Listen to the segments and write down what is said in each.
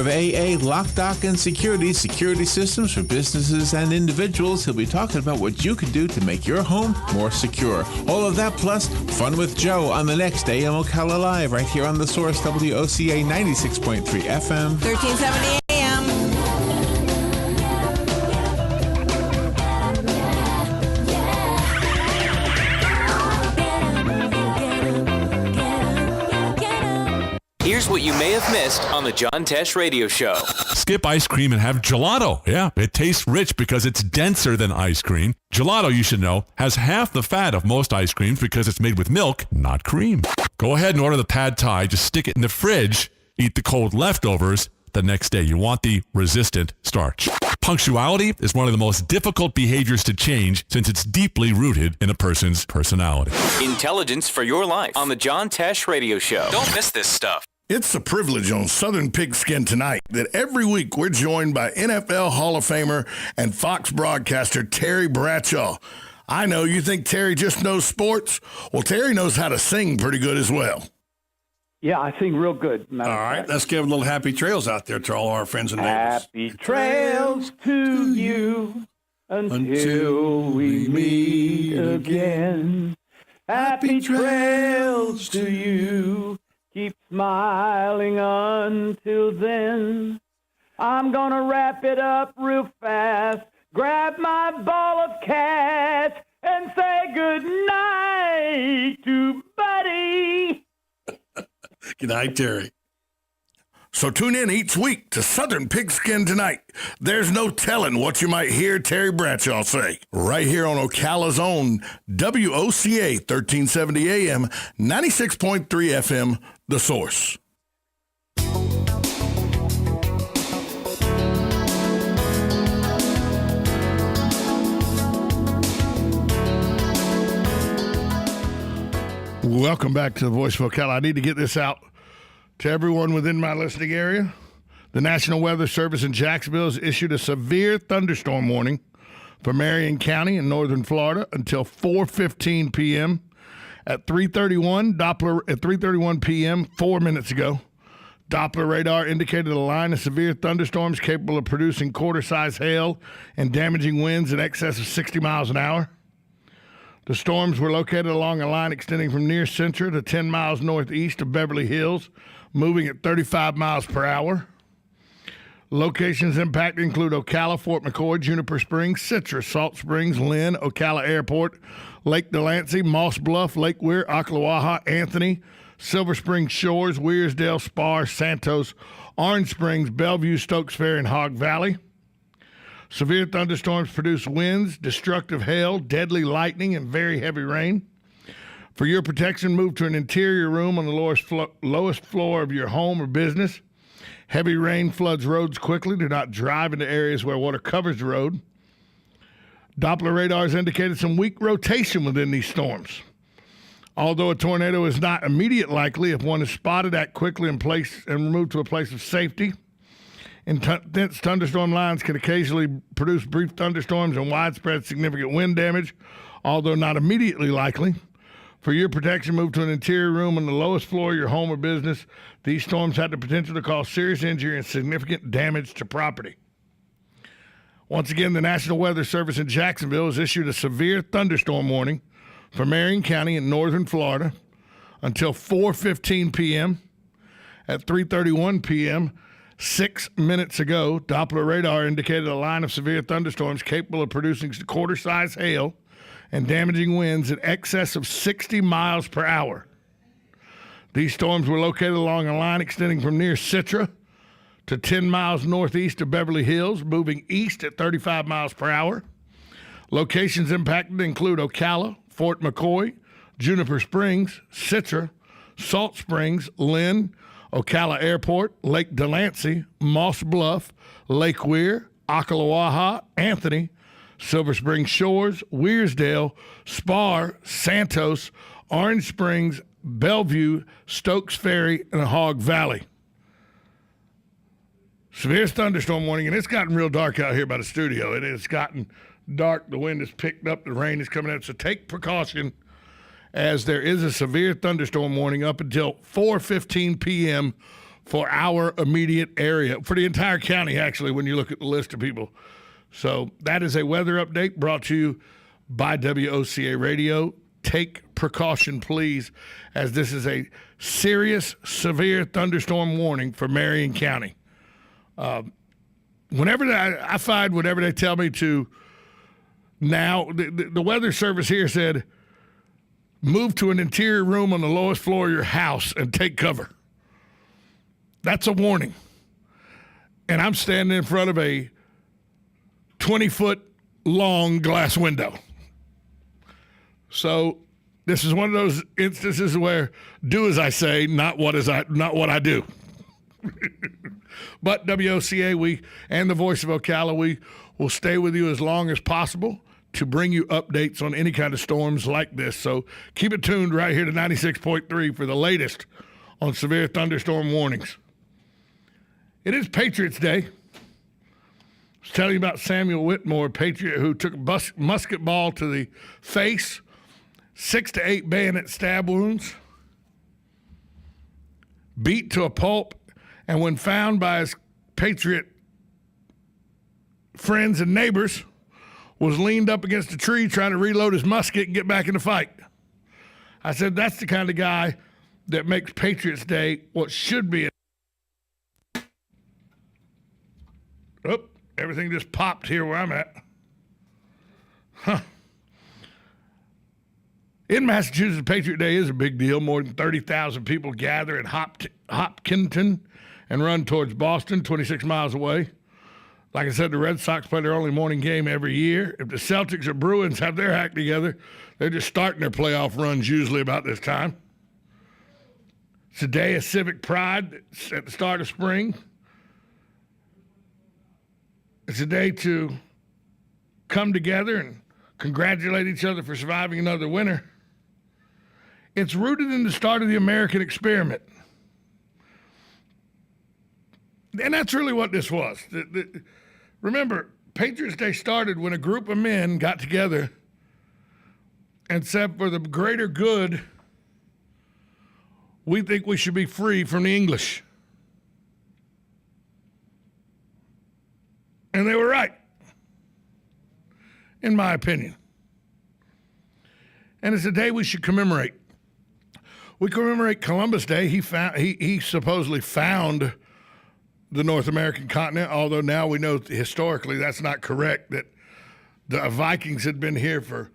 of AA, Lock, Dock, and Security systems for businesses and individuals. He'll be talking about what you can do to make your home more secure. All of that plus Fun with Joe on the next AM Ocala Live right here on The Source, WOCA 96.3 FM. 1370 AM. Here's what you may have missed on the John Tesh Radio Show. Skip ice cream and have gelato. Yeah, it tastes rich because it's denser than ice cream. Gelato, you should know, has half the fat of most ice creams because it's made with milk, not cream. Go ahead and order the pad thai. Just stick it in the fridge. Eat the cold leftovers the next day. You want the resistant starch. Punctuality is one of the most difficult behaviors to change since it's deeply rooted in a person's personality. Intelligence for your life on the John Tesh Radio Show. Don't miss this stuff. It's a privilege on Southern Pigskin Tonight that every week we're joined by NFL Hall of Famer and Fox broadcaster Terry Bradshaw. I know you think Terry just knows sports. Well, Terry knows how to sing pretty good as well. Yeah, I sing real good. All right, let's give a little happy trails out there to all our friends and neighbors. Happy trails to you until we meet again. Happy trails to you. Keep smiling until then. I'm gonna wrap it up real fast. Grab my ball of cash and say good night to Buddy. Good night, Terry. So tune in each week to Southern Pigskin Tonight. There's no telling what you might hear Terry Bradshaw say. Right here on Ocala's own WOCA 1370 AM, 96.3 FM, The Source. Welcome back to the Voice of Ocala. I need to get this out to everyone within my listening area. The National Weather Service in Jacksonville has issued a severe thunderstorm warning for Marion County in northern Florida until 4:15 p.m. At 3:31 p.m. 4 minutes ago, Doppler radar indicated a line of severe thunderstorms capable of producing quarter-size hail and damaging winds in excess of 60 miles an hour. The storms were located along a line extending from near Centra to 10 miles northeast of Beverly Hills, moving at 35 miles per hour. Locations impacted include Ocala, Fort McCoy, Juniper Springs, Citrus, Salt Springs, Lynn, Ocala Airport, Lake Delancey, Moss Bluff, Lake Weir, Ocklawaha, Anthony, Silver Spring Shores, Weirsdale, Spar, Santos, Orange Springs, Bellevue, Stokes Ferry, and Hog Valley. Severe thunderstorms produce winds, destructive hail, deadly lightning, and very heavy rain. For your protection, move to an interior room on the lowest floor of your home or business. Heavy rain floods roads quickly. Do not drive into areas where water covers the road. Doppler radars indicated some weak rotation within these storms. Although a tornado is not immediate likely, if one is spotted, act quickly and removed to a place of safety. Intense thunderstorm lines can occasionally produce brief thunderstorms and widespread significant wind damage, although not immediately likely. For your protection, move to an interior room on the lowest floor of your home or business. These storms have the potential to cause serious injury and significant damage to property. Once again, the National Weather Service in Jacksonville has issued a severe thunderstorm warning for Marion County in northern Florida until 4:15 p.m. At 3:31 p.m., 6 minutes ago, Doppler radar indicated a line of severe thunderstorms capable of producing quarter-size hail and damaging winds in excess of 60 miles per hour. These storms were located along a line extending from near Citra to 10 miles northeast of Beverly Hills, moving east at 35 miles per hour. Locations impacted include Ocala, Fort McCoy, Juniper Springs, Citra, Salt Springs, Lynn, Ocala Airport, Lake Delancey, Moss Bluff, Lake Weir, Ocklawaha, Anthony, Silver Spring Shores, Weirsdale, Spar, Santos, Orange Springs, Bellevue, Stokes Ferry, and Hog Valley. Severe thunderstorm warning, and it's gotten real dark out here by the studio. It has gotten dark. The wind has picked up. The rain is coming out. So take precaution, as there is a severe thunderstorm warning up until 4:15 p.m. for our immediate area, for the entire county, actually, when you look at the list of people. So that is a weather update brought to you by WOCA Radio. Take precaution, please, as this is a serious, severe thunderstorm warning for Marion County. I find whenever they tell me to now, the weather service here said, move to an interior room on the lowest floor of your house and take cover. That's a warning. And I'm standing in front of a 20-foot long glass window. So this is one of those instances where do as I say, not what I do. But WOCA, and the voice of Ocala, we will stay with you as long as possible to bring you updates on any kind of storms like this. So keep it tuned right here to 96.3 for the latest on severe thunderstorm warnings. It is Patriots Day. I was telling you about Samuel Whitmore, a Patriot who took a musket ball to the face, 6 to 8 bayonet stab wounds, beat to a pulp, and when found by his Patriot friends and neighbors, was leaned up against a tree trying to reload his musket and get back in the fight. I said, that's the kind of guy that makes Patriots Day what should be. Oh, everything just popped here where I'm at. In Massachusetts, Patriot Day is a big deal. More than 30,000 people gather at Hopkinton and run towards Boston, 26 miles away. Like I said, the Red Sox play their only morning game every year. If the Celtics or Bruins have their act together, they're just starting their playoff runs usually about this time. It's a day of civic pride at the start of spring. It's a day to come together and congratulate each other for surviving another winter. It's rooted in the start of the American experiment. And that's really what this was. Remember, Patriots Day started when a group of men got together and said, for the greater good, we think we should be free from the English. And they were right, in my opinion. And it's a day we should commemorate. We commemorate Columbus Day. He supposedly found the North American continent, although now we know historically that's not correct, that the Vikings had been here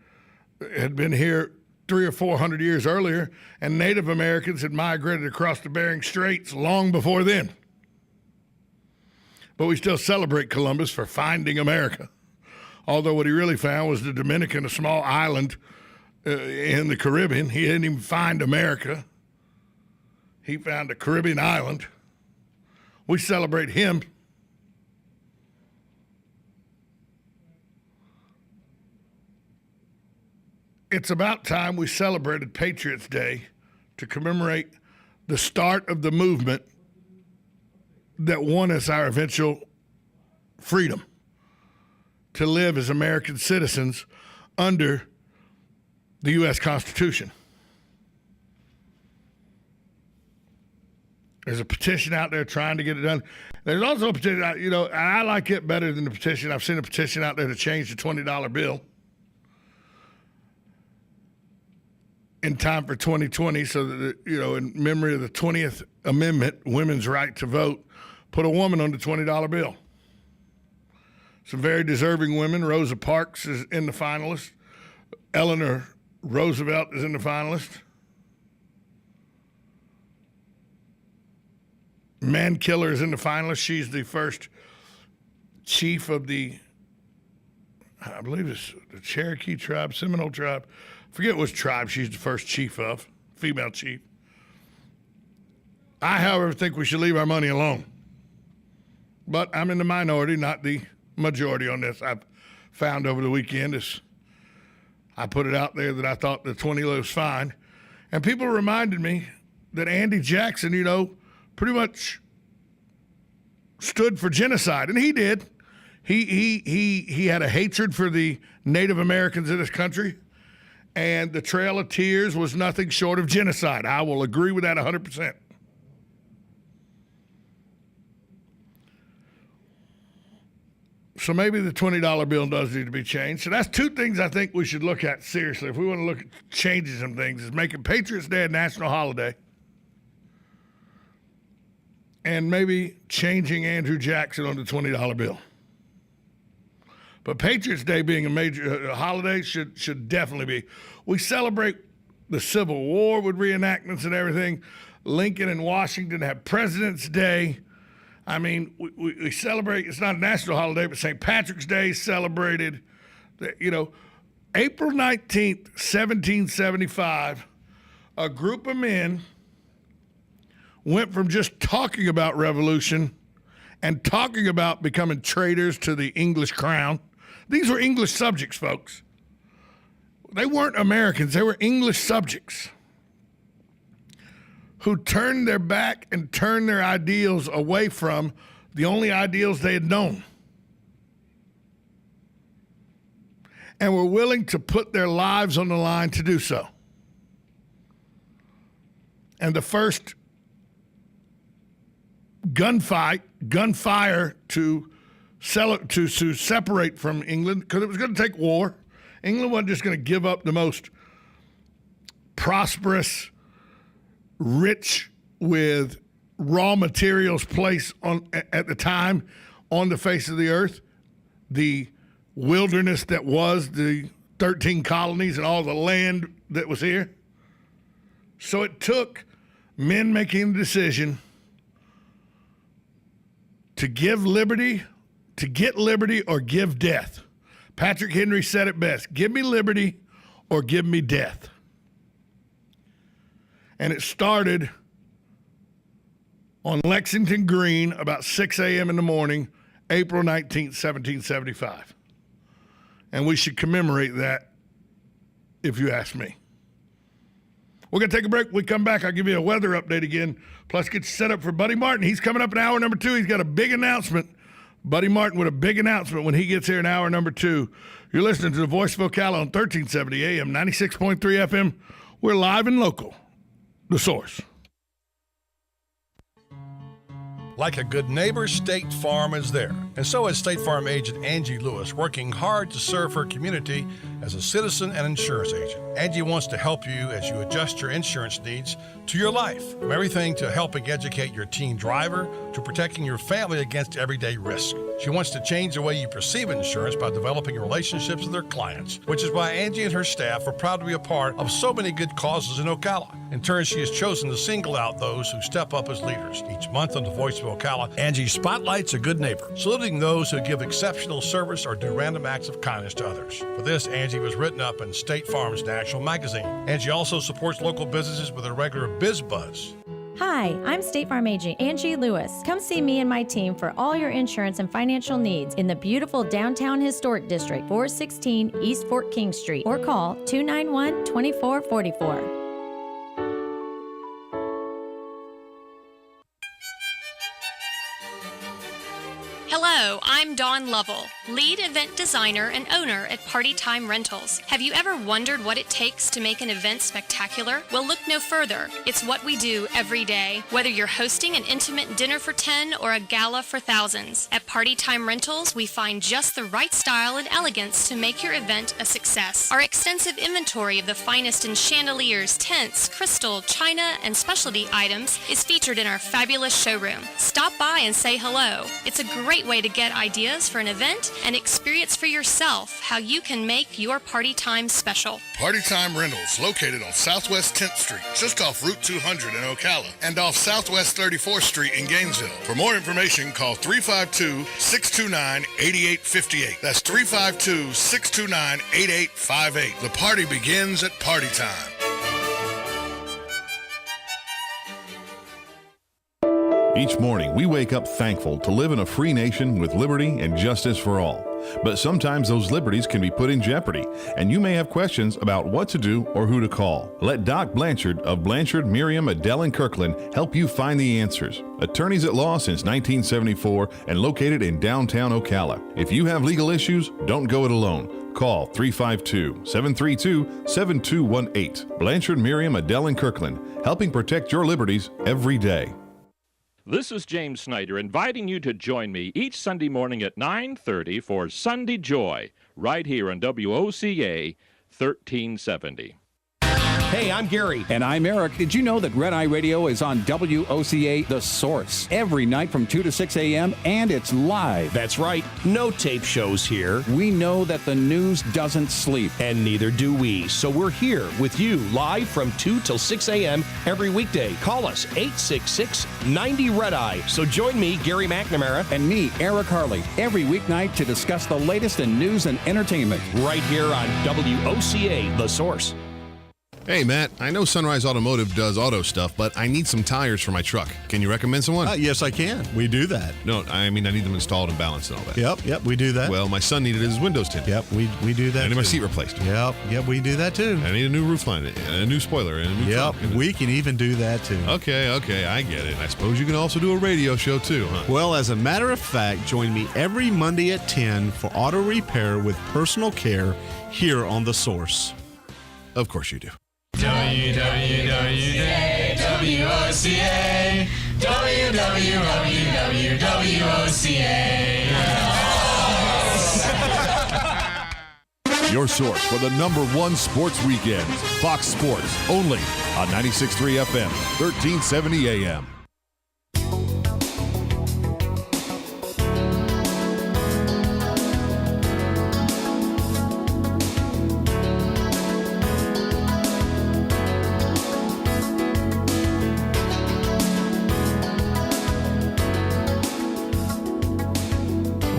300 or 400 years earlier, and Native Americans had migrated across the Bering Straits long before then. But we still celebrate Columbus for finding America, although what he really found was the Dominican, a small island in the Caribbean. He didn't even find America. He found a Caribbean island. We celebrate him. It's about time we celebrated Patriots Day to commemorate the start of the movement that won us our eventual freedom to live as American citizens under the U.S. Constitution. There's a petition out there trying to get it done. There's also a petition, and I like it better than the petition. I've seen a petition out there to change the $20 bill in time for 2020 so that, in memory of the 20th Amendment, women's right to vote, put a woman on the $20 bill. Some very deserving women. Rosa Parks is in the finalists. Eleanor Roosevelt is in the finalist. Man Killer is in the finalist. She's the first chief of I believe it's the Cherokee tribe, Seminole tribe. I forget which tribe she's the first chief of, female chief. I, however, think we should leave our money alone. But I'm in the minority, not the majority on this. I've found over the weekend I put it out there that I thought the 20 was fine. And people reminded me that Andy Jackson, pretty much stood for genocide, and he did. He had a hatred for the Native Americans in this country, and the Trail of Tears was nothing short of genocide. I will agree with that 100%. So maybe the $20 bill does need to be changed. So that's two things I think we should look at seriously. If we want to look at changing some things, is making Patriots Day a national holiday and maybe changing Andrew Jackson on the $20 bill. But Patriots Day being a major holiday should definitely be. We celebrate the Civil War with reenactments and everything. Lincoln and Washington have President's Day. I mean, we celebrate, it's not a national holiday, but St. Patrick's Day is celebrated. April 19th, 1775, a group of men went from just talking about revolution and talking about becoming traitors to the English crown. These were English subjects, folks. They weren't Americans, they were English subjects who turned their back and turned their ideals away from the only ideals they had known, and were willing to put their lives on the line to do so. And the first gunfire to separate from England, because it was going to take war. England wasn't just going to give up the most prosperous, rich with raw materials place at the time on the face of the earth, the wilderness that was the 13 colonies and all the land that was here. So it took men making the decision to give liberty, to get liberty or give death. Patrick Henry said it best: give me liberty or give me death. And it started on Lexington Green about 6 a.m. in the morning, April 19th, 1775. And we should commemorate that, if you ask me. We're going to take a break. When we come back, I'll give you a weather update again, plus get you set up for Buddy Martin. He's coming up in hour number 2. He's got a big announcement. Buddy Martin with a big announcement when he gets here in hour number 2. You're listening to the Voice of Ocala on 1370 AM, 96.3 FM. We're live and local. The Source. Like a good neighbor, State Farm is there. And so is State Farm agent Angie Lewis, working hard to serve her community as a citizen and insurance agent. Angie wants to help you as you adjust your insurance needs to your life, from everything to helping educate your teen driver to protecting your family against everyday risk. She wants to change the way you perceive insurance by developing relationships with her clients, which is why Angie and her staff are proud to be a part of so many good causes in Ocala. In turn, she has chosen to single out those who step up as leaders. Each month on the Voice of Ocala, Angie spotlights a good neighbor, saluting those who give exceptional service or do random acts of kindness to others. For this, Angie was written up in State Farm's National Magazine. Angie also supports local businesses with a regular Biz Buzz. Hi, I'm State Farm agent Angie Lewis. Come see me and my team for all your insurance and financial needs in the beautiful downtown historic district, 416 East Fort King Street, or call 291-2444. Hello, I'm Dawn Lovell, lead event designer and owner at Party Time Rentals. Have you ever wondered what it takes to make an event spectacular? Well, look no further. It's what we do every day. Whether you're hosting an intimate dinner for 10 or a gala for thousands, at Party Time Rentals, we find just the right style and elegance to make your event a success. Our extensive inventory of the finest in chandeliers, tents, crystal, china, and specialty items is featured in our fabulous showroom. Stop by and say hello. It's a great way to get ideas for an event and experience for yourself how you can make your party time special. Party Time Rentals, located on Southwest 10th Street, just off Route 200 in Ocala, and off Southwest 34th Street in Gainesville. For more information, call 352-629-8858. That's 352-629-8858. The party begins at Party Time. Each morning, we wake up thankful to live in a free nation with liberty and justice for all. But sometimes those liberties can be put in jeopardy, and you may have questions about what to do or who to call. Let Doc Blanchard of Blanchard, Miriam, Adele, and Kirkland help you find the answers. Attorneys at law since 1974 and located in downtown Ocala. If you have legal issues, don't go it alone. Call 352-732-7218. Blanchard, Miriam, Adele, and Kirkland, helping protect your liberties every day. This is James Snyder inviting you to join me each Sunday morning at 9:30 for Sunday Joy, right here on WOCA 1370. Hey, I'm Gary. And I'm Eric. Did you know that Red Eye Radio is on WOCA The Source every night from 2 to 6 a.m. and it's live? That's right. No tape shows here. We know that the news doesn't sleep. And neither do we. So we're here with you live from 2 till 6 a.m. every weekday. Call us 866-90-RED-EYE. So join me, Gary McNamara. And me, Eric Harley, every weeknight to discuss the latest in news and entertainment. Right here on WOCA The Source. Hey, Matt, I know Sunrise Automotive does auto stuff, but I need some tires for my truck. Can you recommend someone? Yes, I can. We do that. No, I mean, I need them installed and balanced and all that. Yep, we do that. Well, my son needed his windows tinted. Yep, we do that. I need my seat replaced. Yep, we do that too. I need a new roof line, and a new spoiler, and a new trunk. We can even do that too. Okay, I get it. I suppose you can also do a radio show too, huh? Well, as a matter of fact, join me every Monday at 10 for auto repair with personal care here on The Source. Of course you do. WWOCA, WWOCA. Your source for the #1 sports weekends, Fox Sports, only on 96.3 FM, 1370 AM.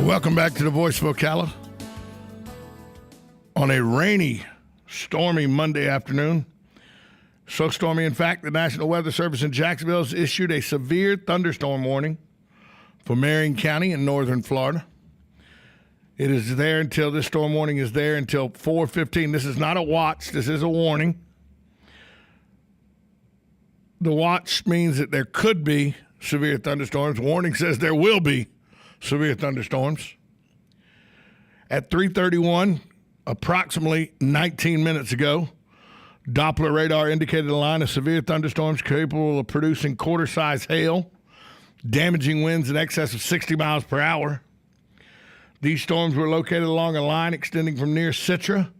Welcome back to the Voice of Ocala on a rainy, stormy Monday afternoon. So stormy, in fact, the National Weather Service in Jacksonville has issued a severe thunderstorm warning for Marion County in northern Florida. It is there until this storm warning is there until 4:15. This is not a watch. This is a warning. The watch means that there could be severe thunderstorms. Warning says there will be severe thunderstorms. At 3:31, approximately 19 minutes ago, Doppler radar indicated a line of severe thunderstorms capable of producing quarter-size hail, damaging winds in excess of 60 miles per hour. These storms were located along a line extending from near Citra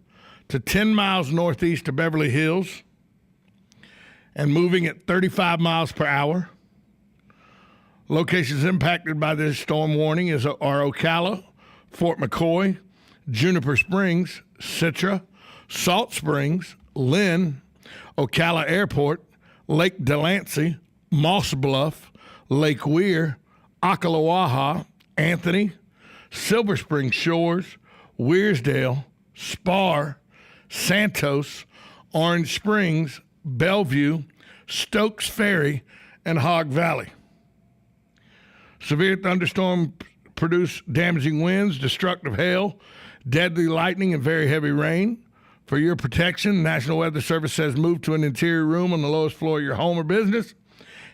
to 10 miles northeast of Beverly Hills and moving at 35 miles per hour. Locations impacted by this storm warning are Ocala, Fort McCoy, Juniper Springs, Citra, Salt Springs, Lynn, Ocala Airport, Lake Delancey, Moss Bluff, Lake Weir, Ocklawaha, Anthony, Silver Spring Shores, Weirsdale, Spar, Santos, Orange Springs, Bellevue, Stokes Ferry, and Hog Valley. Severe thunderstorms produce damaging winds, destructive hail, deadly lightning, and very heavy rain. For your protection, National Weather Service says move to an interior room on the lowest floor of your home or business.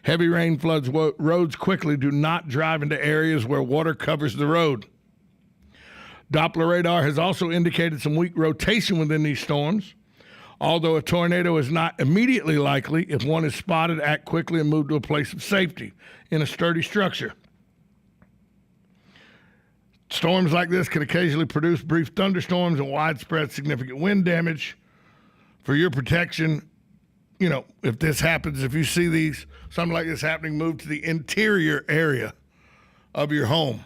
Heavy rain floods roads quickly. Do not drive into areas where water covers the road. Doppler radar has also indicated some weak rotation within these storms. Although a tornado is not immediately likely, if one is spotted, act quickly and move to a place of safety in a sturdy structure. Storms like this can occasionally produce brief thunderstorms and widespread significant wind damage. For your protection, if this happens, if you see something like this happening, move to the interior area of your home.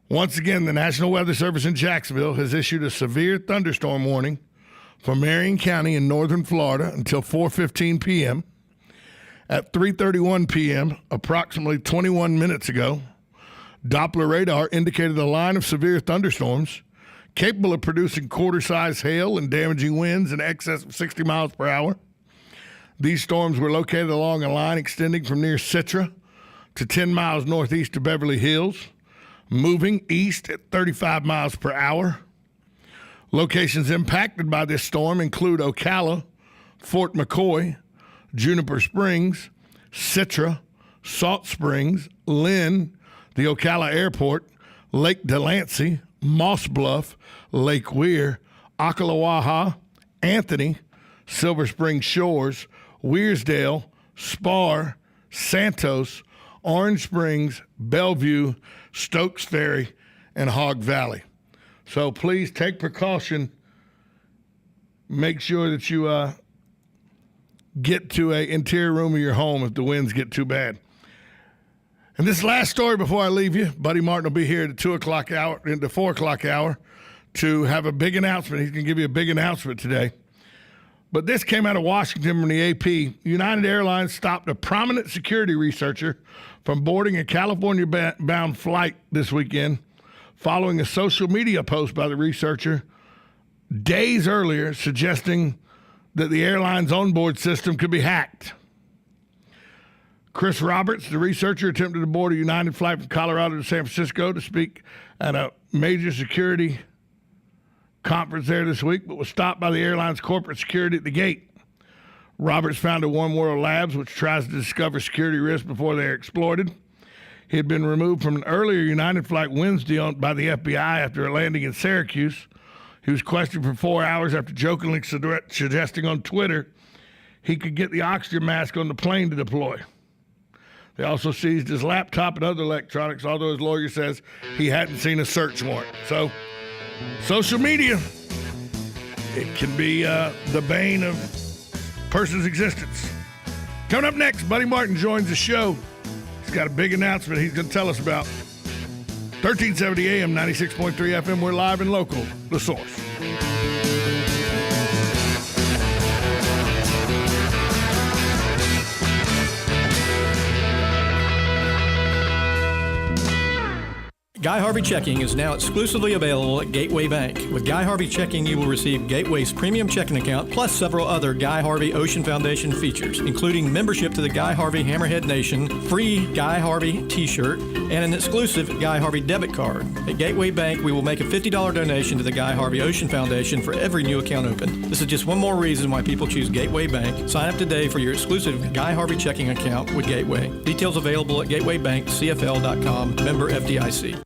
Once again, the National Weather Service in Jacksonville has issued a severe thunderstorm warning for Marion County in northern Florida until 4:15 p.m. At 3:31 p.m., approximately 21 minutes ago, Doppler radar indicated a line of severe thunderstorms capable of producing quarter-size hail and damaging winds in excess of 60 miles per hour. These storms were located along a line extending from near Citra to 10 miles northeast of Beverly Hills, moving east at 35 miles per hour. Locations impacted by this storm include Ocala, Fort McCoy, Juniper Springs, Citra, Salt Springs, Lynn, the Ocala Airport, Lake Delancey, Moss Bluff, Lake Weir, Ocklawaha, Anthony, Silver Spring Shores, Weirsdale, Spar, Santos, Orange Springs, Bellevue, Stokes Ferry, and Hog Valley. So please take precaution. Make sure that you get to an interior room of your home if the winds get too bad. And this last story before I leave you, Buddy Martin will be here at the 2 o'clock hour, in the 4 o'clock hour, to have a big announcement. He's going to give you a big announcement today. But this came out of Washington from the AP. United Airlines stopped a prominent security researcher from boarding a California-bound flight this weekend following a social media post by the researcher days earlier suggesting that the airline's onboard system could be hacked. Chris Roberts, the researcher, attempted to board a United flight from Colorado to San Francisco to speak at a major security conference there this week, but was stopped by the airline's corporate security at the gate. Roberts founded One World Labs, which tries to discover security risks before they are exploited. He had been removed from an earlier United flight Wednesday by the FBI after a landing in Syracuse. He was questioned for 4 hours after jokingly suggesting on Twitter he could get the oxygen mask on the plane to deploy. They also seized his laptop and other electronics, although his lawyer says he hadn't seen a search warrant. So, social media, it can be the bane of a person's existence. Coming up next, Buddy Martin joins the show. He's got a big announcement he's going to tell us about. 1370 AM, 96.3 FM. We're live and local. The Source. Guy Harvey Checking is now exclusively available at Gateway Bank. With Guy Harvey Checking, you will receive Gateway's premium checking account, plus several other Guy Harvey Ocean Foundation features, including membership to the Guy Harvey Hammerhead Nation, free Guy Harvey t-shirt, and an exclusive Guy Harvey debit card. At Gateway Bank, we will make a $50 donation to the Guy Harvey Ocean Foundation for every new account opened. This is just one more reason why people choose Gateway Bank. Sign up today for your exclusive Guy Harvey Checking account with Gateway. Details available at gatewaybankcfl.com, member FDIC.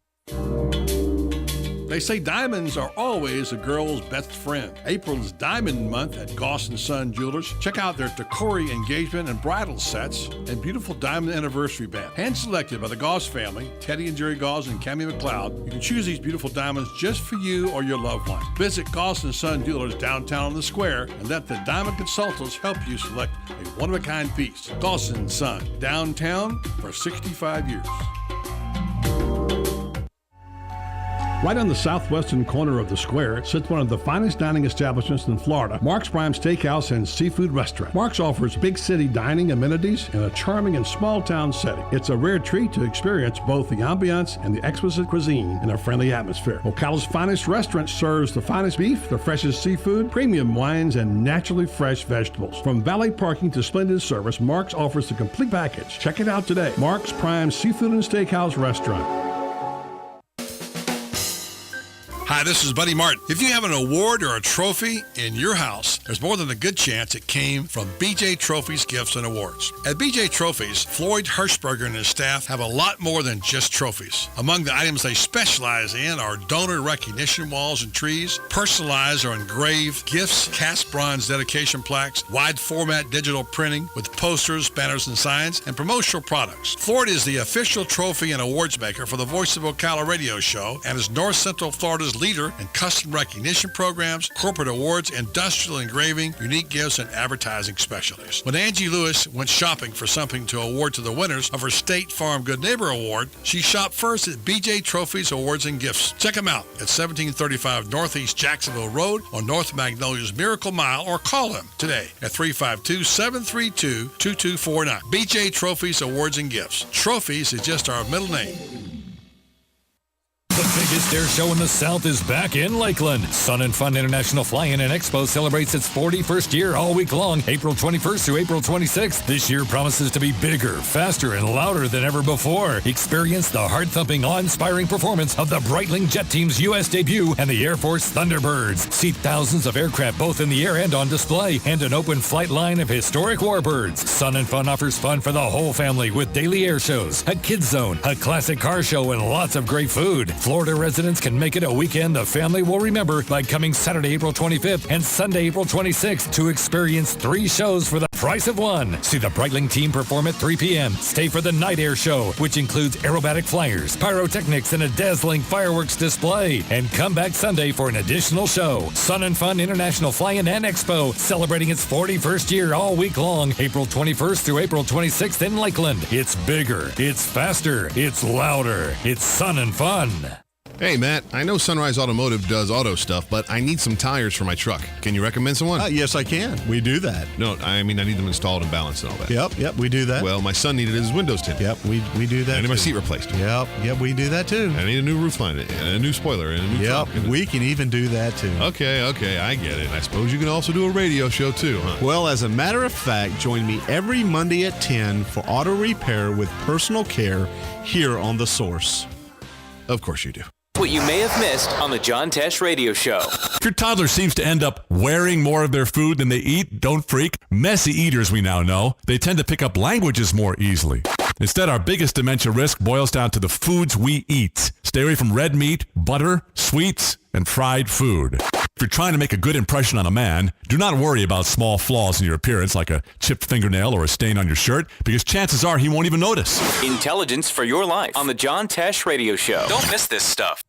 They say diamonds are always a girl's best friend. April's Diamond Month at Goss & Son Jewelers. Check out their Tacori engagement and bridal sets and beautiful diamond anniversary band. Hand-selected by the Goss family, Teddy and Jerry Goss and Cammie McLeod. You can choose these beautiful diamonds just for you or your loved one. Visit Goss & Son Jewelers downtown on the square and let the diamond consultants help you select a one-of-a-kind piece. Goss & Son, downtown for 65 years. Right on the southwestern corner of the square sits one of the finest dining establishments in Florida, Mark's Prime Steakhouse and Seafood Restaurant. Mark's offers big city dining amenities in a charming and small town setting. It's a rare treat to experience both the ambiance and the exquisite cuisine in a friendly atmosphere. Ocala's finest restaurant serves the finest beef, the freshest seafood, premium wines, and naturally fresh vegetables. From valet parking to splendid service, Mark's offers the complete package. Check it out today. Mark's Prime Seafood and Steakhouse Restaurant. Hi, this is Buddy Martin. If you have an award or a trophy in your house, there's more than a good chance it came from BJ Trophies Gifts and Awards. At BJ Trophies, Floyd Hirschberger and his staff have a lot more than just trophies. Among the items they specialize in are donor recognition walls and trees, personalized or engraved gifts, cast bronze dedication plaques, wide format digital printing with posters, banners, and signs, and promotional products. Floyd is the official trophy and awards maker for the Voice of Ocala radio show and is North Central Florida's leader in custom recognition programs, corporate awards, industrial engraving, unique gifts, and advertising specialties. When Angie Lewis went shopping for something to award to the winners of her State Farm Good Neighbor Award, she shopped first at BJ Trophies Awards and Gifts. Check them out at 1735 Northeast Jacksonville Road on North Magnolia's Miracle Mile, or call them today at 352-732-2249. BJ Trophies Awards and Gifts. Trophies is just our middle name. The biggest air show in the South is back in Lakeland. Sun and Fun International Fly-In and Expo celebrates its 41st year all week long, April 21st through April 26th. This year promises to be bigger, faster, and louder than ever before. Experience the heart-thumping, awe-inspiring performance of the Breitling Jet Team's U.S. debut and the Air Force Thunderbirds. See thousands of aircraft both in the air and on display, and an open flight line of historic warbirds. Sun and Fun offers fun for the whole family with daily air shows, a kids zone, a classic car show, and lots of great food. Florida residents can make it a weekend the family will remember by coming Saturday, April 25th and Sunday, April 26th to experience 3 shows for the price of one. See the Breitling team perform at 3 p.m. Stay for the Night Air Show, which includes aerobatic flyers, pyrotechnics, and a dazzling fireworks display. And come back Sunday for an additional show. Sun and Fun International Fly-In and Expo, celebrating its 41st year all week long, April 21st through April 26th in Lakeland. It's bigger, it's faster, it's louder, it's Sun and Fun. Hey, Matt, I know Sunrise Automotive does auto stuff, but I need some tires for my truck. Can you recommend someone? Yes, I can. We do that. No, I mean, I need them installed and balanced and all that. Yep, we do that. Well, my son needed his windows tinted. Yep, we do that. I need my seat replaced. Yep, we do that too. I need a new roof line, and a new spoiler, and a new trunk. We can even do that too. Okay, I get it. I suppose you can also do a radio show too, huh? Well, as a matter of fact, join me every Monday at 10 for auto repair with personal care here on The Source. Of course you do. What you may have missed on the John Tesh Radio Show. If your toddler seems to end up wearing more of their food than they eat, don't freak. Messy eaters, we now know. They tend to pick up languages more easily. Instead, our biggest dementia risk boils down to the foods we eat. Stay away from red meat, butter, sweets, and fried food. If you're trying to make a good impression on a man, do not worry about small flaws in your appearance like a chipped fingernail or a stain on your shirt, because chances are he won't even notice. Intelligence for your life on the John Tesh Radio Show. Don't miss this stuff.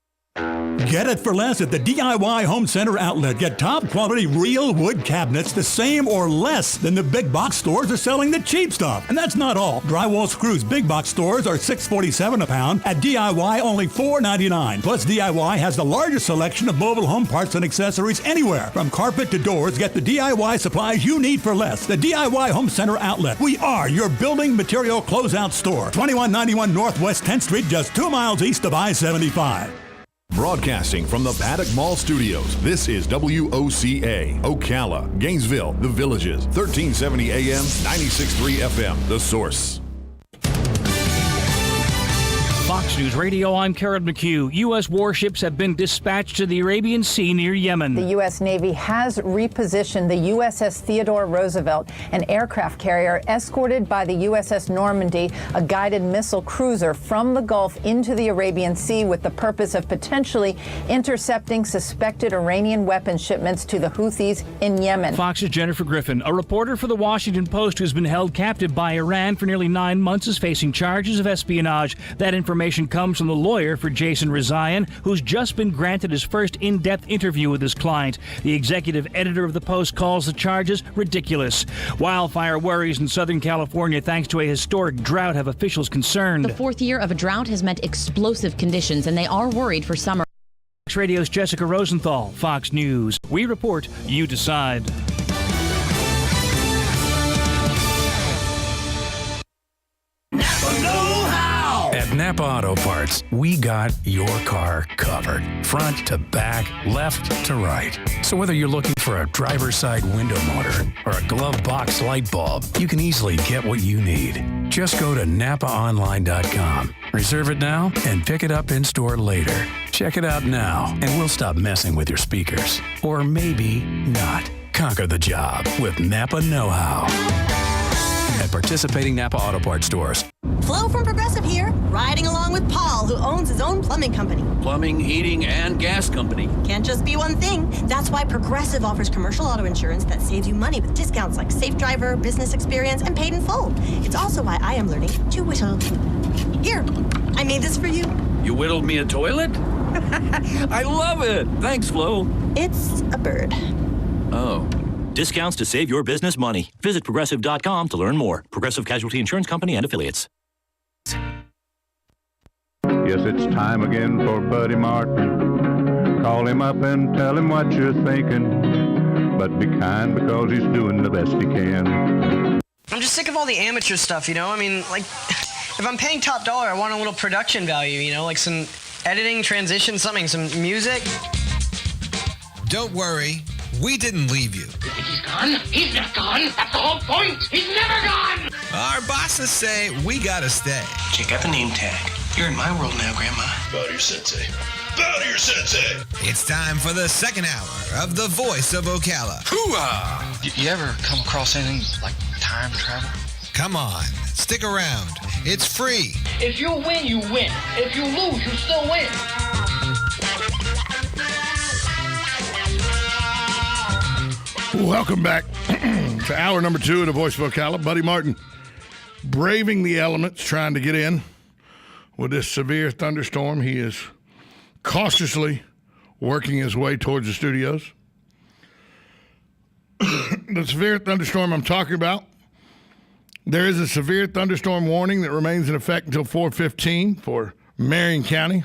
Get it for less at the DIY Home Center outlet. Get top quality real wood cabinets the same or less than the big box stores are selling the cheap stuff. And that's not all. Drywall screws big box stores are $6.47 a pound. At DIY only $4.99. Plus DIY has the largest selection of mobile home parts and accessories anywhere. From carpet to doors, get the DIY supplies you need for less. The DIY Home Center outlet. We are your building material closeout store. 2191 Northwest 10th Street, just 2 miles east of I-75. Broadcasting from the Paddock Mall Studios, this is WOCA, Ocala, Gainesville, The Villages, 1370 AM, 96.3 FM, The Source. Fox News Radio, I'm Karen McHugh. U.S. warships have been dispatched to the Arabian Sea near Yemen. The U.S. Navy has repositioned the USS Theodore Roosevelt, an aircraft carrier escorted by the USS Normandy, a guided missile cruiser, from the Gulf into the Arabian Sea with the purpose of potentially intercepting suspected Iranian weapons shipments to the Houthis in Yemen. Fox's Jennifer Griffin, a reporter for the Washington Post who's been held captive by Iran for nearly 9 months, is facing charges of espionage. That information comes from the lawyer for Jason Rezaian, who's just been granted his first in-depth interview with his client. The executive editor of the Post calls the charges ridiculous. Wildfire worries in Southern California thanks to a historic drought have officials concerned. The 4th year of a drought has meant explosive conditions, and they are worried for summer. Fox Radio's Jessica Rosenthal, Fox News. We report, you decide. At Napa Auto Parts, we got your car covered. Front to back, left to right. So whether you're looking for a driver's side window motor or a glove box light bulb, you can easily get what you need. Just go to NapaOnline.com. Reserve it now and pick it up in store later. Check it out now and we'll stop messing with your speakers. Or maybe not. Conquer the job with Napa Know-How. At participating Napa Auto Parts stores. Flo from Progressive here, riding along with Paul, who owns his own plumbing company. Plumbing, heating, and gas company. Can't just be one thing. That's why Progressive offers commercial auto insurance that saves you money with discounts like Safe Driver, Business Experience, and Paid in Full. It's also why I am learning to whittle. Here, I made this for you. You whittled me a toilet? I love it. Thanks, Flo. It's a bird. Oh. Discounts to save your business money. Visit Progressive.com to learn more. Progressive Casualty Insurance Company and Affiliates. Yes, it's time again for Buddy Martin. Call him up and tell him what you're thinking. But be kind because he's doing the best he can. I'm just sick of all the amateur stuff, you know? I mean, like, if I'm paying top dollar, I want a little production value, you know? Like some editing, transition, something, some music. Don't worry. We didn't leave you. He's gone? He's not gone. That's the whole point. He's never gone. Our bosses say we gotta stay. Check out the name tag. You're in my world now, Grandma. Bow to your sensei. Bow to your sensei. It's time for the second hour of The Voice of Ocala. Hoo-ah! You ever come across anything like time travel? Come on, stick around. It's free. If you win, you win. If you lose, you still win. Welcome back to hour number 2 of the Voice of Ocala. Buddy Martin braving the elements, trying to get in with this severe thunderstorm. He is cautiously working his way towards the studios. The severe thunderstorm I'm talking about, there is a severe thunderstorm warning that remains in effect until 4:15 for Marion County.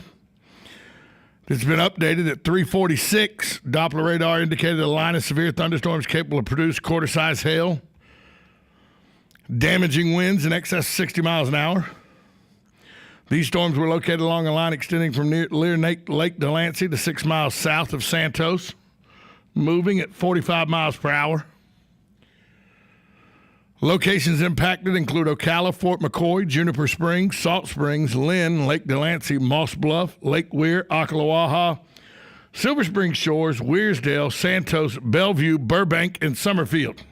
It's been updated at 3:46. Doppler radar indicated a line of severe thunderstorms capable of producing quarter-size hail, damaging winds in excess of 60 miles an hour. These storms were located along a line extending from near Lake Delancey to 6 miles south of Santos, moving at 45 miles per hour. Locations impacted include Ocala, Fort McCoy, Juniper Springs, Salt Springs, Lynn, Lake Delancey, Moss Bluff, Lake Weir, Ocala, Silver Spring Shores, Weirsdale, Santos, Bellevue, Burbank, and Summerfield.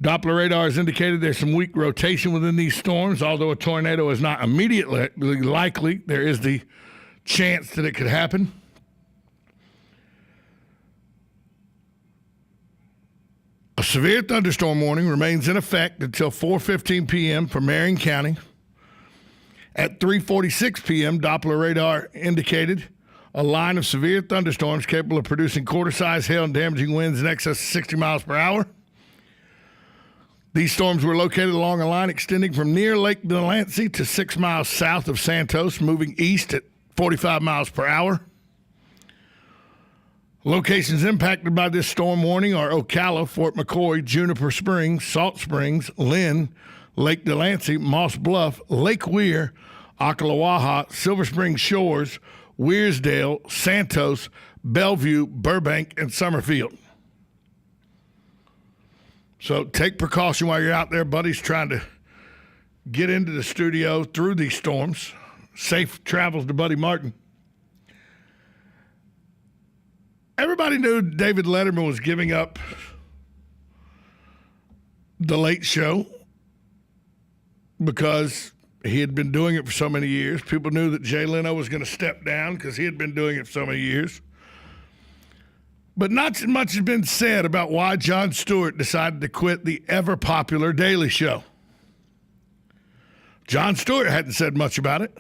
Doppler radar has indicated there's some weak rotation within these storms. Although a tornado is not immediately likely, there is the chance that it could happen. A severe thunderstorm warning remains in effect until 4:15 p.m. for Marion County. At 3:46 p.m., Doppler radar indicated a line of severe thunderstorms capable of producing quarter-size hail and damaging winds in excess of 60 miles per hour. These storms were located along a line extending from near Lake Delancey to 6 miles south of Santos, moving east at 45 miles per hour. Locations impacted by this storm warning are Ocala, Fort McCoy, Juniper Springs, Salt Springs, Lynn, Lake Delancey, Moss Bluff, Lake Weir, Ocala, Silver Spring Shores, Weirsdale, Santos, Bellevue, Burbank, and Summerfield. So take precaution while you're out there. Buddy's trying to get into the studio through these storms. Safe travels to Buddy Martin. Everybody knew David Letterman was giving up the Late Show because he had been doing it for so many years. People knew that Jay Leno was going to step down because he had been doing it for so many years. But not much has been said about why Jon Stewart decided to quit the ever-popular Daily Show. Jon Stewart hadn't said much about it.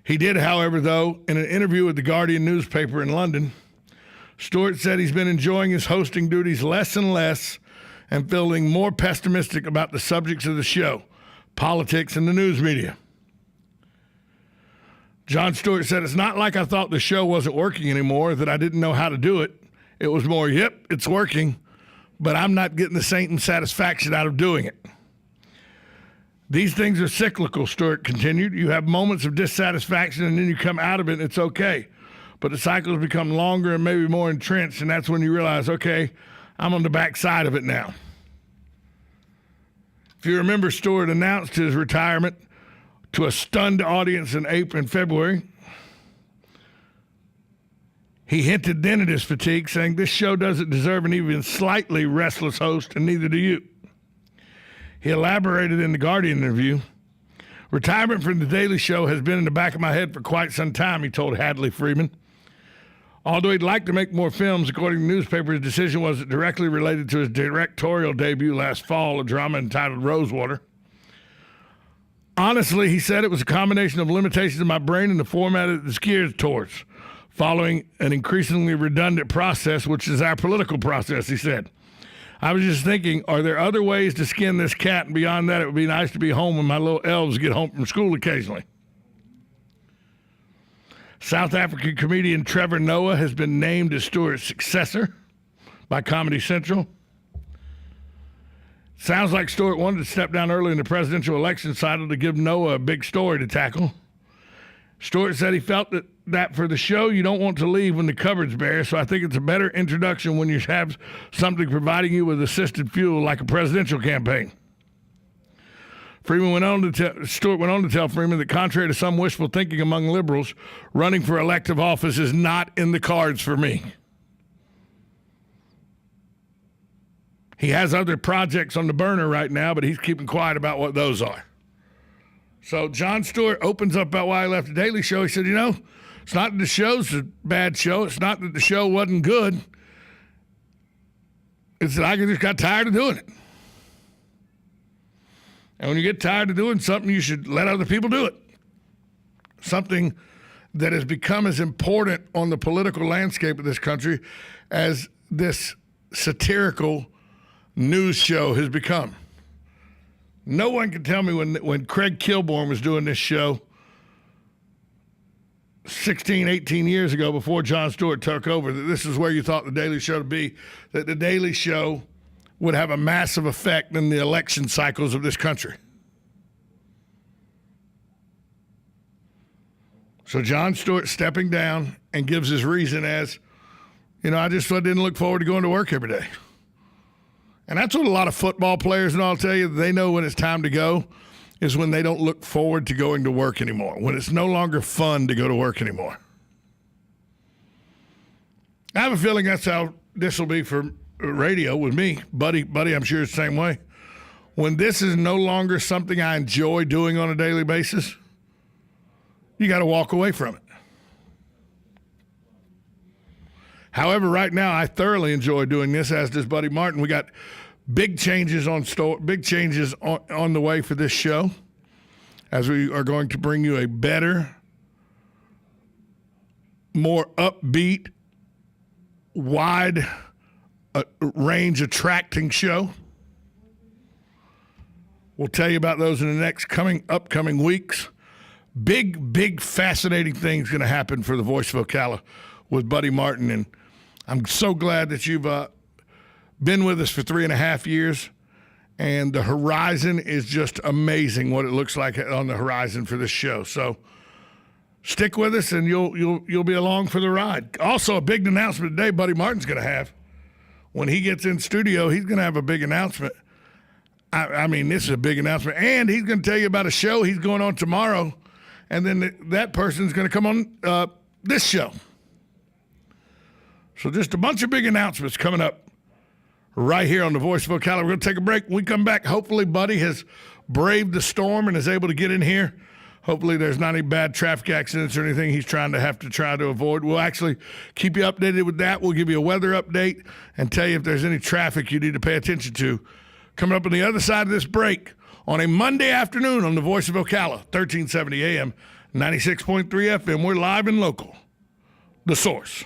He did, however, though, in an interview with the Guardian newspaper in London, Stewart said he's been enjoying his hosting duties less and less and feeling more pessimistic about the subjects of the show, politics and the news media. Jon Stewart said, "It's not like I thought the show wasn't working anymore, that I didn't know how to do it. It was more, yep, it's working, but I'm not getting the same satisfaction out of doing it." These things are cyclical, Stewart continued. You have moments of dissatisfaction and then you come out of it and it's okay. But the cycles become longer and maybe more entrenched, and that's when you realize, okay, I'm on the backside of it now. If you remember, Stewart announced his retirement to a stunned audience in February. He hinted then at his fatigue, saying, "This show doesn't deserve an even slightly restless host, and neither do you." He elaborated in the Guardian interview, "Retirement from the Daily Show has been in the back of my head for quite some time," he told Hadley Freeman. Although he'd like to make more films, according to the newspaper, his decision was directly related to his directorial debut last fall, a drama entitled Rosewater. "Honestly," he said, "it was a combination of limitations in my brain and the format it is geared towards, following an increasingly redundant process, which is our political process," he said. "I was just thinking, are there other ways to skin this cat? And beyond that, it would be nice to be home when my little elves get home from school occasionally." South African comedian Trevor Noah has been named as Stewart's successor by Comedy Central. Sounds like Stewart wanted to step down early in the presidential election cycle to give Noah a big story to tackle. Stewart said he felt that for the show, you don't want to leave when the cupboard's bare, so I think it's a better introduction when you have something providing you with assisted fuel like a presidential campaign. Stewart went on to tell Freeman that contrary to some wishful thinking among liberals, running for elective office is not in the cards for me. He has other projects on the burner right now, but he's keeping quiet about what those are. So Jon Stewart opens up about why he left the Daily Show. He said, it's not that the show's a bad show. It's not that the show wasn't good. It's that I just got tired of doing it. And when you get tired of doing something, you should let other people do it. Something that has become as important on the political landscape of this country as this satirical news show has become. No one can tell me when Craig Kilborn was doing this show 16, 18 years ago before Jon Stewart took over that this is where you thought The Daily Show to be, that The Daily Show would have a massive effect in the election cycles of this country. So Jon Stewart stepping down and gives his reason as, I just didn't look forward to going to work every day. And that's what a lot of football players, and I'll tell you, they know when it's time to go is when they don't look forward to going to work anymore, when it's no longer fun to go to work anymore. I have a feeling that's how this will be for radio with me. Buddy, I'm sure it's the same way. When this is no longer something I enjoy doing on a daily basis, you got to walk away from it. However, right now, I thoroughly enjoy doing this, as does Buddy Martin. We got big changes on the way for this show, as we are going to bring you a better, more upbeat, wide range attracting show. We'll tell you about those in the next upcoming weeks. Big, fascinating things going to happen for the Voice of Ocala with Buddy Martin, and I'm so glad that you've been with us for 3.5 years, and the horizon is just amazing what it looks like on the horizon for this show. So stick with us, and you'll be along for the ride. Also, a big announcement today Buddy Martin's going to have. When he gets in studio, he's going to have a big announcement. I mean, this is a big announcement, and he's going to tell you about a show he's going on tomorrow, and then that person's going to come on this show. So just a bunch of big announcements coming up right here on the Voice of Ocala. We're going to take a break. When we come back, hopefully Buddy has braved the storm and is able to get in here. Hopefully there's not any bad traffic accidents or anything he's trying to avoid. We'll actually keep you updated with that. We'll give you a weather update and tell you if there's any traffic you need to pay attention to. Coming up on the other side of this break on a Monday afternoon on the Voice of Ocala, 1370 AM, 96.3 FM. We're live and local. The Source.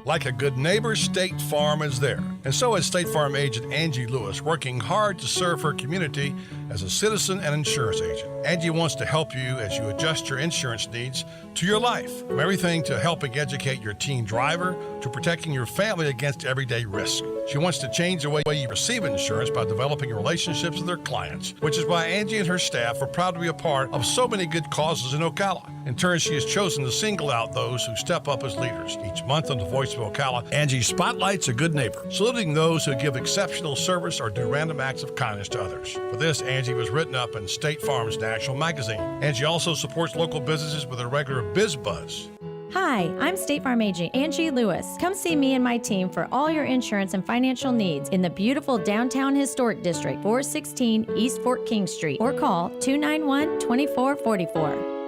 Like a good neighbor, State Farm is there. And so is State Farm agent Angie Lewis, working hard to serve her community as a citizen and insurance agent. Angie wants to help you as you adjust your insurance needs to your life, from everything to helping educate your teen driver to protecting your family against everyday risk. She wants to change the way you receive insurance by developing relationships with her clients, which is why Angie and her staff are proud to be a part of so many good causes in Ocala. In turn, she has chosen to single out those who step up as leaders. Each month on the Voice of Ocala, Angie spotlights a good neighbor, saluting those who give exceptional service or do random acts of kindness to others. For this, Angie was written up in State Farm's National Magazine. Angie also supports local businesses with a regular Biz Buzz. Hi, I'm State Farm agent Angie Lewis. Come see me and my team for all your insurance and financial needs in the beautiful downtown historic district, 416 East Fort King Street, or call 291-2444.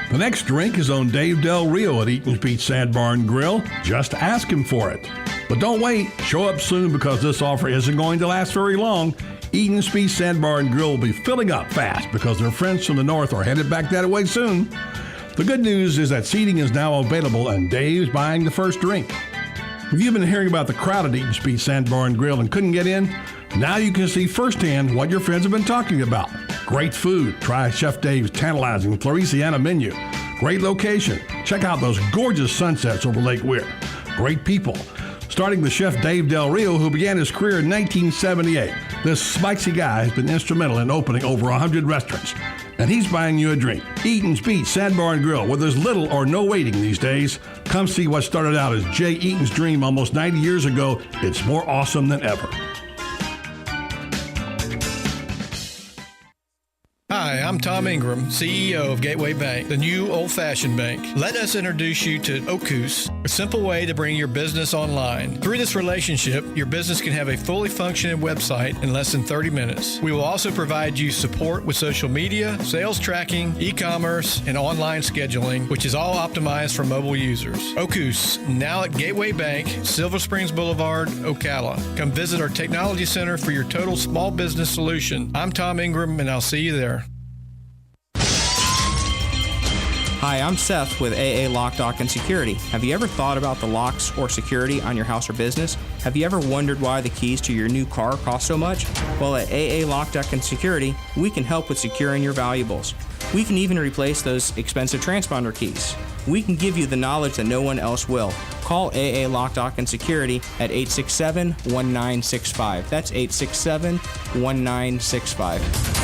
The next drink is on Dave Del Rio at Eaton's Beach Sandbar and Grill. Just ask him for it. But don't wait. Show up soon because this offer isn't going to last very long. Eaton's Beach Sandbar and Grill will be filling up fast because their friends from the north are headed back that way soon. The good news is that seating is now available and Dave's buying the first drink. If you've been hearing about the crowd at Eaton's Beach Sandbar and Grill and couldn't get in, now you can see firsthand what your friends have been talking about. Great food. Try Chef Dave's tantalizing Floresiana menu. Great location. Check out those gorgeous sunsets over Lake Weir. Great people. Starting with Chef Dave Del Rio, who began his career in 1978. This spicy guy has been instrumental in opening over 100 restaurants. And he's buying you a drink. Eaton's Beach Sandbar and Grill, where there's little or no waiting these days. Come see what started out as Jay Eaton's dream almost 90 years ago. It's more awesome than ever. Hi, I'm Tom Ingram, CEO of Gateway Bank, the new old-fashioned bank. Let us introduce you to Okus, a simple way to bring your business online. Through this relationship, your business can have a fully functioning website in less than 30 minutes. We will also provide you support with social media, sales tracking, e-commerce, and online scheduling, which is all optimized for mobile users. Okus, now at Gateway Bank, Silver Springs Boulevard, Ocala. Come visit our technology center for your total small business solution. I'm Tom Ingram, and I'll see you there. Hi, I'm Seth with AA Lock, Dock, and Security. Have you ever thought about the locks or security on your house or business? Have you ever wondered why the keys to your new car cost so much? Well, at AA Lock, Dock, and Security, we can help with securing your valuables. We can even replace those expensive transponder keys. We can give you the knowledge that no one else will. Call AA Lock, Dock, and Security at 867-1965. That's 867-1965.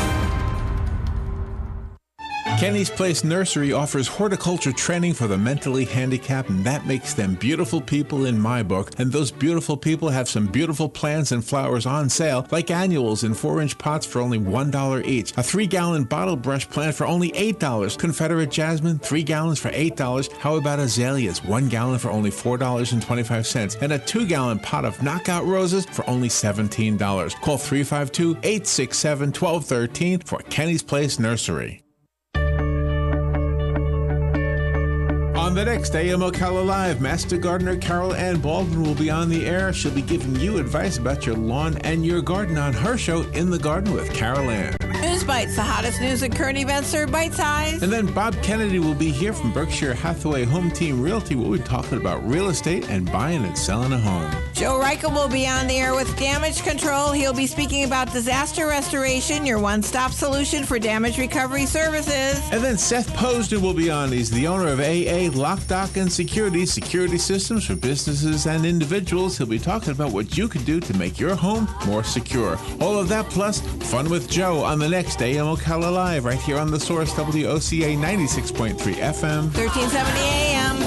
Kenny's Place Nursery offers horticulture training for the mentally handicapped, and that makes them beautiful people in my book. And those beautiful people have some beautiful plants and flowers on sale, like annuals in 4-inch pots for only $1 each. A 3-gallon bottle brush plant for only $8. Confederate jasmine, 3 gallons for $8. How about azaleas, 1 gallon for only $4.25. And a 2-gallon pot of knockout roses for only $17. Call 352-867-1213 for Kenny's Place Nursery. On the next AM Ocala Live, Master Gardener Carol Ann Baldwin will be on the air. She'll be giving you advice about your lawn and your garden on her show, In the Garden with Carol Ann. News Bites, the hottest news and current events are bite-sized. And then Bob Kennedy will be here from Berkshire Hathaway Home Team Realty. We'll be talking about real estate and buying and selling a home. Joe Reichel will be on the air with Damage Control. He'll be speaking about disaster restoration, your one-stop solution for damage recovery services. And then Seth Posner will be on. He's the owner of AA Lock, Dock, and Security systems for businesses and individuals. He'll be talking about what you can do to make your home more secure. All of that plus Fun with Joe on the next AM Ocala Live right here on The Source, WOCA 96.3 FM. 1370 AM.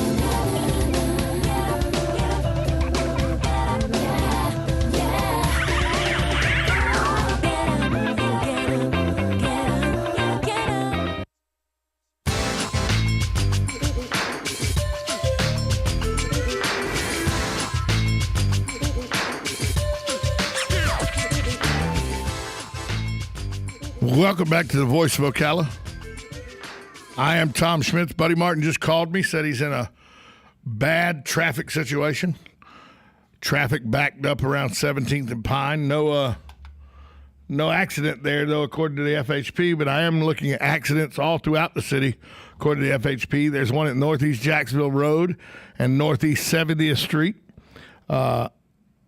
Welcome back to the Voice of Ocala. I am Tom Schmitz. Buddy Martin just called me, said he's in a bad traffic situation. Traffic backed up around 17th and Pine. No accident there, though, according to the FHP, but I am looking at accidents all throughout the city, according to the FHP. There's one at Northeast Jacksonville Road and Northeast 70th Street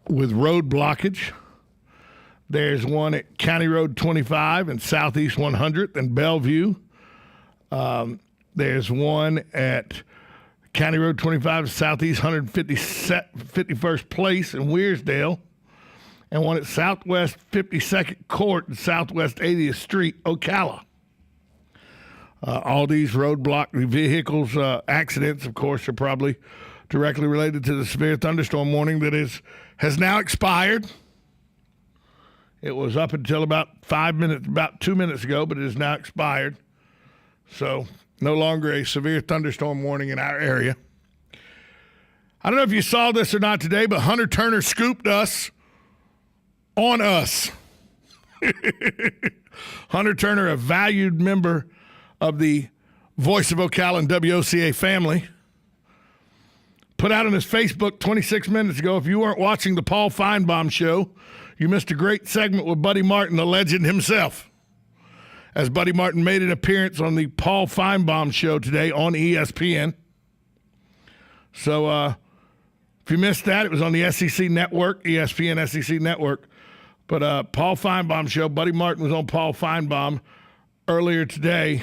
with road blockage. There's one at County Road 25 and Southeast 100th and Bellevue. There's one at County Road 25 Southeast 151st Place in Wearsdale. And one at Southwest 52nd Court and Southwest 80th Street, Ocala. All these roadblock vehicles accidents, of course, are probably directly related to the severe thunderstorm warning that has now expired. It was up until about 2 minutes ago, but it is now expired. So no longer a severe thunderstorm warning in our area. I don't know if you saw this or not today, but Hunter Turner scooped us on us. Hunter Turner, a valued member of the Voice of Ocala and WOCA family, put out on his Facebook 26 minutes ago, if you weren't watching the Paul Feinbaum show, you missed a great segment with Buddy Martin, the legend himself. As Buddy Martin made an appearance on the Paul Feinbaum show today on ESPN. So if you missed that, it was on the SEC Network, ESPN SEC Network. But Paul Feinbaum show, Buddy Martin was on Paul Feinbaum earlier today.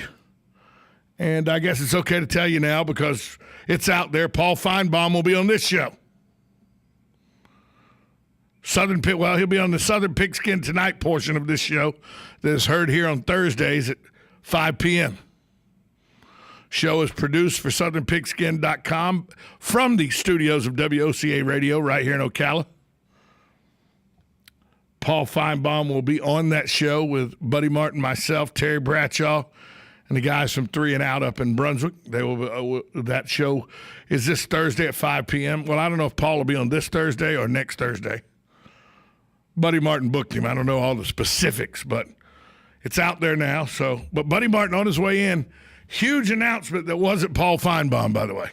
And I guess it's okay to tell you now because it's out there. Paul Feinbaum will be on this show. He'll be on the Southern Pigskin Tonight portion of this show that is heard here on Thursdays at 5 p.m. Show is produced for SouthernPigskin.com from the studios of WOCA Radio right here in Ocala. Paul Feinbaum will be on that show with Buddy Martin, myself, Terry Bradshaw, and the guys from 3 and Out up in Brunswick. They will. That show is this Thursday at 5 p.m. Well, I don't know if Paul will be on this Thursday or next Thursday. Buddy Martin booked him. I don't know all the specifics, but it's out there now. So, but Buddy Martin on his way in. Huge announcement that wasn't Paul Feinbaum, by the way.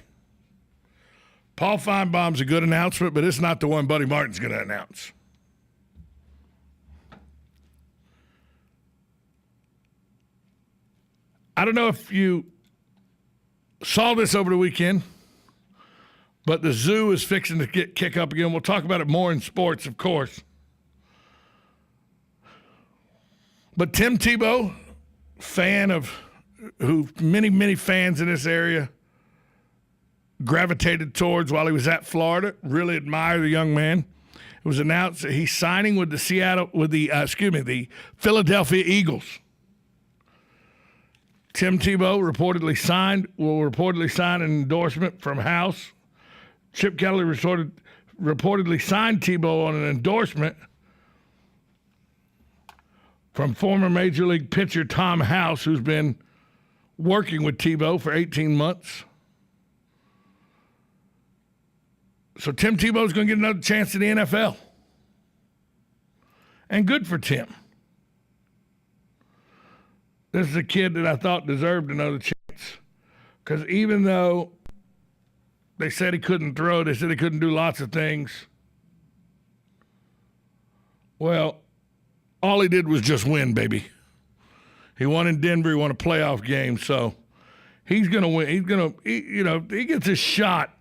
Paul Feinbaum's a good announcement, but it's not the one Buddy Martin's going to announce. I don't know if you saw this over the weekend, but the zoo is fixing to kick up again. We'll talk about it more in sports, of course. But Tim Tebow, fan of who many fans in this area gravitated towards while he was at Florida, really admire the young man. It was announced that he's signing with the Philadelphia Eagles. Tim Tebow will reportedly sign an endorsement from House. Chip Kelly reportedly signed Tebow on an endorsement from former Major League pitcher Tom House, who's been working with Tebow for 18 months. So Tim Tebow's going to get another chance in the NFL. And good for Tim. This is a kid that I thought deserved another chance. Because even though they said he couldn't throw, they said he couldn't do lots of things. Well, all he did was just win, baby. He won in Denver. He won a playoff game. So he's going to win. He gets his shot.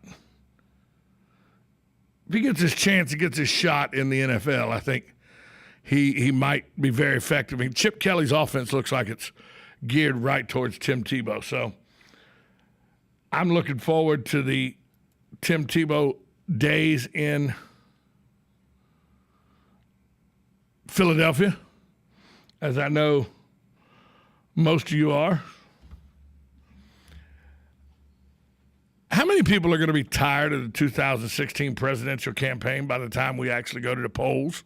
If he gets his chance, he gets his shot in the NFL, I think he might be very effective. I mean, Chip Kelly's offense looks like it's geared right towards Tim Tebow. So I'm looking forward to the Tim Tebow days in Philadelphia, as I know most of you are. How many people are going to be tired of the 2016 presidential campaign by the time we actually go to the polls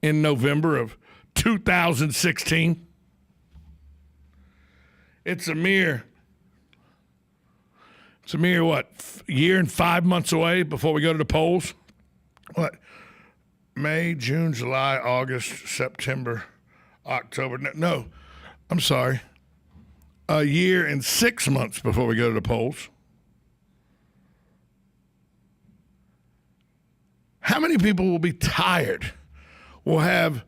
in November of 2016? It's a mere year and 5 months away before we go to the polls? What? May, June, July, August, September, October. No, I'm sorry. A year and 6 months before we go to the polls. How many people will be tired, will have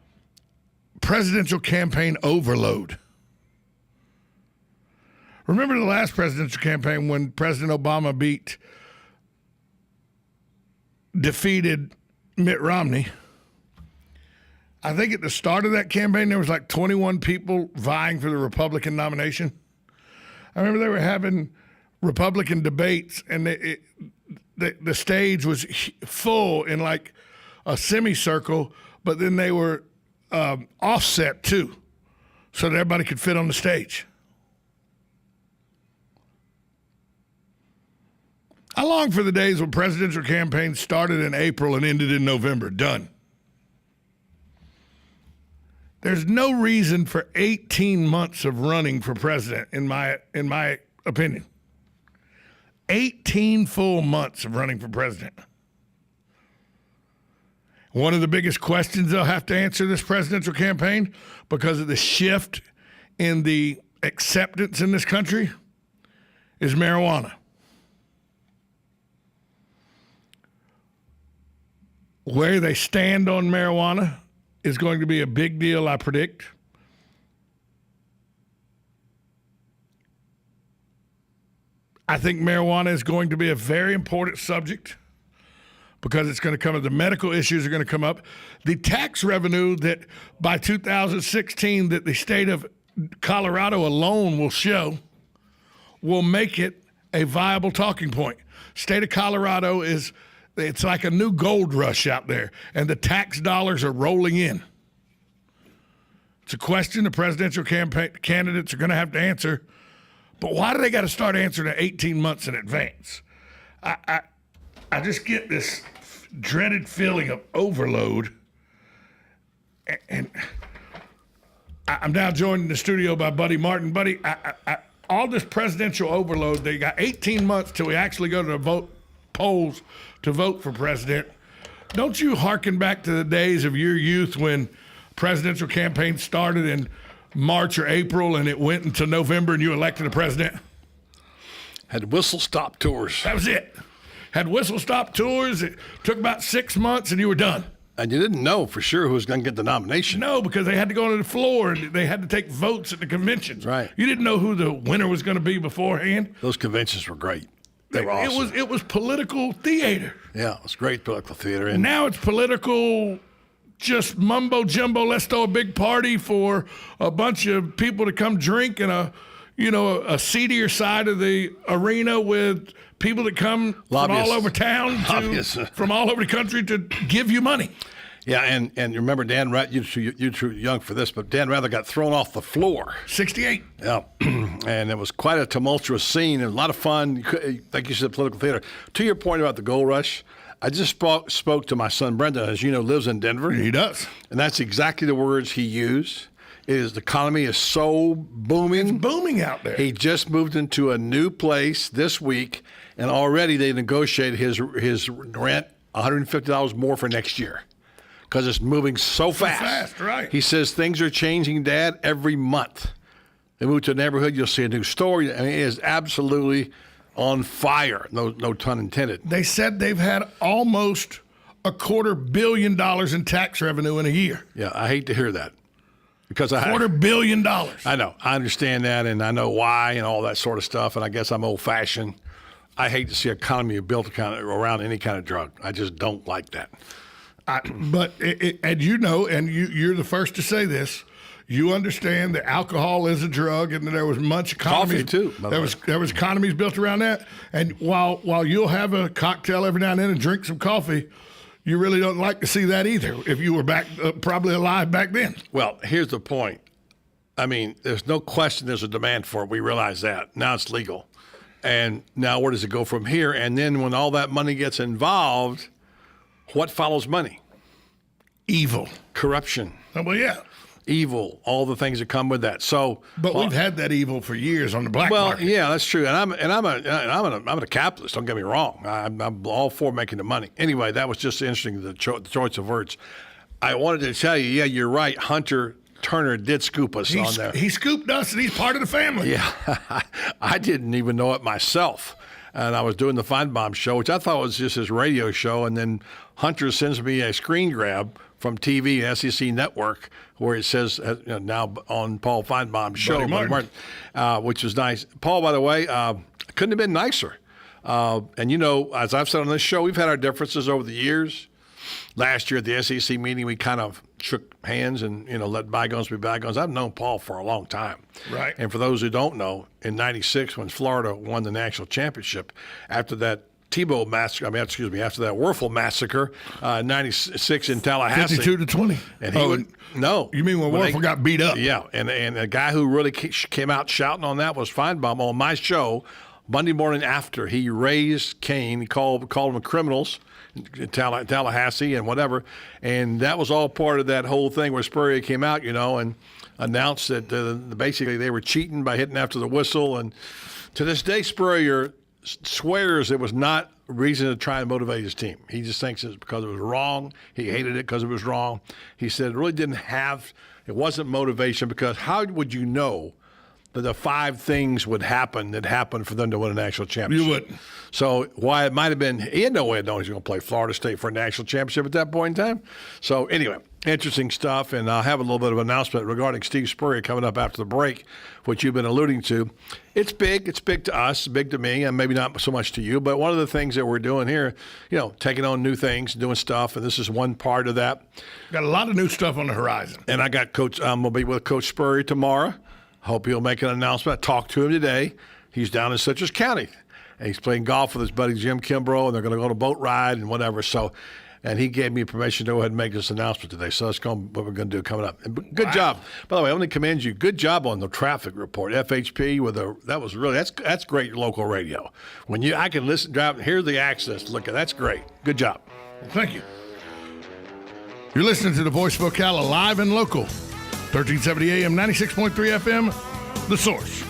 presidential campaign overload? Remember the last presidential campaign when President Obama defeated Mitt Romney? I think at the start of that campaign, there was like 21 people vying for the Republican nomination. I remember they were having Republican debates, and the stage was full in like a semicircle, but then they were offset too, so that everybody could fit on the stage. I long for the days when presidential campaigns started in April and ended in November. Done. There's no reason for 18 months of running for president, in my opinion. 18 full months of running for president. One of the biggest questions they'll have to answer this presidential campaign, because of the shift in the acceptance in this country, is marijuana. Where they stand on marijuana is going to be a big deal, I predict. I think marijuana is going to be a very important subject because it's going to come up. The medical issues are going to come up. The tax revenue that by 2016 that the state of Colorado alone will show will make it a viable talking point. State of Colorado it's like a new gold rush out there, and the tax dollars are rolling in. It's a question the presidential campaign candidates are going to have to answer. But why do they got to start answering it 18 months in advance? I just get this dreaded feeling of overload. And I'm now joined in the studio by Buddy Martin. Buddy, all this presidential overload. They got 18 months till we actually go to the polls to vote for president. Don't you hearken back to the days of your youth when presidential campaign started in March or April and it went into November and you elected a president? Had whistle-stop tours. That was it. Had whistle-stop tours. It took about 6 months and you were done. And you didn't know for sure who was going to get the nomination. No, because they had to go to the floor and they had to take votes at the conventions. Right. You didn't know who the winner was going to be beforehand. Those conventions were great. They were awesome. It was political theater. Yeah, it was great political theater. And now it's political, just mumbo jumbo. Let's throw a big party for a bunch of people to come drink in a seedier side of the arena with people that come Lobbyists. from all over town, from all over the country to give you money. Yeah, and remember Dan Rather, you're too young for this, but Dan Rather got thrown off the floor. 68. Yeah, and it was quite a tumultuous scene and a lot of fun. Like you said, political theater. To your point about the gold rush, I just spoke to my son Brendan, as you know, lives in Denver. He does. And that's exactly the words he used. The economy is so booming. It's booming out there. He just moved into a new place this week, and already they negotiated his rent $150 more for next year because it's moving so fast. Right. He says things are changing, Dad, every month. They move to a neighborhood, you'll see a new store. I mean, it is absolutely on fire. No pun intended. They said they've had almost $250 million in tax revenue in a year. Yeah, I hate to hear that. Because $250 million. I know. I understand that, and I know why and all that sort of stuff, and I guess I'm old-fashioned. I hate to see an economy built around any kind of drug. I just don't like that. But you're the first to say this. You understand that alcohol is a drug, and that there was much economy. Coffee too. There was economies built around that. And while you'll have a cocktail every now and then and drink some coffee, you really don't like to see that either. If you were back, probably alive back then. Well, here's the point. I mean, there's no question there's a demand for it. We realize that. Now it's legal. And now where does it go from here? And then when all that money gets involved, what follows money? Evil. Corruption. Oh, well, yeah. Evil, all the things that come with that. But we've had that evil for years on the black market. Well, yeah, that's true. And I'm a capitalist. Don't get me wrong. I'm all for making the money. Anyway, that was just interesting. The choice of words. I wanted to tell you. Yeah, you're right. Hunter Turner did scoop us on there. He scooped us, and he's part of the family. Yeah, I didn't even know it myself. And I was doing the Feinbaum show, which I thought was just his radio show, and then Hunter sends me a screen grab from TV, SEC Network, where it says now on Paul Feinbaum's show, Buddy Martin. Which was nice. Paul, by the way, couldn't have been nicer. And, as I've said on this show, we've had our differences over the years. Last year at the SEC meeting, we kind of shook hands and, let bygones be bygones. I've known Paul for a long time. Right. And for those who don't know, in '96, when Florida won the national championship, after that Tebow massacre, after that Werfel massacre, 96 in Tallahassee. 52-20. And no. You mean when Werfel got beat up? Yeah. And a guy who really came out shouting on that was Feinbaum on my show Monday morning after he raised Cain. He called them criminals in Tallahassee and whatever. And that was all part of that whole thing where Spurrier came out, and announced that basically they were cheating by hitting after the whistle. And to this day, Spurrier swears it was not a reason to try and motivate his team. He just thinks it's because it was wrong. He hated it because it was wrong. He said it really it wasn't motivation, because how would you know that the 5 things would happen that happened for them to win a national championship? You wouldn't. So why it might have been, he had no way of knowing he was going to play Florida State for a national championship at that point in time. So anyway, interesting stuff, and I'll have a little bit of an announcement regarding Steve Spurrier coming up after the break, which you've been alluding to. It's big. It's big to us, big to me, and maybe not so much to you. But one of the things that we're doing here, taking on new things, doing stuff, and this is one part of that. Got a lot of new stuff on the horizon. And I got I'm going to be with Coach Spurrier tomorrow. Hope he'll make an announcement. I talked to him today. He's down in Citrus County, and he's playing golf with his buddy Jim Kimbrough, and they're going to go on a boat ride and whatever. So, and he gave me permission to go ahead and make this announcement today. So that's what we're going to do coming up. And good job. By the way, I want to commend you. Good job on the traffic report. FHP that was really that's great local radio. When I can listen, drive, and hear the accents. That's great. Good job. Well, thank you. You're listening to the Voice of Ocala live and local. 1370 AM, 96.3 FM, The Source.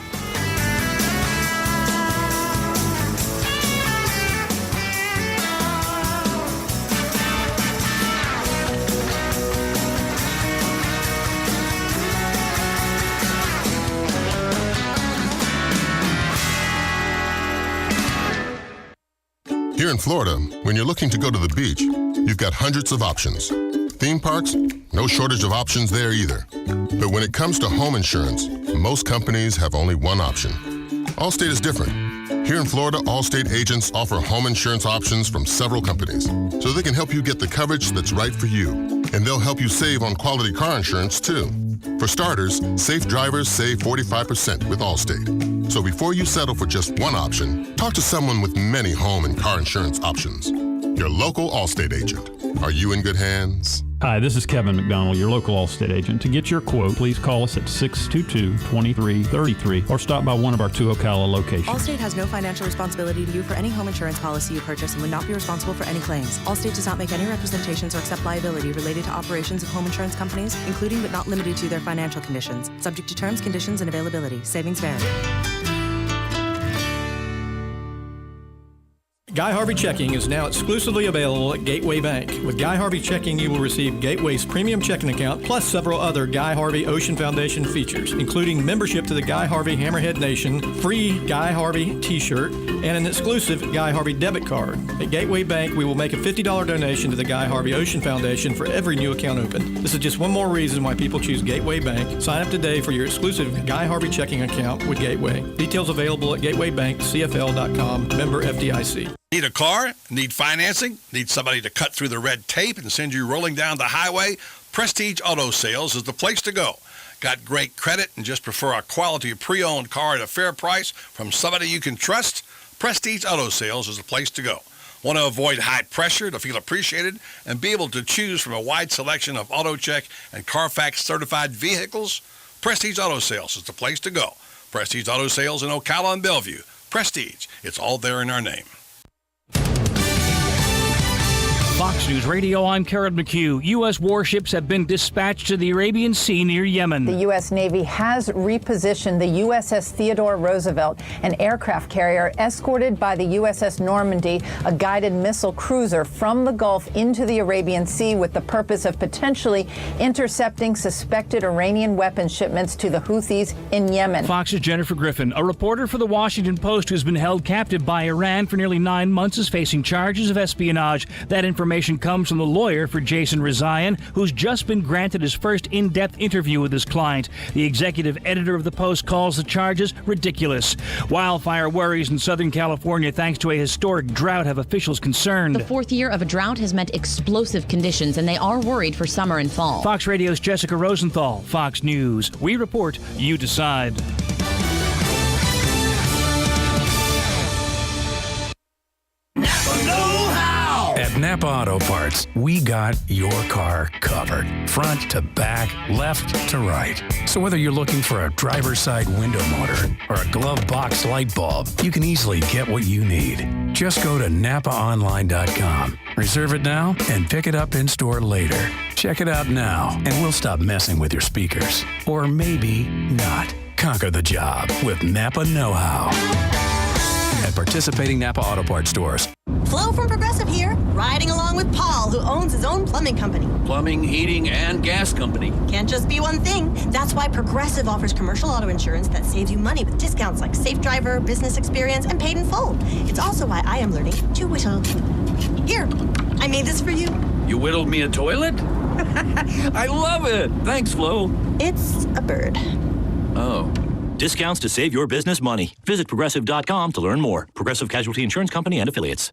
Florida, when you're looking to go to the beach, you've got hundreds of options. Theme parks, no shortage of options there either. But when it comes to home insurance, most companies have only one option. Allstate is different. Here in Florida, Allstate agents offer home insurance options from several companies, so they can help you get the coverage that's right for you. And they'll help you save on quality car insurance, too. For starters, safe drivers save 45% with Allstate. So before you settle for just one option, talk to someone with many home and car insurance options. Your local Allstate agent. Are you in good hands? Hi, this is Kevin McDonald, your local Allstate agent. To get your quote, please call us at 622-2333 or stop by one of our 2 Ocala locations. Allstate has no financial responsibility to you for any home insurance policy you purchase and would not be responsible for any claims. Allstate does not make any representations or accept liability related to operations of home insurance companies, including but not limited to their financial conditions, subject to terms, conditions, and availability. Savings vary. Guy Harvey Checking is now exclusively available at Gateway Bank. With Guy Harvey Checking, you will receive Gateway's premium checking account plus several other Guy Harvey Ocean Foundation features, including membership to the Guy Harvey Hammerhead Nation, free Guy Harvey t-shirt, and an exclusive Guy Harvey debit card. At Gateway Bank, we will make a $50 donation to the Guy Harvey Ocean Foundation for every new account opened. This is just one more reason why people choose Gateway Bank. Sign up today for your exclusive Guy Harvey Checking account with Gateway. Details available at gatewaybankcfl.com, member FDIC. Need a car? Need financing? Need somebody to cut through the red tape and send you rolling down the highway? Prestige Auto Sales is the place to go. Got great credit and just prefer a quality pre-owned car at a fair price from somebody you can trust? Prestige Auto Sales is the place to go. Want to avoid high pressure to feel appreciated and be able to choose from a wide selection of AutoCheck and Carfax certified vehicles? Prestige Auto Sales is the place to go. Prestige Auto Sales in Ocala and Bellevue. Prestige, it's all there in our name. Fox News Radio, I'm Karen McHugh. U.S. warships have been dispatched to the Arabian Sea near Yemen. The U.S. Navy has repositioned the USS Theodore Roosevelt, an aircraft carrier escorted by the USS Normandy, a guided missile cruiser, from the Gulf into the Arabian Sea with the purpose of potentially intercepting suspected Iranian weapons shipments to the Houthis in Yemen. Fox's Jennifer Griffin, a reporter for the Washington Post who's been held captive by Iran for nearly 9 months, is facing charges of espionage. That information comes from the lawyer for Jason Rezaian, who's just been granted his first in-depth interview with his client. The executive editor of the Post calls the charges ridiculous. Wildfire worries in Southern California thanks to a historic drought have officials concerned. The 4th year of a drought has meant explosive conditions, and they are worried for summer and fall. Fox Radio's Jessica Rosenthal, Fox News. We report, you decide. At Napa Auto Parts, we got your car covered. Front to back, left to right. So whether you're looking for a driver's side window motor or a glove box light bulb, you can easily get what you need. Just go to NapaOnline.com. Reserve it now and pick it up in store later. Check it out now and we'll stop messing with your speakers. Or maybe not. Conquer the job with Napa Know-How. At participating Napa Auto Parts stores. Flo from Progressive here, riding along with Paul, who owns his own plumbing company. Plumbing, heating, and gas company. Can't just be one thing. That's why Progressive offers commercial auto insurance that saves you money with discounts like safe driver, business experience, and paid in full. It's also why I am learning to whittle. Here, I made this for you. You whittled me a toilet? I love it. Thanks, Flo. It's a bird. Oh. Discounts to save your business money. Visit Progressive.com to learn more. Progressive Casualty Insurance Company and Affiliates.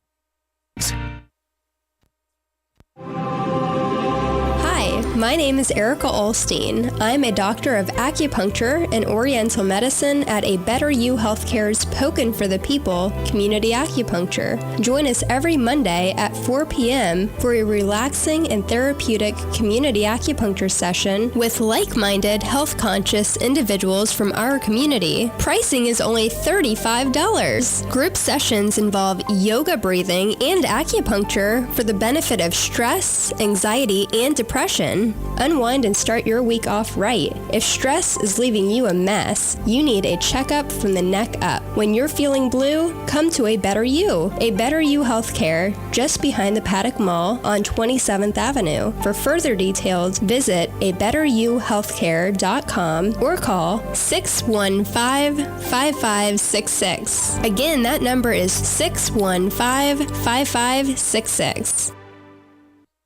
Hi, my name is Erica Olstein. I'm a doctor of acupuncture and oriental medicine at A Better You Healthcare's Pokin' for the People Community Acupuncture. Join us every Monday at 4 p.m. for a relaxing and therapeutic community acupuncture session with like-minded, health-conscious individuals from our community. Pricing is only $35. Group sessions involve yoga breathing and acupuncture for the benefit of stress, anxiety, and depression. fun. Unwind and start your week off right. If stress is leaving you a mess, you need a checkup from the neck up. When you're feeling blue, come to A Better You. A Better You Healthcare, just behind the Paddock Mall on 27th Avenue. For further details, visit abetteryouhealthcare.com or call 615-5566. Again, that number is 615-5566.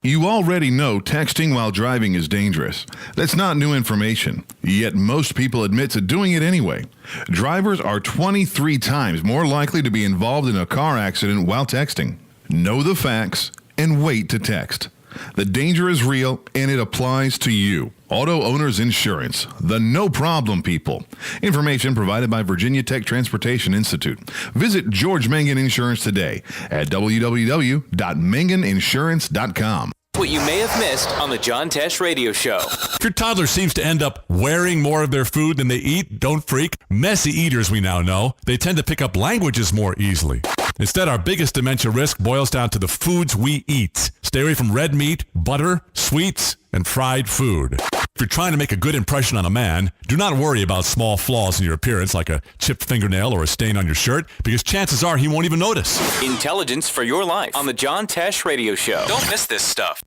You already know texting while driving is dangerous. That's not new information, yet most people admit to doing it anyway. Drivers are 23 times more likely to be involved in a car accident while texting. Know the facts and wait to text. The danger is real and it applies to you. Auto Owners Insurance, the no problem people. Information provided by Virginia Tech Transportation Institute. Visit George Mangan Insurance today at www.manganinsurance.com. What you may have missed on the John Tesh Radio Show. If your toddler seems to end up wearing more of their food than they eat, don't freak. Messy eaters, we now know, they tend to pick up languages more easily. Instead, our biggest dementia risk boils down to the foods we eat. Stay away from red meat, butter, sweets, and fried food. If you're trying to make a good impression on a man, do not worry about small flaws in your appearance like a chipped fingernail or a stain on your shirt, because chances are he won't even notice. Intelligence for your life on the John Tesh Radio Show. Don't miss this stuff.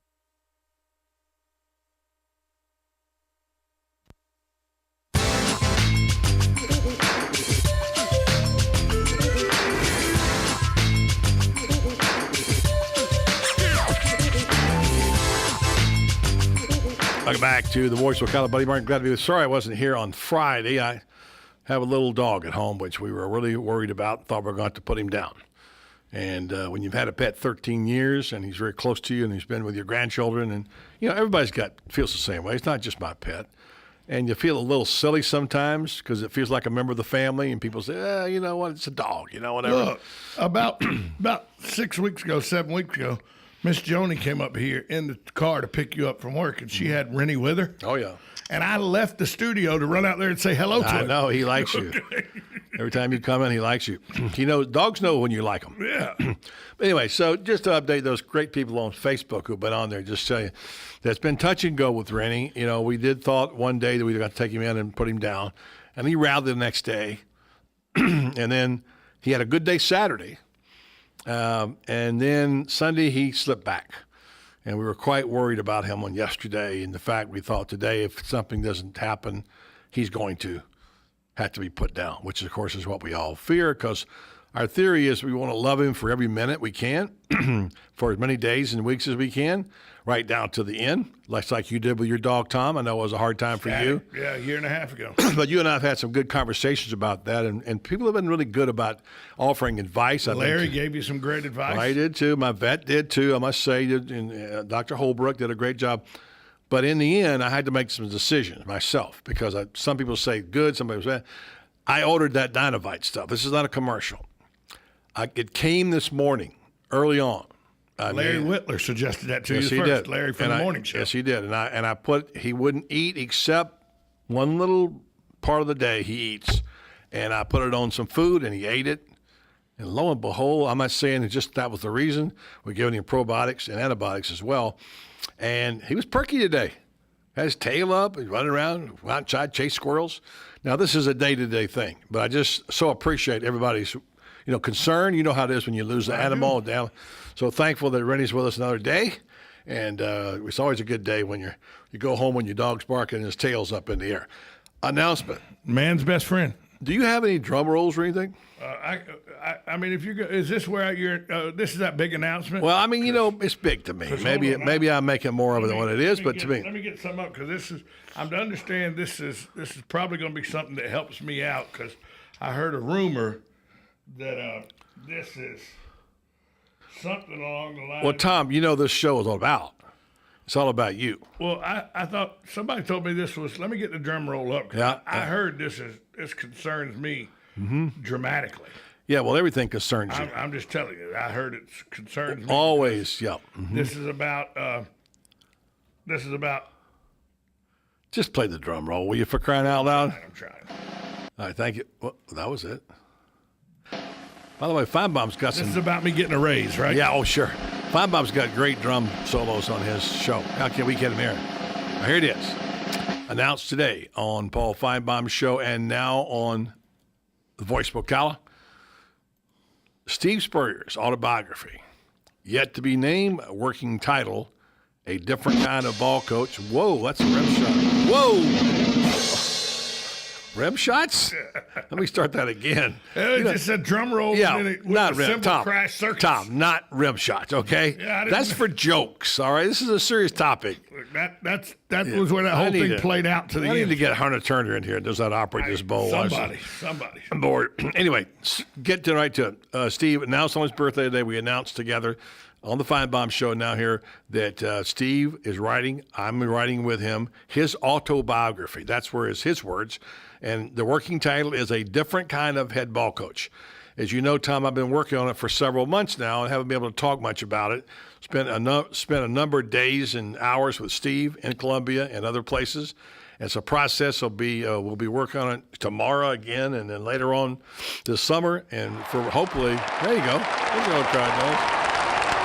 Welcome back to the Voice of Ocala. Buddy Martin, glad to be with you. Sorry I wasn't here on Friday. I have a little dog at home, which we were really worried about. Thought we were going to have to put him down. And when you've had a pet 13 years and he's very close to you and he's been with your grandchildren, and everybody's feels the same way. It's not just my pet. And you feel a little silly sometimes because it feels like a member of the family, and people say, you know what, it's a dog, whatever. Look, about 7 weeks ago, Miss Joni came up here in the car to pick you up from work, and she had Rennie with her. Oh, yeah. And I left the studio to run out there and say hello to him. I know, he likes you. Every time you come in, he likes you. Dogs know when you like them. Yeah. But anyway, so just to update those great people on Facebook who've been on there, just tell you that's been touch and go with Rennie. We did thought one day that we were going to take him in and put him down, and he rallied the next day. And then he had a good day Saturday. And then Sunday he slipped back, and we were quite worried about him on yesterday. And the fact we thought today, if something doesn't happen, he's going to have to be put down, which of course is what we all fear, because our theory is we want to love him for every minute we can, for as many days and weeks as we can, right down to the end, like you did with your dog, Tom. I know it was a hard time for you. Yeah, a year and a half ago. But you and I have had some good conversations about that, and people have been really good about offering advice. Larry gave you some great advice. I did, too. My vet did, too. I must say, and Dr. Holbrook did a great job. But in the end, I had to make some decisions myself, because some people say good, some people say I ordered that Dynavite stuff. This is not a commercial. It came this morning, early on. Larry Whitler suggested that to yes, you he first, did. Larry from the morning show. Yes, he did. And I put, he wouldn't eat except one little part of the day he eats. And I put it on some food, and he ate it. And lo and behold, I'm not saying it just that was the reason. We're giving him probiotics and antibiotics as well. And he was perky today. Had his tail up, he's running around, went outside, chase squirrels. Now, this is a day-to-day thing, but I just so appreciate everybody's concern. You know how it is when you lose the animal down. So thankful that Rennie's with us another day. And it's always a good day when you go home when your dog's barking and his tail's up in the air. Announcement. Man's best friend. Do you have any drum rolls or anything? I mean, if you go, is this where you're? This is that big announcement? Well, I mean, it's big to me. Maybe I make it more of it than what it is, but to me, let me get some up, because I'm to understand this is probably going to be something that helps me out, because I heard a rumor that this is something along the line. Well, Tom, this show is all about. It's all about you. Well, I thought somebody told me this was. Let me get the drum roll up. Yeah, I heard this concerns me dramatically. Yeah, well, everything concerns you. I'm just telling you. I heard it concerns me. Always, yeah. Mm-hmm. This is about. Just play the drum roll, will you, for crying out loud? I'm trying. All right, thank you. Well, that was it. By the way, Feinbaum's got some. This is about me getting a raise, right? Yeah, oh, sure. Feinbaum's got great drum solos on his show. How can we get him here? Here it is. Announced today on Paul Feinbaum's show and now on the Voice of Ocala. Steve Spurrier's autobiography. Yet to be named, a working title, A Different Kind of Ball Coach. Whoa, that's a rim shot. Whoa! Rim shots? Let me start that again. Just a drum roll. Yeah, with not a rim. simple Tom, crash circus. Tom, not rim shots, okay? Yeah, that's for jokes, all right? This is a serious topic. That was where that whole thing played out to the end. I need to get Hunter Turner in here. Does that operate this bowl? Somebody. I'm bored. Anyway, get right to it. Steve announced on his birthday today. We announced together on the Feinbaum show now here that Steve is writing. I'm writing with him his autobiography. That's where it's his words. And the working title is A Different Kind of Head Ball Coach. As you know, Tom, I've been working on it for several months now and haven't been able to talk much about it. Spent a number of days and hours with Steve in Columbia and other places. It's a process. We'll be working on it tomorrow again and then later on this summer. And for hopefully, there you go. There's your old crowd, Nose.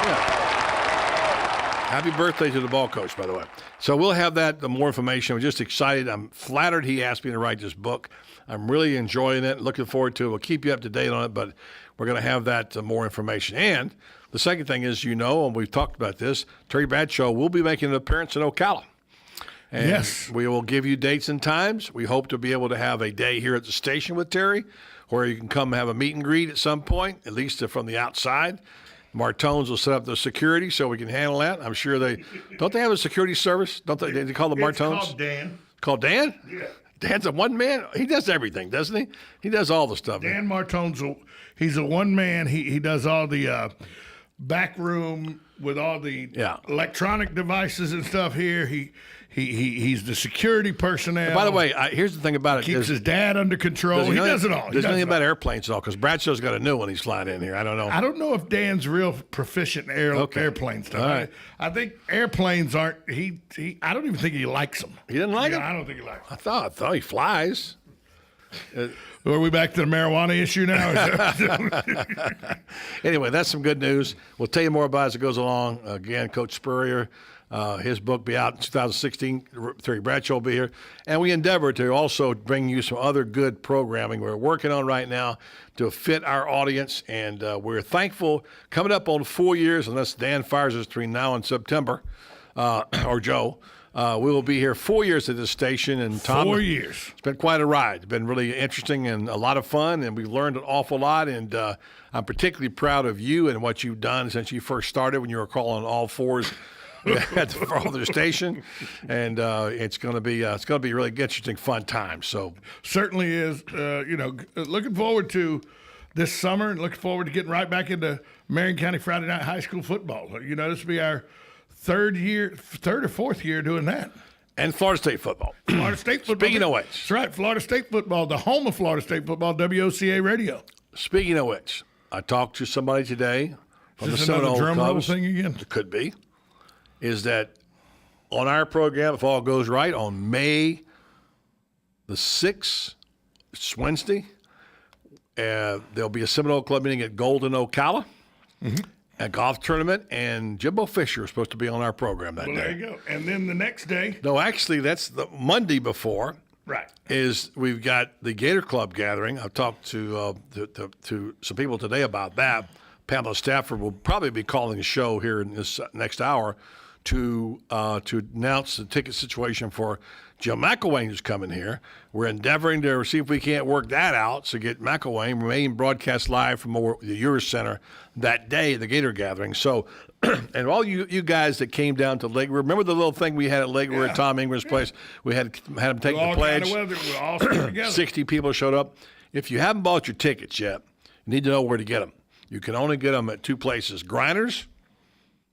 Yeah. Happy birthday to the ball coach, by the way. So we'll have that, the more information. I'm just excited. I'm flattered he asked me to write this book. I'm really enjoying it, looking forward to it. We'll keep you up to date on it, but we're going to have that more information. And the second thing is, and we've talked about this, Terry Bradshaw will be making an appearance in Ocala. And yes. We will give you dates and times. We hope to be able to have a day here at the station with Terry, where you can come have a meet and greet at some point, at least from the outside. Martones will set up the security so we can handle that. I'm sure don't they have a security service? Don't they call the Martones? It's called Dan. Called Dan? Yeah. Dan's a one man. He does everything, doesn't he? He does all the stuff. Dan Martone's he's a one man. He does all the back room with all the electronic devices and stuff here. He's the security personnel. And by the way, here's the thing about it. Keeps his dad under control. He does it all. There's nothing about airplanes at all because Bradshaw's got a new one he's flying in here. I don't know. I don't know if Dan's real proficient in airplane stuff. All right. I think airplanes aren't. I don't even think he likes them. He didn't like them? I don't think he likes them. I thought he flies. Are we back to the marijuana issue now? Anyway, that's some good news. We'll tell you more about it as it goes along. Again, Coach Spurrier, his book will be out in 2016. Terry Bradshaw will be here. And we endeavor to also bring you some other good programming we're working on right now to fit our audience. And we're thankful. Coming up on 4 years, unless Dan fires us between now and September, or Joe, we will be here 4 years at this station. And Tom, 4 years. It's been quite a ride. It's been really interesting and a lot of fun, and we've learned an awful lot. And I'm particularly proud of you and what you've done since you first started when you were crawling on all fours at the station. And it's going to be a really interesting, fun time. So certainly is. Looking forward to this summer and looking forward to getting right back into Marion County Friday Night High School football. This will be our third or fourth year doing that. And Florida State football. Florida State football. Speaking of which. That's right, Florida State football, the home of Florida State football, WOCA Radio. Speaking of which, I talked to somebody today from the Seminole drum roll Cubs. Thing again? It could be. Is that on our program, if all goes right, on May the 6th, it's Wednesday, there'll be a Seminole Club meeting at Golden, Ocala. Mm-hmm. A golf tournament, and Jimbo Fisher is supposed to be on our program that day. There you go. And then the next day. No, actually, that's the Monday before. Right. We've got the Gator Club gathering. I've talked to some people today about that. Pamela Stafford will probably be calling a show here in this next hour to announce the ticket situation for Jim McElwain, who's coming here. We're endeavoring to see if we can't work that out to get McElwain remain broadcast live from the Euro Center that day, the Gator Gathering. So, and all you guys that came down to Lake, remember the little thing we had at Lake at Tom Ingram's place? We had them take the pledge. Kind of weather. We're all together. 60 people showed up. If you haven't bought your tickets yet, you need to know where to get them. You can only get them at two places: Grinders,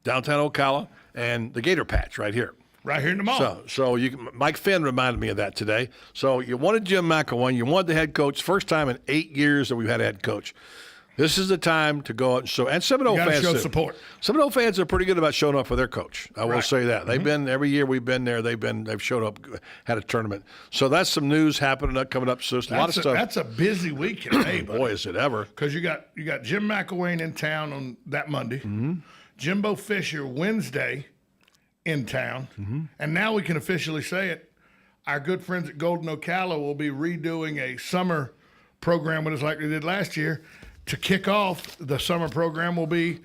downtown Ocala, and the Gator Patch right here. Right here in the mall. So Mike Finn reminded me of that today. So you wanted Jim McElwain, you wanted the head coach. First time in 8 years that we've had a head coach. This is the time to go out and show. And Seminole fans show too. Support. Seminole fans are pretty good about showing up for their coach. I will say that. They've been every year we've been there. They've showed up, had a tournament. So that's some news happening coming up soon. A lot of stuff. That's a busy week in May. Boy, is it ever! Because you got Jim McElwain in town on that Monday. Mm-hmm. Jimbo Fisher Wednesday in town. And now we can officially say it. Our good friends at Golden Ocala will be redoing a summer program with us like they did last year. To kick off the summer program will be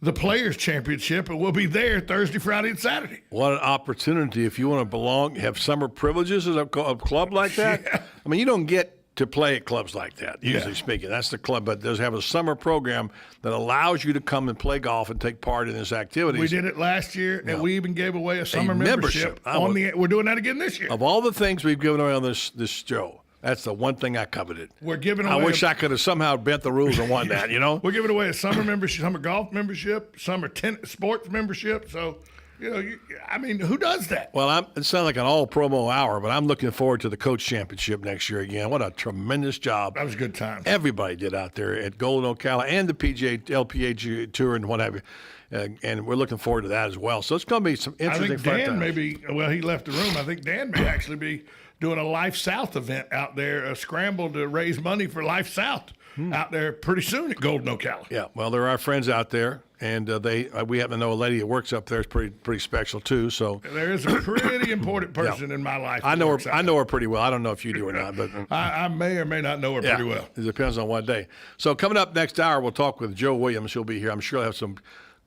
the Players Championship, and we'll be there Thursday, Friday, and Saturday. What an opportunity if you want to belong, have summer privileges at a club like that. Yeah. I mean, you don't get to play at clubs like that, usually speaking. That's the club, but does have a summer program that allows you to come and play golf and take part in this activity. We did it last year, and we even gave away a summer membership. We're doing that again this year. Of all the things we've given away on this show, that's the one thing I coveted. We're giving away. I wish I could have somehow bent the rules and won that, you know? We're giving away a summer membership, summer golf membership, summer sports membership. So, who does that? Well, it sounds like an all-promo hour, but I'm looking forward to the Coach Championship next year again. What a tremendous job. That was a good time. Everybody did out there at Golden Ocala and the LPGA Tour and what have you. And we're looking forward to that as well. So it's going to be some interesting I think Dan he left the room. I think Dan may actually be doing a Life South event out there, a scramble to raise money for Life South out there pretty soon at Golden Ocala. Yeah, well, there are friends out there, and we happen to know a lady that works up there is pretty special too. So there is a pretty important person in my life. I know her pretty well. I don't know if you do or not, but I may or may not know her pretty well. It depends on what day. So coming up next hour, we'll talk with Joe Williams. She'll be here. I'm sure he'll have some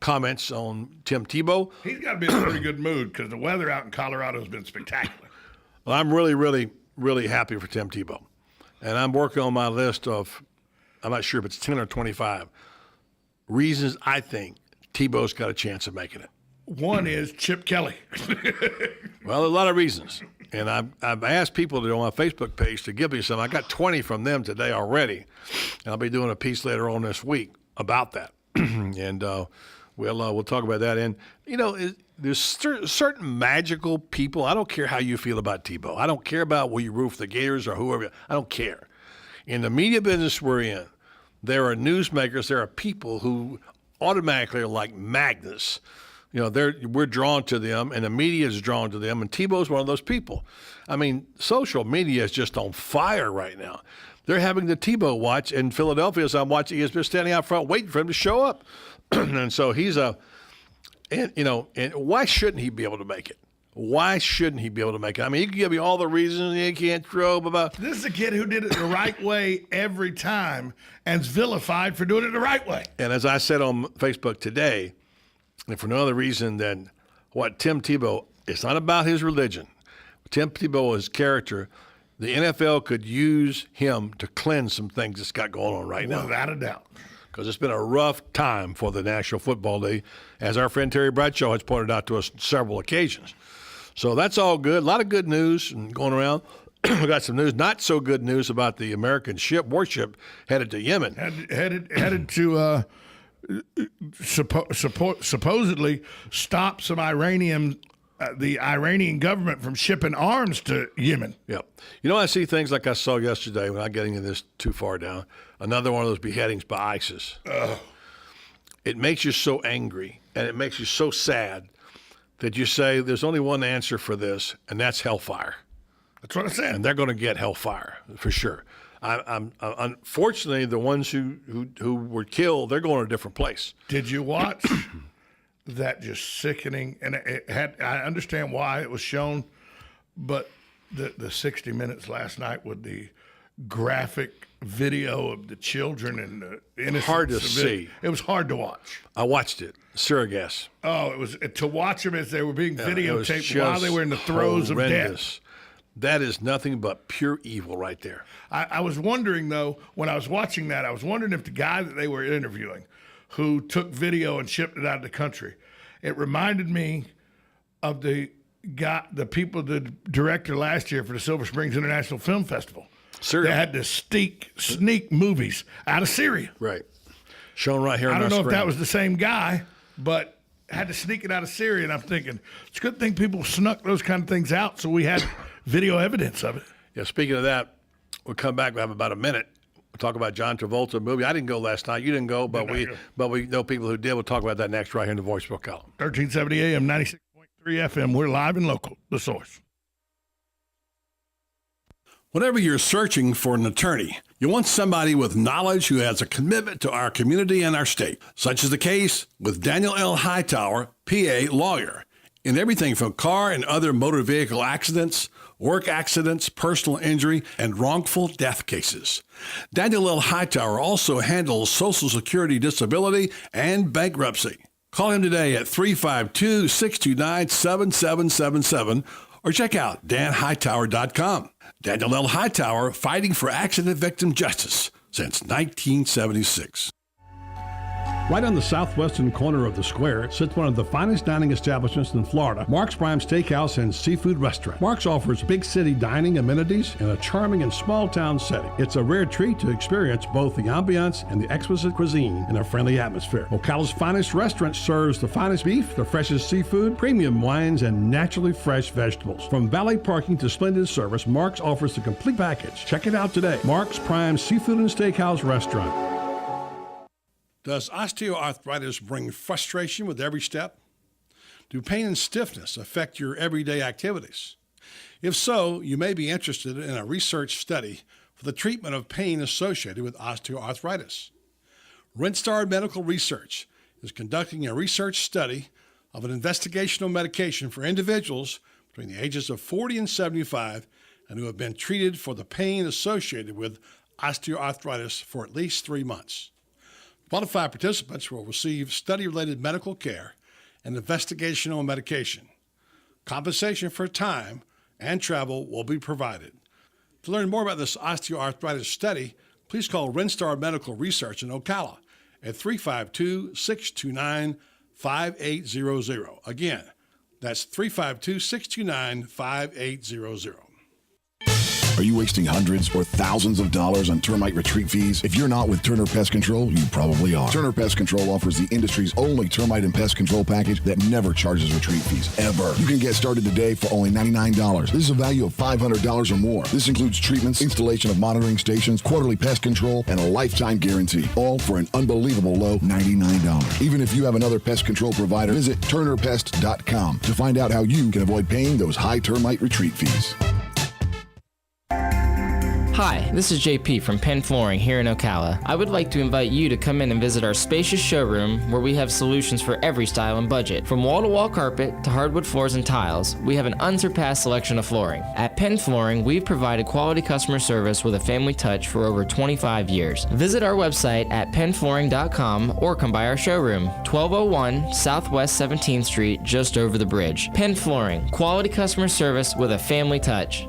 comments on Tim Tebow. He's got to be in a pretty good mood because the weather out in Colorado has been spectacular. Well, I'm really, really, really happy for Tim Tebow. And I'm working on my list of, I'm not sure if it's 10 or 25 reasons I think Tebow's got a chance of making it. One is Chip Kelly. Well, a lot of reasons. And I've asked people on my Facebook page to give me some. I got 20 from them today already. And I'll be doing a piece later on this week about that. And we'll talk about that. And, there's certain magical people. I don't care how you feel about Tebow. I don't care about will you root for the Gators or whoever. I don't care. In the media business we're in, there are newsmakers, there are people who automatically are like magnets. We're drawn to them, and the media is drawn to them, and Tebow's one of those people. I mean, social media is just on fire right now. They're having the Tebow watch in Philadelphia as I'm watching. He's been standing out front waiting for him to show up. And so and why shouldn't he be able to make it? Why shouldn't he be able to make it? I mean, he can give you all the reasons he can't throw. This is a kid who did it the right way every time and's vilified for doing it the right way. And as I said on Facebook today, and for no other reason than what Tim Tebow, it's not about his religion. Tim Tebow, his character, the NFL could use him to cleanse some things that's got going on right now. Without a doubt. Because it's been a rough time for the National Football League, as our friend Terry Bradshaw has pointed out to us on several occasions. So that's all good. A lot of good news going around. We got some news, not so good news about the American warship headed to Yemen. Headed to supposedly stop some the Iranian government from shipping arms to Yemen. Yep. I see things like I saw yesterday, we're not getting into this too far down, another one of those beheadings by ISIS. It makes you so angry, and it makes you so sad that you say there's only one answer for this, and that's hellfire. That's what I said. And they're going to get hellfire, for sure. I'm unfortunately, the ones who were killed, they're going to a different place. Did you watch that just sickening? And I understand why it was shown, but the 60 Minutes last night with the graphic video of the children and the innocents. Hard to see. It was hard to watch. I watched it. Surrogas. Oh, it was to watch them as they were being videotaped while they were in the throes of death. That is nothing but pure evil right there. I was wondering, though, when I was watching that, I was wondering if the guy that they were interviewing who took video and shipped it out of the country, it reminded me of the director last year for the Silver Springs International Film Festival. Syria. They had to sneak movies out of Syria. Right. Shown right here on I our don't know screen. if that was the same guy, but had to sneak it out of Syria. And I'm thinking, it's a good thing people snuck those kind of things out so we had video evidence of it. Yeah, speaking of that, we'll come back. We have about a minute. We'll talk about John Travolta movie. I didn't go last night. You didn't go, but we know people who did. We'll talk about that next right here in the Voice Book column. 1370 AM, 96.3 FM. We're live and local. The Source. Whenever you're searching for an attorney, you want somebody with knowledge who has a commitment to our community and our state. Such is the case with Daniel L. Hightower, PA lawyer. in everything from car and other motor vehicle accidents, work accidents, personal injury, and wrongful death cases. Daniel L. Hightower also handles Social Security disability and bankruptcy. Call him today at 352-629-7777 or check out danhightower.com. Daniel L. Hightower, fighting for accident victim justice since 1976. Right on the southwestern corner of the square sits one of the finest dining establishments in Florida, Mark's Prime Steakhouse and Seafood Restaurant. Mark's offers big city dining amenities in a charming and small town setting. It's a rare treat to experience both the ambiance and the exquisite cuisine in a friendly atmosphere. Ocala's finest restaurant serves the finest beef, the freshest seafood, premium wines, and naturally fresh vegetables. From valet parking to splendid service, Mark's offers the complete package. Check it out today. Mark's Prime Seafood and Steakhouse Restaurant. Does osteoarthritis bring frustration with every step? Do pain and stiffness affect your everyday activities? If so, you may be interested in a research study for the treatment of pain associated with osteoarthritis. Rinstar Medical Research is conducting a research study of an investigational medication for individuals between the ages of 40 and 75 and who have been treated for the pain associated with osteoarthritis for at least 3 months. Qualified participants will receive study-related medical care and investigational medication. Compensation for time and travel will be provided. To learn more about this osteoarthritis study, please call Rinstar Medical Research in Ocala at 352-629-5800. Again, that's 352-629-5800. Are you wasting hundreds or thousands of dollars on termite retreat fees? If you're not with Turner Pest Control, you probably are. Turner Pest Control offers the industry's only termite and pest control package that never charges retreat fees, ever. You can get started today for only $99. This is a value of $500 or more. This includes treatments, installation of monitoring stations, quarterly pest control, and a lifetime guarantee, all for an unbelievable low $99. Even if you have another pest control provider, visit turnerpest.com to find out how you can avoid paying those high termite retreat fees. Hi, this is JP from Penn Flooring here in Ocala. I would like to invite you to come in and visit our spacious showroom where we have solutions for every style and budget. From wall-to-wall carpet to hardwood floors and tiles, we have an unsurpassed selection of flooring. At Penn Flooring, we've provided quality customer service with a family touch for over 25 years. Visit our website at pennflooring.com or come by our showroom, 1201 Southwest 17th Street, just over the bridge. Penn Flooring, quality customer service with a family touch.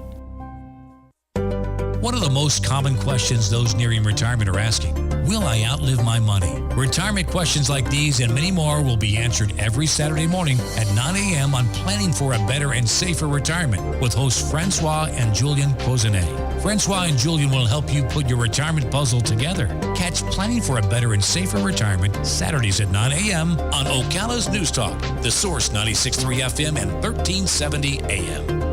One of the most common questions those nearing retirement are asking: will I outlive my money? Retirement questions like these and many more will be answered every Saturday morning at 9 a.m. on Planning for a Better and Safer Retirement with hosts Francois and Julian Pozenet. Francois and Julian will help you put your retirement puzzle together. Catch Planning for a Better and Safer Retirement Saturdays at 9 a.m. on Ocala's News Talk, The Source 96.3 FM and 1370 AM.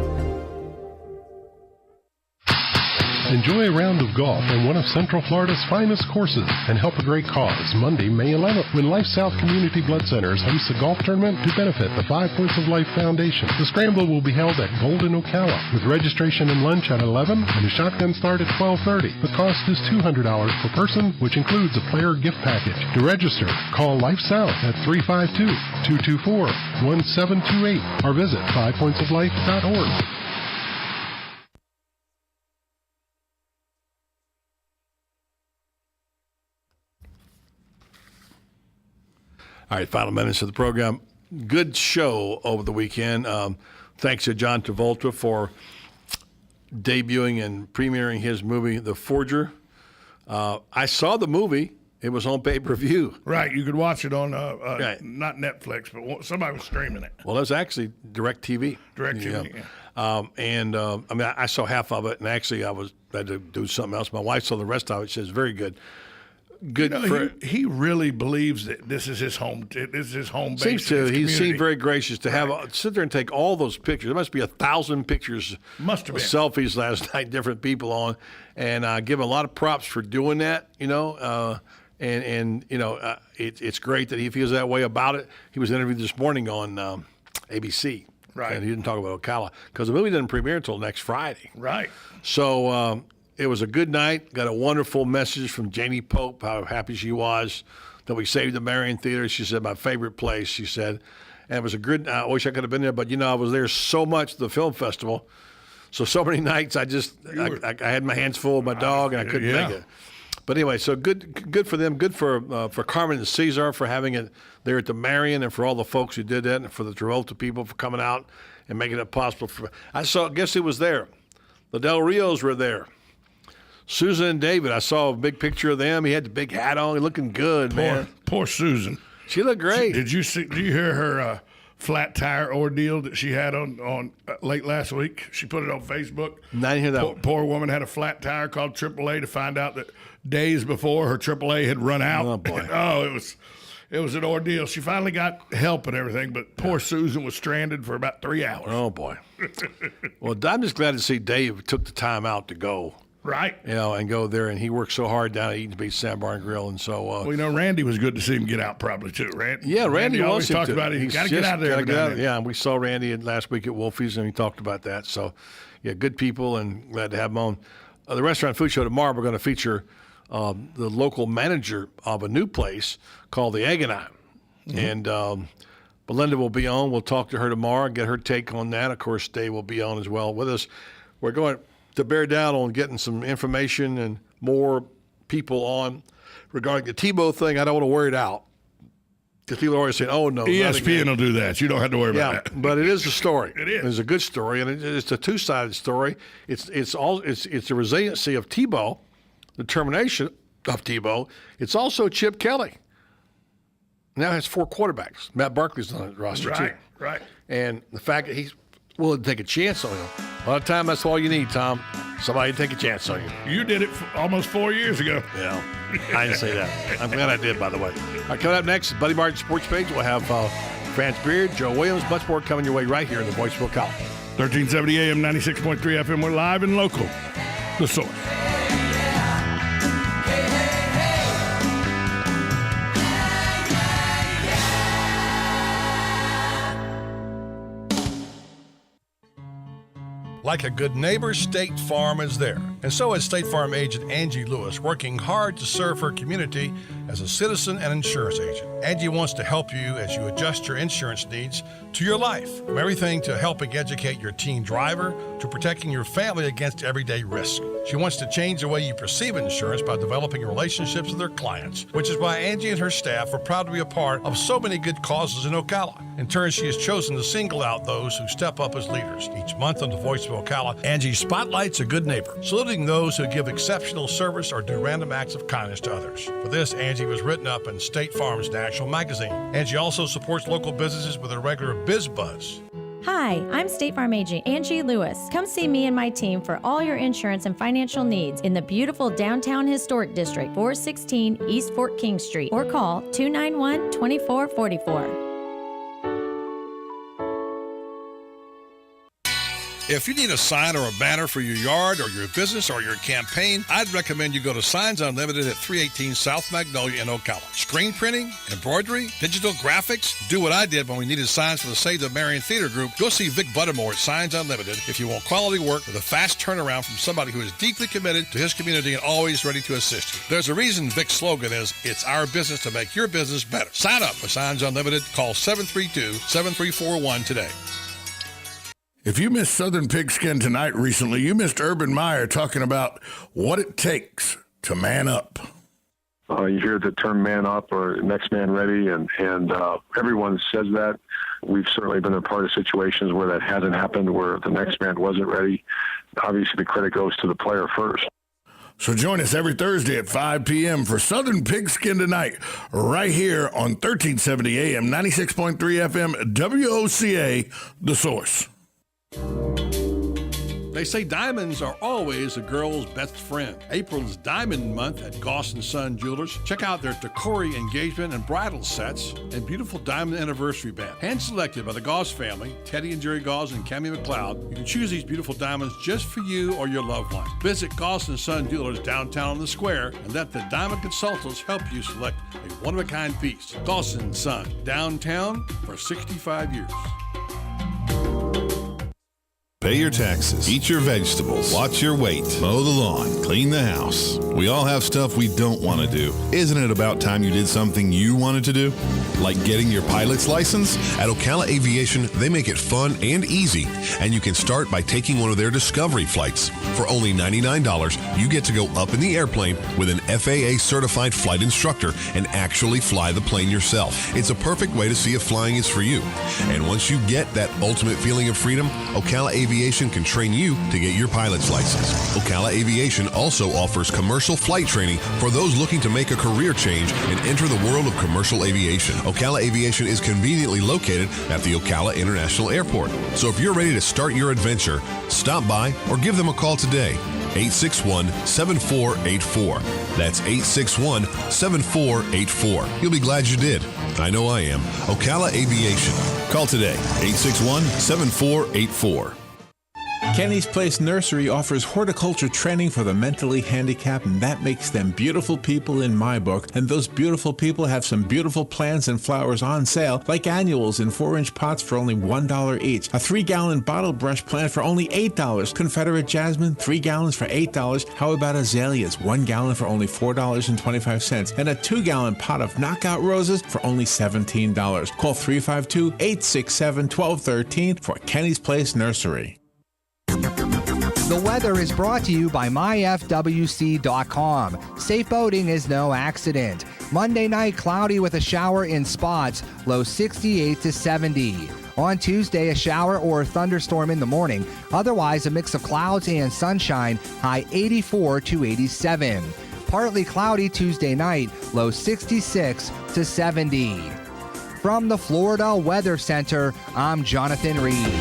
Enjoy a round of golf in one of Central Florida's finest courses and help a great cause Monday, May 11th, when Life South Community Blood Centers hosts a golf tournament to benefit the 5 Points of Life Foundation. The scramble will be held at Golden Ocala with registration and lunch at 11 and a shotgun start at 12:30. The cost is $200 per person, which includes a player gift package. To register, call Life South at 352-224-1728 or visit 5pointsoflife.org. All right, final minutes of the program. Good show over the weekend. Thanks to John Travolta for debuting and premiering his movie, The Forger. I saw the movie. It was on pay-per-view. Right, you could watch it on, not Netflix, but somebody was streaming it. Well, it was actually DirecTV. DirecTV, yeah. I mean, I saw half of it, and actually I had to do something else. My wife saw the rest of it. She says, very good. Good. He really believes that this is his home. This is his home base. Seems to. He seemed very gracious to have sit there and take all those pictures. There must be 1,000 pictures, selfies last night, different people on, and give him a lot of props for doing that. It's great that he feels that way about it. He was interviewed this morning on ABC, right? And he didn't talk about Ocala because the movie doesn't premiere until next Friday, right? So. It was a good night. Got a wonderful message from Janie Pope, how happy she was that we saved the Marion Theater. She said, my favorite place, she said. And it was a good, I wish I could have been there, but, I was there so much, the film festival. So many nights I had my hands full of my dog and I couldn't make it. But anyway, so good for them. Good for Carmen and Cesar for having it there at the Marion, and for all the folks who did that, and for the Travolta people for coming out and making it possible. Guess who was there? The Del Rios were there. Susan and David, I saw a big picture of them. He had the big hat on, looking good, man. Poor Susan. She looked great. Did you hear her flat tire ordeal that she had on late last week? She put it on Facebook. I didn't hear that. Poor woman had a flat tire, called AAA to find out that days before her AAA had run out. Oh boy! It was an ordeal. She finally got help and everything, but poor Susan was stranded for about 3 hours. Oh boy! Well, I'm just glad to see Dave took the time out to go. Right. And go there, and he worked so hard down at Eaton's Beach Sandbar Grill, and so. Randy was good to see him get out, probably too, right? Yeah, Randy always talked about it. He's got to get out of there. Yeah, and we saw Randy last week at Wolfie's, and he talked about that. So, yeah, good people, and glad to have him on. The Restaurant Food Show tomorrow, we're going to feature the local manager of a new place called the Egg and I. And Belinda will be on. We'll talk to her tomorrow, get her take on that. Of course, Dave will be on as well with us. We're going to bear down on getting some information and more people on regarding the Tebow thing. I don't want to wear it out, because people are always saying, "Oh no, ESPN will do that. You don't have to worry about that." But it is a story. It is. It's a good story, and it's a two-sided story. It's the resiliency of Tebow, the determination of Tebow. It's also Chip Kelly. Now has 4 quarterbacks. Matt Barkley's on the roster too. Right. And the fact that he's willing to take a chance on him. A lot of time, that's all you need, Tom. Somebody to take a chance on you. You did it almost 4 years ago. Yeah, I didn't say that. I'm glad I did, by the way. All right, coming up next, Buddy Martin Sports Page. We'll have France Beard, Joe Williams, much more coming your way right here in the voice of Ocala. 1370 AM, 96.3 FM. We're live and local. The Source. Like a good neighbor, State Farm is there. And so is State Farm agent Angie Lewis, working hard to serve her community as a citizen and insurance agent. Angie wants to help you as you adjust your insurance needs to your life. From everything to helping educate your teen driver to protecting your family against everyday risk. She wants to change the way you perceive insurance by developing relationships with her clients, which is why Angie and her staff are proud to be a part of so many good causes in Ocala. In turn, she has chosen to single out those who step up as leaders. Each month on the Voice of Ocala, Angie spotlights a good neighbor, saluting those who give exceptional service or do random acts of kindness to others. For this, Angie was written up in State Farm's National Magazine. Angie also supports local businesses with a regular Biz Buzz. Hi, I'm State Farm agent Angie Lewis. Come see me and my team for all your insurance and financial needs in the beautiful downtown historic district, 416 East Fort King Street, or call 291-2444. If you need a sign or a banner for your yard or your business or your campaign, I'd recommend you go to Signs Unlimited at 318 South Magnolia in Ocala. Screen printing, embroidery, digital graphics. Do what I did when we needed signs for the Save the Marion Theater Group. Go see Vic Buttermore at Signs Unlimited if you want quality work with a fast turnaround from somebody who is deeply committed to his community and always ready to assist you. There's a reason Vic's slogan is, "It's our business to make your business better." Sign up for Signs Unlimited. Call 732-7341 today. If you missed Southern Pigskin Tonight recently, you missed Urban Meyer talking about what it takes to man up. You hear the term man up or next man ready, and everyone says that. We've certainly been a part of situations where that hasn't happened, where the next man wasn't ready. Obviously, the credit goes to the player first. So join us every Thursday at 5 p.m. for Southern Pigskin Tonight, right here on 1370 AM, 96.3 FM, WOCA, The Source. They say diamonds are always a girl's best friend. April is Diamond Month at Goss & Son Jewelers. Check out their Tacori engagement and bridal sets and beautiful diamond anniversary band. Hand-selected by the Goss family, Teddy and Jerry Goss and Cammie McLeod. You can choose these beautiful diamonds just for you or your loved one. Visit Goss & Son Jewelers downtown on the square and let the diamond consultants help you select a one-of-a-kind piece. Goss & Son, downtown for 65 years. Pay your taxes, eat your vegetables, watch your weight, mow the lawn, clean the house. We all have stuff we don't want to do. Isn't it about time you did something you wanted to do? Like getting your pilot's license? At Ocala Aviation, they make it fun and easy, and you can start by taking one of their Discovery flights. For only $99, you get to go up in the airplane with an FAA-certified flight instructor and actually fly the plane yourself. It's a perfect way to see if flying is for you. And once you get that ultimate feeling of freedom, Ocala Aviation can train you to get your pilot's license. Ocala Aviation also offers commercial flight training for those looking to make a career change and enter the world of commercial aviation. Ocala Aviation is conveniently located at the Ocala International Airport. So if you're ready to start your adventure, stop by or give them a call today. 861-7484. That's 861-7484. You'll be glad you did. I know I am. Ocala Aviation. Call today. 861-7484. Kenny's Place Nursery offers horticulture training for the mentally handicapped, and that makes them beautiful people in my book. And those beautiful people have some beautiful plants and flowers on sale, like annuals in 4-inch pots for only $1 each, a 3-gallon bottle brush plant for only $8, Confederate jasmine, 3 gallons for $8. How about azaleas, 1 gallon for only $4.25, and a 2-gallon pot of knockout roses for only $17. Call 352-867-1213 for Kenny's Place Nursery. The weather is brought to you by myfwc.com. Safe boating is no accident. Monday night, cloudy with a shower in spots, low 68 to 70. On Tuesday, a shower or thunderstorm in the morning. Otherwise, a mix of clouds and sunshine, high 84 to 87. Partly cloudy Tuesday night, low 66 to 70. From the Florida Weather Center, I'm Jonathan Reed.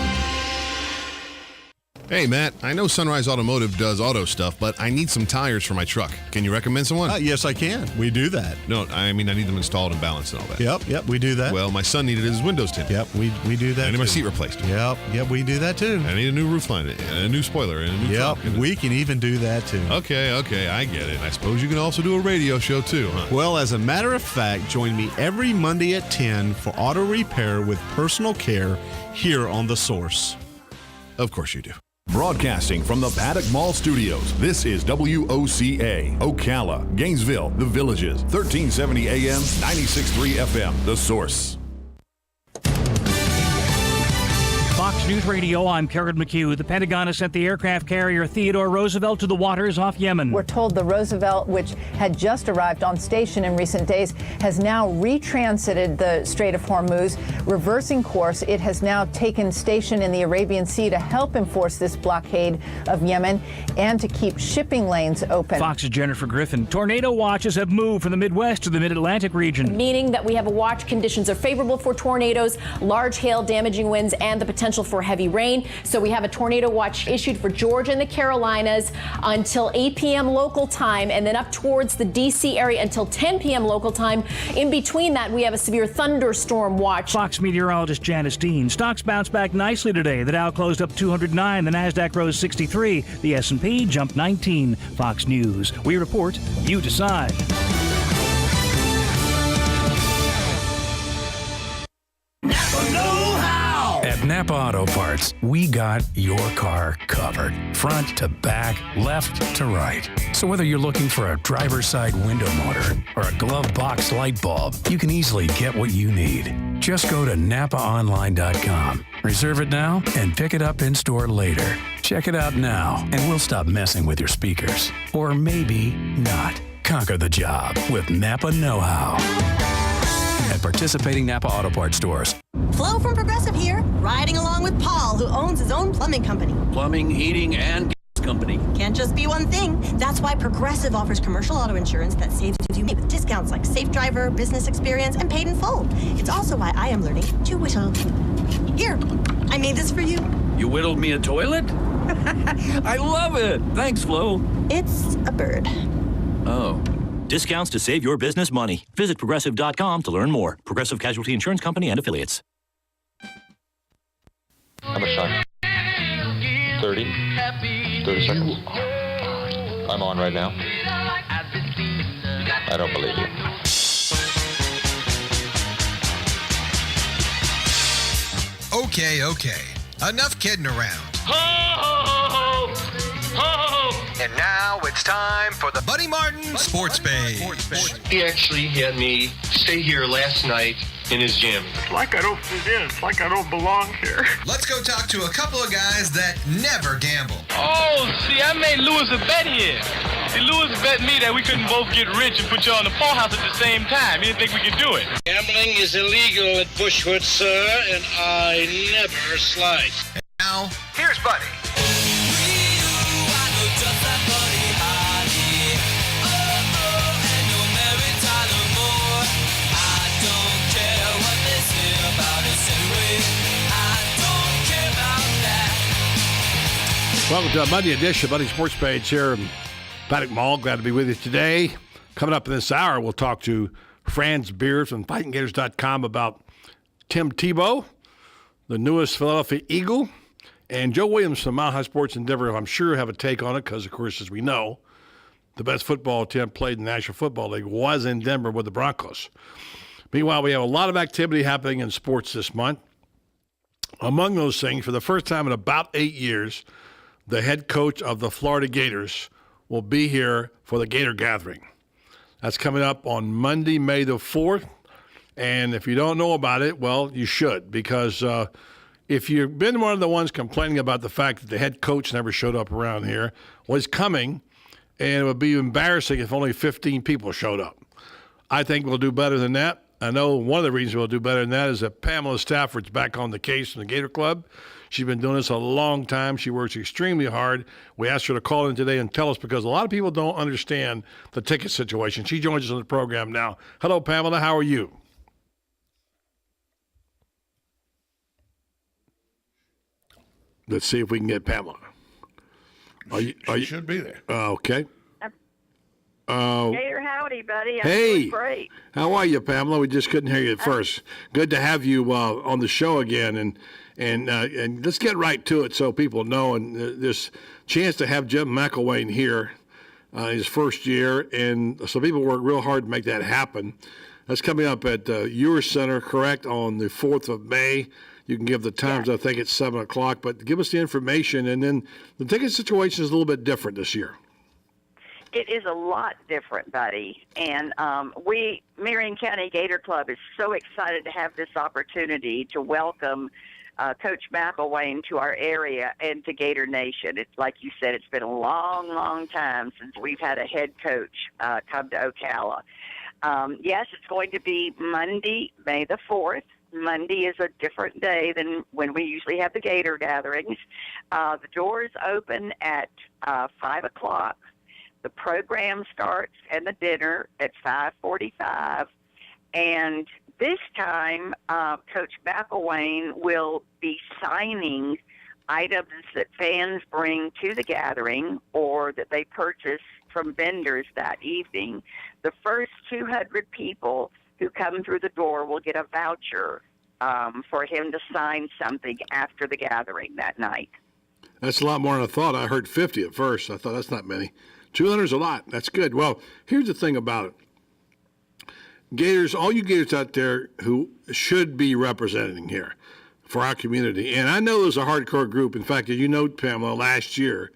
Hey, Matt, I know Sunrise Automotive does auto stuff, but I need some tires for my truck. Can you recommend someone? Yes, I can. We do that. No, I mean, I need them installed and balanced and all that. Yep, we do that. Well, my son needed his windows tinted. Yep, we do that. I need my seat replaced. Yep, we do that too. I need a new roof line, and a new spoiler, and a new trunk. We can even do that too. Okay, I get it. I suppose you can also do a radio show too, huh? Well, as a matter of fact, join me every Monday at 10 for auto repair with personal care here on The Source. Of course you do. Broadcasting from the Paddock Mall Studios, this is WOCA, Ocala, Gainesville, The Villages, 1370 AM, 96.3 FM, The Source. Fox News Radio, I'm Karen McHugh. The Pentagon has sent the aircraft carrier Theodore Roosevelt to the waters off Yemen. We're told the Roosevelt, which had just arrived on station in recent days, has now retransited the Strait of Hormuz, reversing course. It has now taken station in the Arabian Sea to help enforce this blockade of Yemen and to keep shipping lanes open. Fox's Jennifer Griffin. Tornado watches have moved from the Midwest to the Mid-Atlantic region. Meaning that we have a watch. Conditions are favorable for tornadoes, large hail, damaging winds, and the potential for heavy rain. So we have a tornado watch issued for Georgia and the Carolinas until 8 p.m. local time, and then up towards the D.C. area until 10 p.m. local time. In between that, we have a severe thunderstorm watch. Fox meteorologist Janice Dean. Stocks bounced back nicely today. The Dow closed up 209. The Nasdaq rose 63. The S&P jumped 19. Fox News. We report, you decide. At Napa Auto Parts, we got your car covered. Front to back, left to right. So whether you're looking for a driver's side window motor or a glove box light bulb, you can easily get what you need. Just go to NapaOnline.com. Reserve it now and pick it up in store later. Check it out now and we'll stop messing with your speakers. Or maybe not. Conquer the job with Napa Know-How. At participating Napa Auto Parts stores. Flo from Progressive here, riding along with Paul, who owns his own plumbing company. Plumbing, heating, and gas company. Can't just be one thing. That's why Progressive offers commercial auto insurance that saves you money with discounts like Safe Driver, Business Experience, and Paid in Full. It's also why I am learning to whittle. Here, I made this for you. You whittled me a toilet? I love it. Thanks, Flo. It's a bird. Oh. Discounts to save your business money. Visit Progressive.com to learn more. Progressive Casualty Insurance Company and Affiliates. How much time? 30 seconds. I'm on right now. I don't believe you. Okay. Enough kidding around. Ho, ho, ho, ho. And now it's time for the Buddy Martin Sports Page. He actually had me stay here last night in his gym. It's like I don't fit in. It's like I don't belong here. Let's go talk to a couple of guys that never gamble. Oh, see, I made Lewis a bet here. See, Lewis bet me that we couldn't both get rich and put you on the poorhouse at the same time. He didn't think we could do it. Gambling is illegal at Bushwood, sir, and I never slide. Now, here's Buddy. Welcome to a Monday edition of Buddy Sports Page here in Paddock Mall. Glad to be with you today. Coming up in this hour, we'll talk to Franz Beers from FightingGators.com about Tim Tebow, the newest Philadelphia Eagle, and Joe Williams from Mile High Sports Endeavor. I'm sure have a take on it because, of course, as we know, the best football team played in the National Football League was in Denver with the Broncos. Meanwhile, we have a lot of activity happening in sports this month. Among those things, for the first time in about 8 years, the head coach of the Florida Gators will be here for the Gator Gathering. That's coming up on Monday, May the 4th. And if you don't know about it, well, you should, because if you've been one of the ones complaining about the fact that the head coach never showed up around here, well, he's coming, and it would be embarrassing if only 15 people showed up. I think we'll do better than that. I know one of the reasons we'll do better than that is that Pamela Stafford's back on the case from the Gator Club. She's been doing this a long time. She works extremely hard. We asked her to call in today and tell us because a lot of people don't understand the ticket situation. She joins us on the program now. Hello, Pamela. How are you? Let's see if we can get Pamela. She should be there. Okay. Gator, howdy, buddy. I'm hey, doing great. How are you, Pamela? We just couldn't hear you at first. Good to have you on the show again, and let's get right to it so people know. And this chance to have Jim McElwain here, his first year, and so people worked real hard to make that happen. That's coming up at your center, correct, on the 4th of May. You can give the times. Yeah. I think it's 7 o'clock, but give us the information, and then the ticket situation is a little bit different this year. It is a lot different, buddy. And we, Marion County Gator Club, is so excited to have this opportunity to welcome Coach McElwain to our area and to Gator Nation. It's like you said, it's been a long, long time since we've had a head coach come to Ocala. Yes, it's going to be Monday, May the 4th. Monday is a different day than when we usually have the Gator gatherings. The doors open at 5 o'clock. The program starts and the dinner at 5:45, and this time Coach McElwain will be signing items that fans bring to the gathering or that they purchase from vendors that evening. The first 200 people who come through the door will get a voucher for him to sign something after the gathering that night. That's a lot more than I thought. I heard 50 at first. I thought that's not many. 200 is a lot. That's good. Well, here's the thing about it. Gators, all you Gators out there who should be representing here for our community. And I know there's a hardcore group. In fact, as you know, Pamela, last year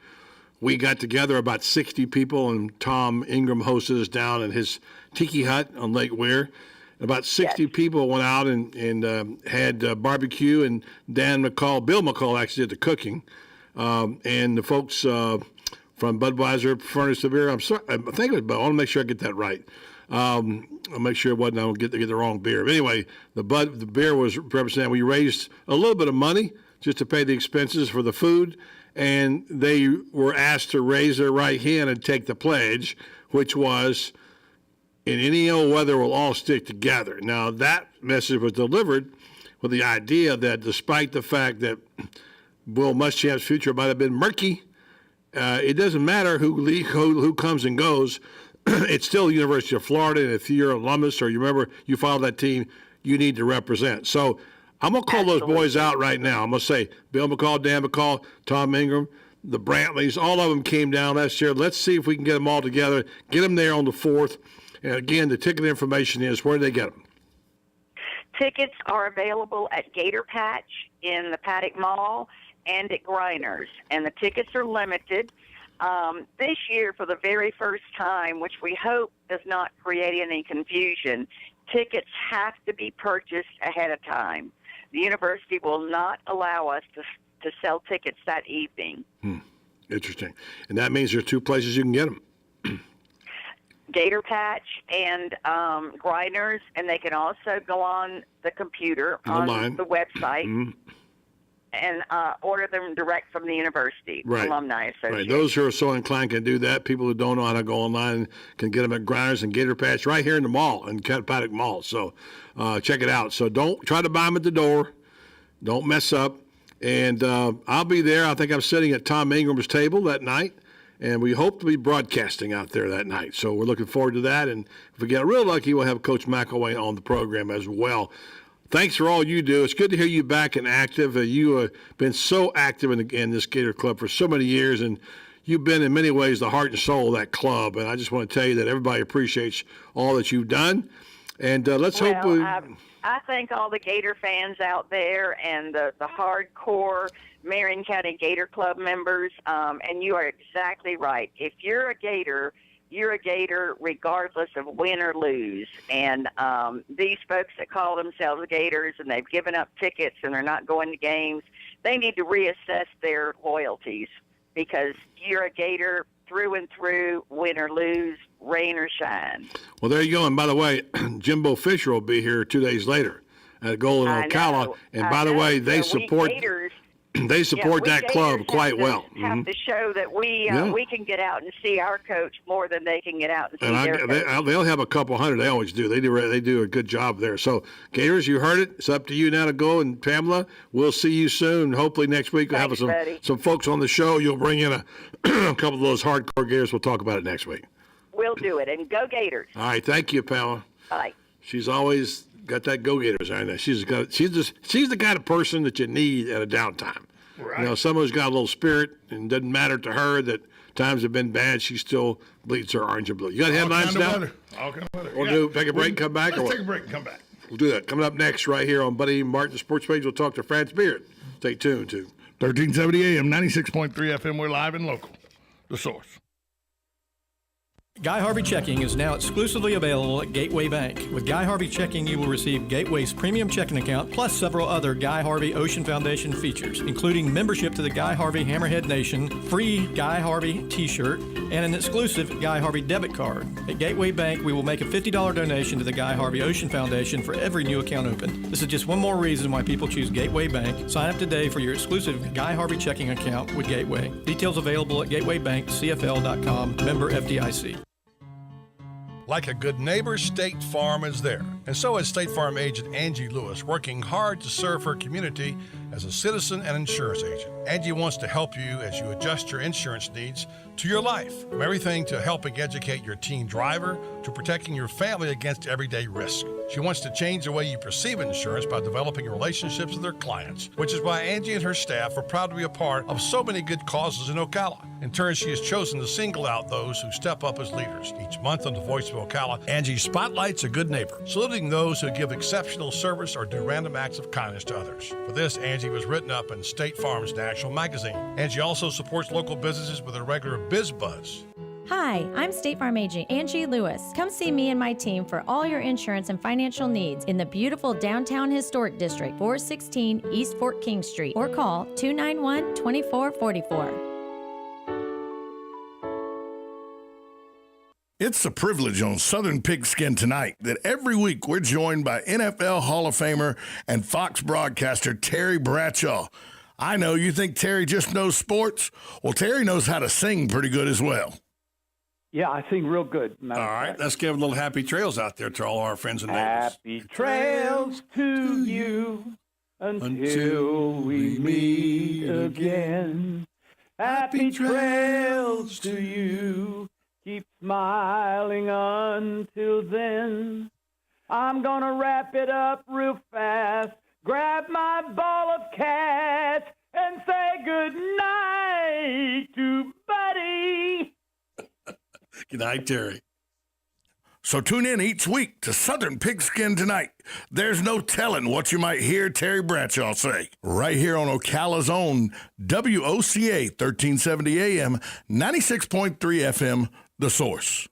we got together about 60 people, and Tom Ingram hosted us down in his tiki hut on Lake Weir. About 60 people went out and had barbecue, and Bill McCall actually did the cooking. And the folks from Budweiser furnished the beer. I'm sorry, I think it was Bud. I want to make sure I get that right. I'll make sure it wasn't. I don't get the wrong beer. But anyway, the beer was represented. We raised a little bit of money just to pay the expenses for the food, and they were asked to raise their right hand and take the pledge, which was, in any old weather, we'll all stick together. Now, that message was delivered with the idea that despite the fact that Will Muschamp's future might have been murky, it doesn't matter who comes and goes. It's still the University of Florida, and if you're an alumnus or you remember you followed that team, you need to represent. So I'm going to call those boys out right now. I'm going to say Bill McCall, Dan McCall, Tom Ingram, the Brantleys, all of them came down last year. Let's see if we can get them all together, get them there on the 4th. And again, the ticket information is, where do they get them? Tickets are available at Gator Patch in the Paddock Mall, and at Grinders, and the tickets are limited. This year, for the very first time, which we hope does not create any confusion, tickets have to be purchased ahead of time. The university will not allow us to sell tickets that evening. Interesting. And that means there's two places you can get them. Gator Patch and Grinders, and they can also go on the computer on the website and order them direct from the university alumni association. Right. Those who are so inclined can do that. People who don't know how to go online can get them at Grinders and Gator Patch right here in the mall, in Paddock Mall. So check it out. So don't try to buy them at the door. Don't mess up. And I'll be there. I think I'm sitting at Tom Ingram's table that night. And we hope to be broadcasting out there that night. So we're looking forward to that. And if we get real lucky, we'll have Coach McElwain on the program as well. Thanks for all you do. It's good to hear you back and active. You have been so active in this Gator Club for so many years, and you've been in many ways the heart and soul of that club. And I just want to tell you that everybody appreciates all that you've done. And let's hope. I thank all the Gator fans out there and the hardcore Marion County Gator Club members. And you are exactly right. If you're a Gator regardless of win or lose. And these folks that call themselves Gators and they've given up tickets and they're not going to games, they need to reassess their loyalties, because you're a Gator through and through, win or lose, rain or shine. Well, there you go. And by the way, Jimbo Fisher will be here 2 days later at Gold in Ocala. And by the way, they support that club quite well. Have to show that we can get out and see our coach more than they can get out and see their coach. They'll have a couple hundred. They always do. They do a good job there. So, Gators, you heard it. It's up to you now to go. And Pamela, we'll see you soon. Hopefully next week we'll have some folks on the show. You'll bring in a couple of those hardcore Gators. We'll talk about it next week. We'll do it. And go Gators. All right. Thank you, Pamela. Bye. She's always got that go-Gators on there. She's the kind of person that you need at a downtime. Right. You know, someone who's got a little spirit, and it doesn't matter to her that times have been bad, she still bleeds her orange and blue. You got headlines now? All kind of weather. We'll take a break and come back? Let's take a break and come back. We'll do that. Coming up next right here on Buddy Martin Sports Page, we'll talk to France Beard. Stay tuned to 1370 AM, 96.3 FM. We're live and local. The Source. Guy Harvey Checking is now exclusively available at Gateway Bank. With Guy Harvey Checking, you will receive Gateway's premium checking account plus several other Guy Harvey Ocean Foundation features, including membership to the Guy Harvey Hammerhead Nation, free Guy Harvey t-shirt, and an exclusive Guy Harvey debit card. At Gateway Bank, we will make a $50 donation to the Guy Harvey Ocean Foundation for every new account opened. This is just one more reason why people choose Gateway Bank. Sign up today for your exclusive Guy Harvey checking account with Gateway. Details available at gatewaybankcfl.com, member FDIC. Like a good neighbor, State Farm is there. And so is State Farm agent Angie Lewis, working hard to serve her community as a citizen and insurance agent. Angie wants to help you as you adjust your insurance needs to your life, from everything to helping educate your teen driver to protecting your family against everyday risk. She wants to change the way you perceive insurance by developing relationships with her clients, which is why Angie and her staff are proud to be a part of so many good causes in Ocala. In turn, she has chosen to single out those who step up as leaders. Each month on the Voice of Ocala, Angie spotlights a good neighbor, saluting those who give exceptional service or do random acts of kindness to others. For this, Angie was written up in State Farm's National Magazine. Angie also supports local businesses with a regular Biz Buzz. Hi, I'm State Farm agent Angie Lewis. Come see me and my team for all your insurance and financial needs in the beautiful downtown historic district, 416 East Fort King Street, or call 291-2444. It's a privilege on Southern Pigskin tonight that every week we're joined by NFL Hall of Famer and Fox broadcaster Terry Bradshaw. I know you think Terry just knows sports. Well, Terry knows how to sing pretty good as well. Yeah, I sing real good. All right, let's give a little happy trails out there to all our friends and neighbors. Happy trails to you until we meet again. Happy trails to you. Keep smiling until then. I'm gonna wrap it up real fast. Grab my ball of cash and say good night to Buddy. Good night, Terry. So tune in each week to Southern Pigskin Tonight. There's no telling what you might hear Terry Bradshaw say. Right here on Ocala's own WOCA 1370 AM, 96.3 FM, The Source.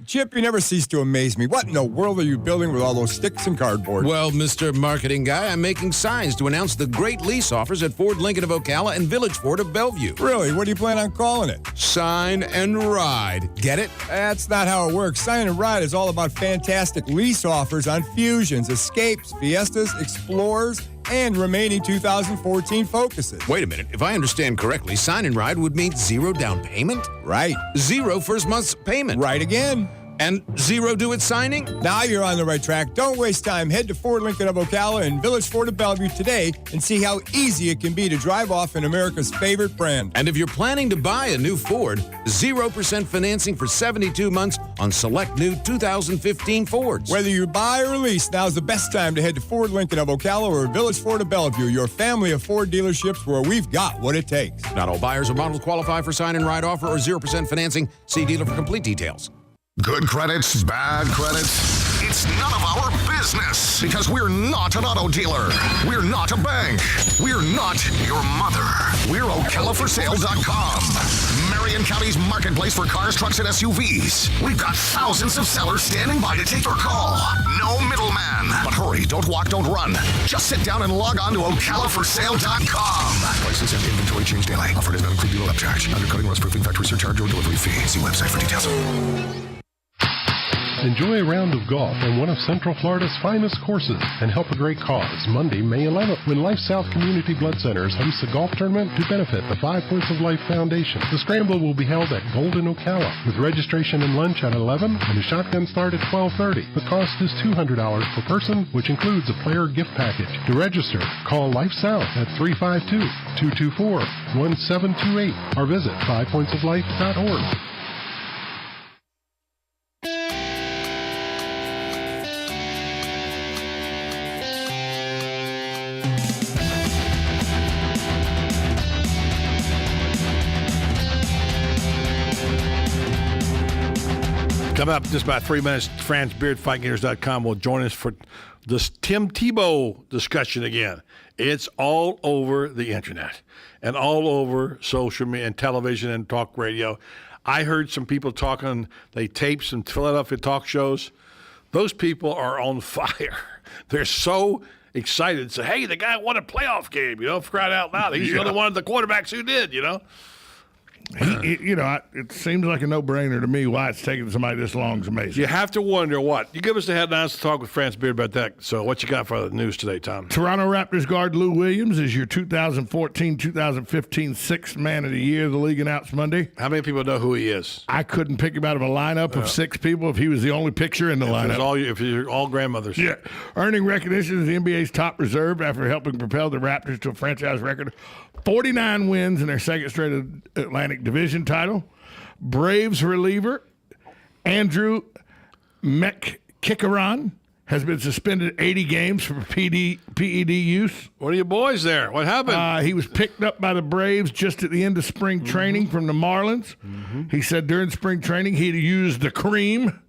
Chip, you never cease to amaze me. What in the world are you building with all those sticks and cardboard? Well, Mr. Marketing Guy, I'm making signs to announce the great lease offers at Ford Lincoln of Ocala and Village Ford of Bellevue. Really? What do you plan on calling it? Sign and Ride. Get it? That's not how it works. Sign and Ride is all about fantastic lease offers on Fusions, Escapes, Fiestas, Explorers, and remaining 2014 Focuses. Wait a minute. If I understand correctly, Sign and Ride would mean 0 down payment? Right. 0 first month's payment? Right again. And 0 due at signing? Now you're on the right track. Don't waste time. Head to Ford Lincoln of Ocala and Village Ford of Bellevue today and see how easy it can be to drive off in America's favorite brand. And if you're planning to buy a new Ford, 0% financing for 72 months on select new 2015 Fords. Whether you buy or lease, now's the best time to head to Ford Lincoln of Ocala or Village Ford of Bellevue, your family of Ford dealerships where we've got what it takes. Not all buyers or models qualify for sign and ride offer or 0% financing. See dealer for complete details. Good credits, bad credits. It's none of our business because we're not an auto dealer. We're not a bank. We're not your mother. We're OcalaForSale.com. Marion County's marketplace for cars, trucks, and SUVs. We've got thousands of sellers standing by to take your call. No middleman. But hurry, don't walk, don't run. Just sit down and log on to OcalaForSale.com. Prices and inventory change daily. Offer does not include dealer upcharge. Undercutting, rust-proofing, factory surcharge, or delivery fee. See website for details. Enjoy a round of golf on one of Central Florida's finest courses and help a great cause Monday, May 11th, when Life South Community Blood Centers hosts a golf tournament to benefit the 5 Points of Life Foundation. The scramble will be held at Golden Ocala with registration and lunch at 11 and a shotgun start at 12:30. The cost is $200 per person, which includes a player gift package. To register, call Life South at 352-224-1728 or visit 5pointsoflife.org. Coming up in just about 3 minutes, FranceBeardFightGators.com will join us for this Tim Tebow discussion again. It's all over the internet and all over social media and television and talk radio. I heard some people talking, they tape some Philadelphia talk shows. Those people are on fire. They're so excited. Say, hey, the guy won a playoff game, for crying out loud. He's the only one of the quarterbacks who did, It seems like a no-brainer to me why it's taking somebody this long is amazing. You have to wonder what. You give us the headlines to talk with France Beard about that. So what you got for the news today, Tom? Toronto Raptors guard Lou Williams is your 2014-2015 Sixth Man of the Year of the league announced Monday. How many people know who he is? I couldn't pick him out of a lineup of 6 people if he was the only picture in the lineup. If you're all grandmothers. Yeah. Earning recognition as the NBA's top reserve after helping propel the Raptors to a franchise record 49 wins in their second straight Atlantic Division title. Braves reliever Andrew McKickaron has been suspended 80 games for PED use. What are your boys there? What happened? He was picked up by the Braves just at the end of spring training from the Marlins. He said during spring training he'd used the cream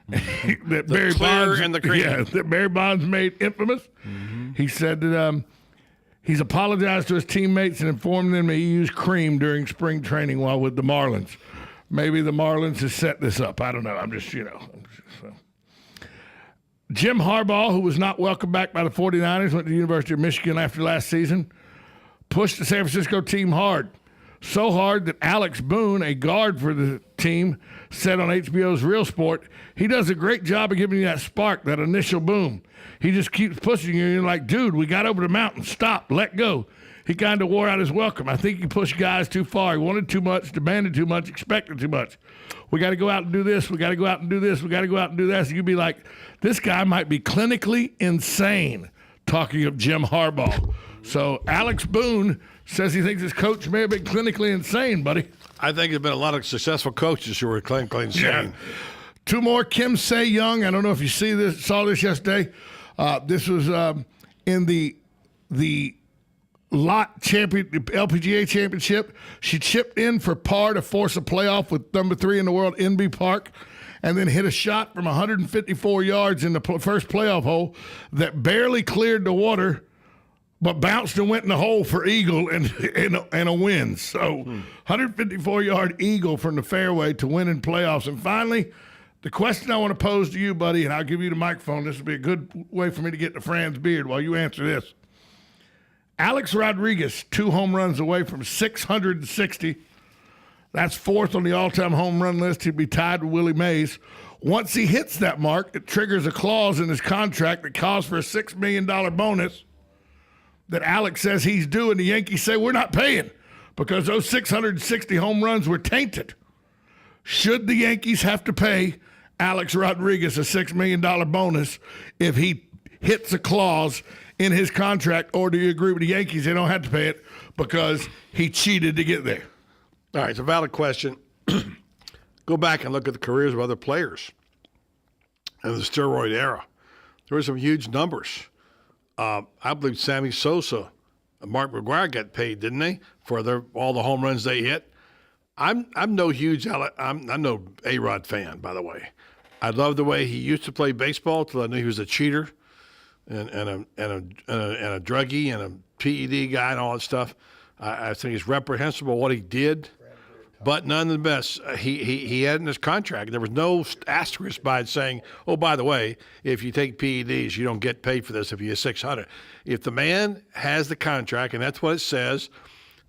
that Barry Bonds and the cream. Yeah, that Barry Bonds made infamous. He said that he's apologized to his teammates and informed them that he used cream during spring training while with the Marlins. Maybe the Marlins has set this up. I don't know. Jim Harbaugh, who was not welcomed back by the 49ers, went to the University of Michigan after last season, pushed the San Francisco team hard. So hard that Alex Boone, a guard for the team, said on HBO's Real Sport, he does a great job of giving you that spark, that initial boom. He just keeps pushing you. You're like, dude, we got over the mountain. Stop. Let go. He kind of wore out his welcome. I think he pushed guys too far. He wanted too much, demanded too much, expected too much. We got to go out and do this. We got to go out and do this. We got to go out and do that. So you'd be like, this guy might be clinically insane, talking of Jim Harbaugh. So Alex Boone says he thinks his coach may have been clinically insane, buddy. I think there's been a lot of successful coaches who were clinically insane. Yeah. 2 more. Kim Se-Young. I don't know if you saw this yesterday. This was in the LPGA championship. She chipped in for par to force a playoff with number 3 in the world, NB Park. and then hit a shot from 154 yards in the first playoff hole that barely cleared the water, but bounced and went in the hole for eagle and a win. So 154-yard eagle from the fairway to win in playoffs. And finally, the question I want to pose to you, buddy, and I'll give you the microphone. This will be a good way for me to get to Fran's beard while you answer this. Alex Rodriguez, 2 home runs away from 660. That's fourth on the all-time home run list. He'd be tied with Willie Mays. Once he hits that mark, it triggers a clause in his contract that calls for a $6 million bonus that Alex says he's due, and the Yankees say we're not paying because those 660 home runs were tainted. Should the Yankees have to pay Alex Rodriguez a $6 million bonus if he hits a clause in his contract, or do you agree with the Yankees? They don't have to pay it because he cheated to get there. All right, it's a valid question. Go back and look at the careers of other players in the steroid era. There were some huge numbers. I believe Sammy Sosa and Mark McGwire got paid, didn't they, for all the home runs they hit? I'm no A-Rod fan, by the way. I love the way he used to play baseball till I knew he was a cheater and a druggie and a PED guy and all that stuff. I think it's reprehensible what he did, but nonetheless, he had in his contract. There was no asterisk by it saying, oh, by the way, if you take PEDs, you don't get paid for this if you hit 600. If the man has the contract, and that's what it says,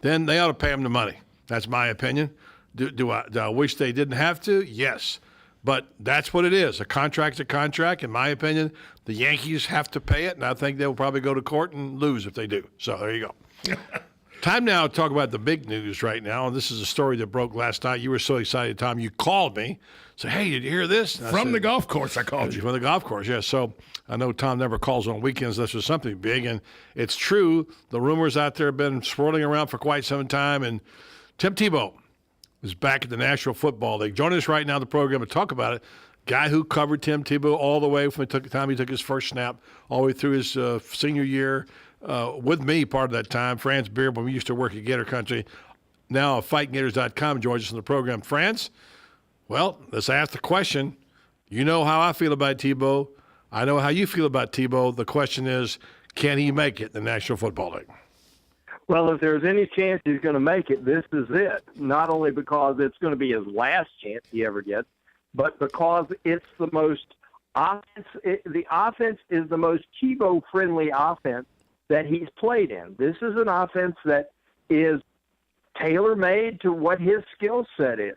then they ought to pay him the money. That's my opinion. Do I wish they didn't have to? Yes. But that's what it is. A contract's a contract. In my opinion, the Yankees have to pay it, and I think they'll probably go to court and lose if they do. So there you go. Time now to talk about the big news right now, and this is a story that broke last night. You were so excited, Tom. You called me, said, hey, did you hear this? From the golf course, I called you. From the golf course, yes. So I know Tom never calls on weekends unless there's something big, and it's true. The rumors out there have been swirling around for quite some time, and Tim Tebow is back at the National Football League. Joining us right now in the program to talk about it, guy who covered Tim Tebow all the way from the time he took his first snap all the way through his senior year, with me part of that time. Franz Beard, when we used to work at Gator Country, now FightGators.com, joins us in the program. Franz, well, let's ask the question. You know how I feel about Tebow. I know how you feel about Tebow. The question is, can he make it in the National Football League? Well, if there's any chance he's going to make it, this is it. Not only because it's going to be his last chance he ever gets, but because it's the most offense. The offense is the most Tebow-friendly offense that he's played in. This is an offense that is tailor-made to what his skill set is.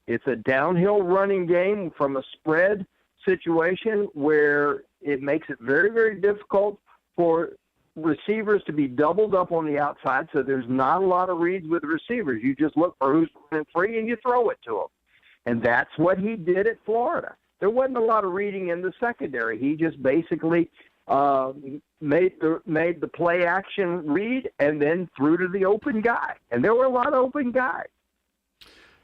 It's a downhill running game from a spread situation where it makes it very, very difficult for receivers to be doubled up on the outside, so there's not a lot of reads with receivers. You just look for who's running free and you throw it to them. And that's what he did at Florida. There wasn't a lot of reading in the secondary. He just basically made the play action read and then threw to the open guy. And there were a lot of open guys.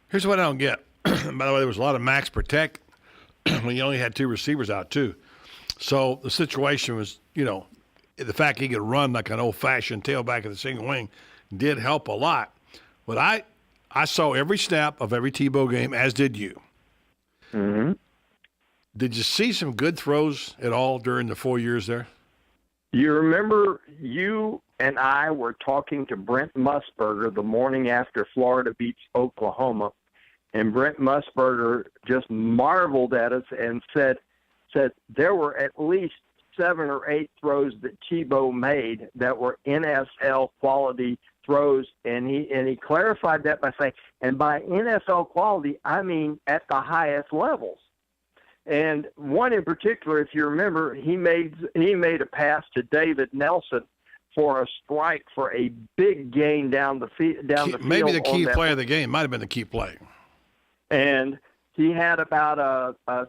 Here's what I don't get. By the way, there was a lot of max protect when you only had 2 receivers out, too. So the situation was, the fact he could run like an old-fashioned tailback of the single wing did help a lot. But I saw every snap of every Tebow game, as did you. Mm-hmm. Did you see some good throws at all during the 4 years there? You remember you and I were talking to Brent Musburger the morning after Florida beats Oklahoma, and Brent Musburger just marveled at us and said there were at least 7 or 8 throws that Tebow made that were NFL quality throws, and he clarified that by saying, and by NFL quality, I mean at the highest levels. And one in particular, if you remember, he made a pass to David Nelson for a strike for a big gain down the field. Maybe the key play of the game. Might have been the key play. And he had about a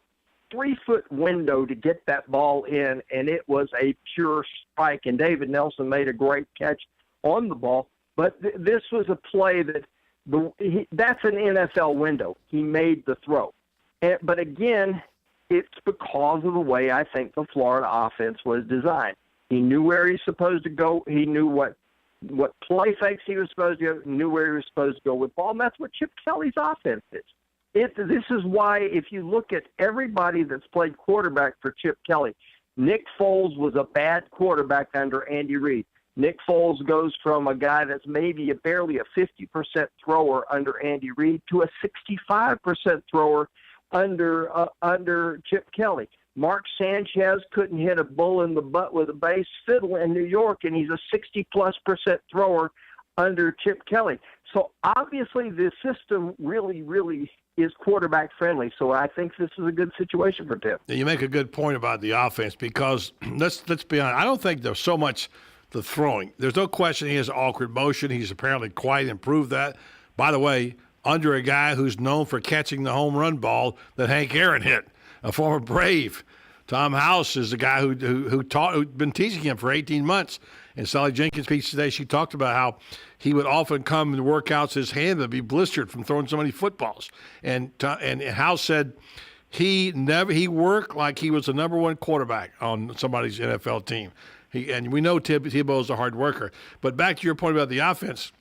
3-foot window to get that ball in, and it was a pure strike. And David Nelson made a great catch on the ball. But this was a play that that's an NFL window. He made the throw. But again, it's because of the way I think the Florida offense was designed. He knew where he's supposed to go. He knew what play fakes he was supposed to go, knew where he was supposed to go with ball, and that's what Chip Kelly's offense is. This is why, if you look at everybody that's played quarterback for Chip Kelly, Nick Foles was a bad quarterback under Andy Reid. Nick Foles goes from a guy that's maybe barely a 50% thrower under Andy Reid to a 65% thrower under Chip Kelly. Mark Sanchez couldn't hit a bull in the butt with a bass fiddle in New York, and he's a 60+% thrower under Chip Kelly. So obviously the system really, really is quarterback friendly. So I think this is a good situation for Tim. You make a good point about the offense because let's be honest. I don't think there's so much the throwing. There's no question he has awkward motion. He's apparently quite improved that. By the way, under a guy who's known for catching the home run ball that Hank Aaron hit, a former Brave. Tom House is the guy who's been teaching him for 18 months. In Sally Jenkins' speech today, she talked about how he would often come to workouts, his hand would be blistered from throwing so many footballs. And House said he worked like he was the number one quarterback on somebody's NFL team. And we know Tebow's a hard worker. But back to your point about the offense,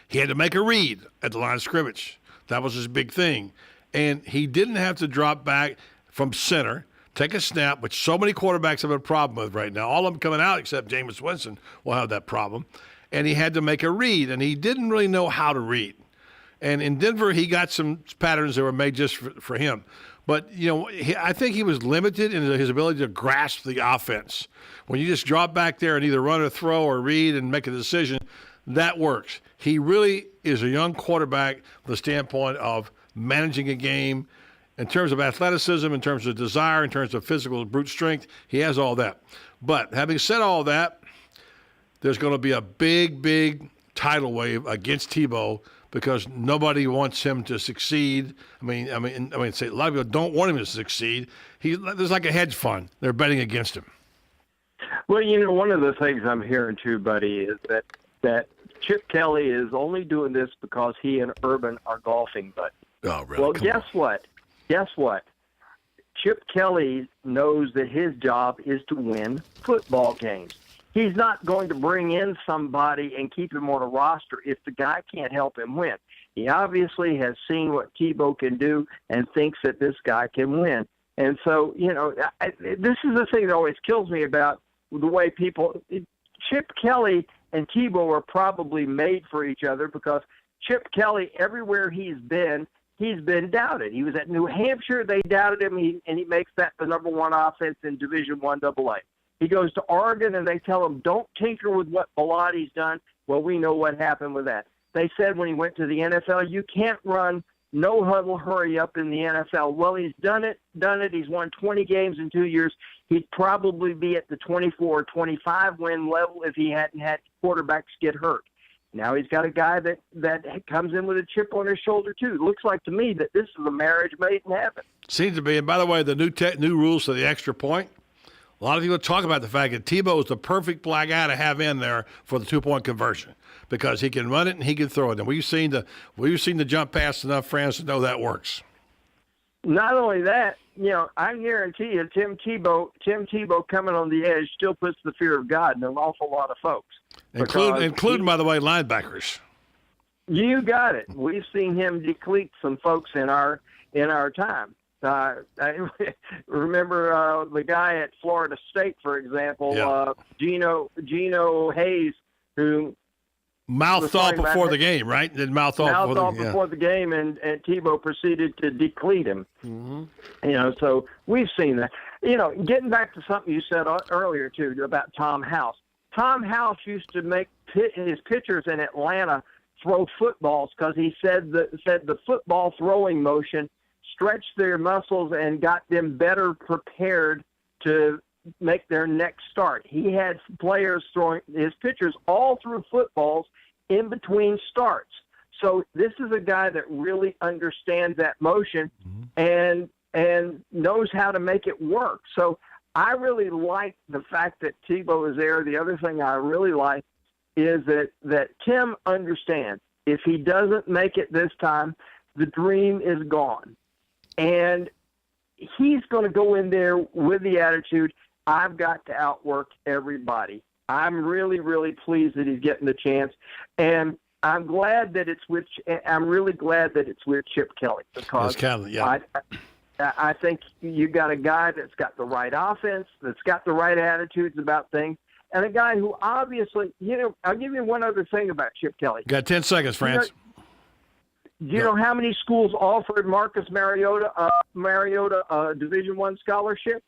he had to make a read at the line of scrimmage. That was his big thing. And he didn't have to drop back from center, take a snap, which so many quarterbacks have a problem with right now. All of them coming out except Jameis Winston will have that problem. And he had to make a read, and he didn't really know how to read. And in Denver, he got some patterns that were made just for him. But, I think he was limited in his ability to grasp the offense. When you just drop back there and either run or throw or read and make a decision, that works. He really is a young quarterback from the standpoint of managing a game. In terms of athleticism, in terms of desire, in terms of physical brute strength, he has all that. But having said all that, there's going to be a big, big tidal wave against Tebow because nobody wants him to succeed. I mean, say a lot of people don't want him to succeed. There's like a hedge fund. They're betting against him. Well, one of the things I'm hearing too, buddy, is that Chip Kelly is only doing this because he and Urban are golfing buddies. Oh, really? Well, guess what? Chip Kelly knows that his job is to win football games. He's not going to bring in somebody and keep him on a roster if the guy can't help him win. He obviously has seen what Tebow can do and thinks that this guy can win. And so, this is the thing that always kills me about the way Chip Kelly and Tebow are probably made for each other because Chip Kelly, everywhere he's been doubted. He was at New Hampshire. They doubted him, and he makes that the number one offense in Division I AA. He goes to Oregon, and they tell him, don't tinker with what Belotti's done. Well, we know what happened with that. They said when he went to the NFL, you can't run no huddle, hurry up in the NFL. Well, he's done it. He's won 20 games in 2 years. He'd probably be at the 24 or 25 win level if he hadn't had quarterbacks get hurt. Now he's got a guy that comes in with a chip on his shoulder, too. It looks like to me that this is a marriage made in heaven. Seems to be. And by the way, the new rules to the extra point, a lot of people talk about the fact that Tebow is the perfect black guy to have in there for the 2-point conversion because he can run it and he can throw it. And we've seen the jump pass enough friends to know that works. Not only that, I guarantee you Tim Tebow coming on the edge still puts the fear of God in an awful lot of folks. Including, by the way, linebackers. You got it. We've seen him deplete some folks in our time. I remember the guy at Florida State, for example, Geno Hayes, who mouthed off before the game, right? Did mouth off before the game, and Tebow proceeded to deplete him. Mm-hmm. So we've seen that. Getting back to something you said earlier too about Tom House. Tom House used to make his pitchers in Atlanta throw footballs because he said the football throwing motion stretched their muscles and got them better prepared to make their next start. He had players throwing his pitchers all through footballs in between starts. So this is a guy that really understands that motion and knows how to make it work. So I really like the fact that Tebow is there. The other thing I really like is that Tim understands if he doesn't make it this time, the dream is gone. And he's going to go in there with the attitude, I've got to outwork everybody. I'm really, really pleased that he's getting the chance. And I'm glad that it's with. I'm really glad that it's with Chip Kelly because I think you got a guy that's got the right offense, that's got the right attitudes about things, and a guy who obviously, I'll give you one other thing about Chip Kelly. Got 10 seconds, France. Do you know how many schools offered Marcus Mariota a Division I scholarship?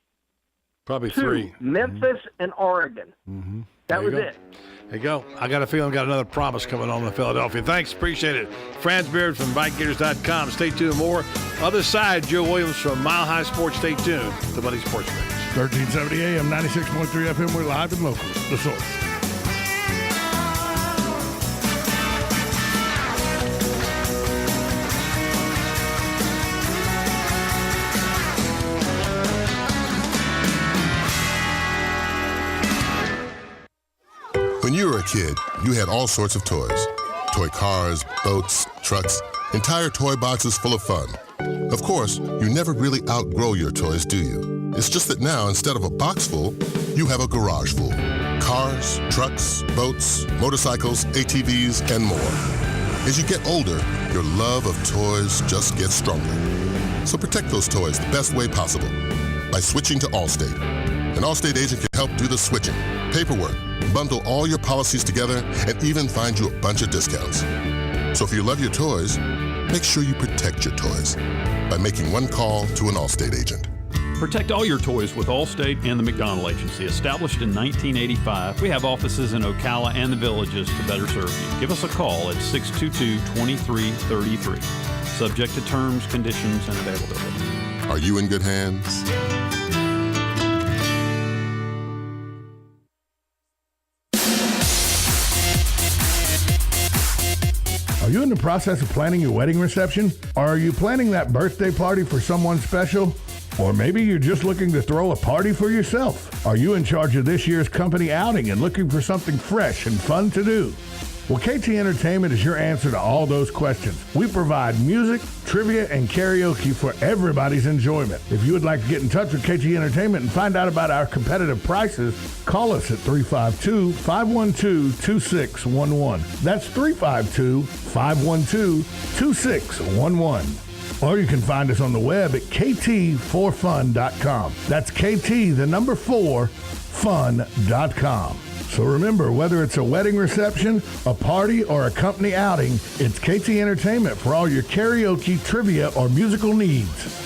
Probably 2, 3. Memphis and Oregon. Mm-hmm. That was it. There you go. I got a feeling got another promise coming on in Philadelphia. Thanks. Appreciate it. Franz Beard from BikeGators.com. Stay tuned. More. Other side, Joe Williams from Mile High Sports. Stay tuned. The Money Sports Race. 1370 AM, 96.3 FM. We're live and local. The Source. When you were a kid, you had all sorts of toys. Toy cars, boats, trucks, entire toy boxes full of fun. Of course, you never really outgrow your toys, do you? It's just that now, instead of a box full, you have a garage full. Cars, trucks, boats, motorcycles, ATVs, and more. As you get older, your love of toys just gets stronger. So protect those toys the best way possible by switching to Allstate. An Allstate agent can help do the switching, paperwork, bundle all your policies together, and even find you a bunch of discounts. So if you love your toys, make sure you protect your toys by making one call to an Allstate agent. Protect all your toys with Allstate and the McDonald Agency. Established in 1985, we have offices in Ocala and the Villages to better serve you. Give us a call at 622-2333. Subject to terms, conditions, and availability. Are you in good hands? Are you in the process of planning your wedding reception? Or are you planning that birthday party for someone special? Or maybe you're just looking to throw a party for yourself. Are you in charge of this year's company outing and looking for something fresh and fun to do? Well, KT Entertainment is your answer to all those questions. We provide music, trivia, and karaoke for everybody's enjoyment. If you would like to get in touch with KT Entertainment and find out about our competitive prices, call us at 352-512-2611. That's 352-512-2611. Or you can find us on the web at kt4fun.com. That's KT, the number 4, fun.com. So remember, whether it's a wedding reception, a party, or a company outing, it's KT Entertainment for all your karaoke, trivia, or musical needs.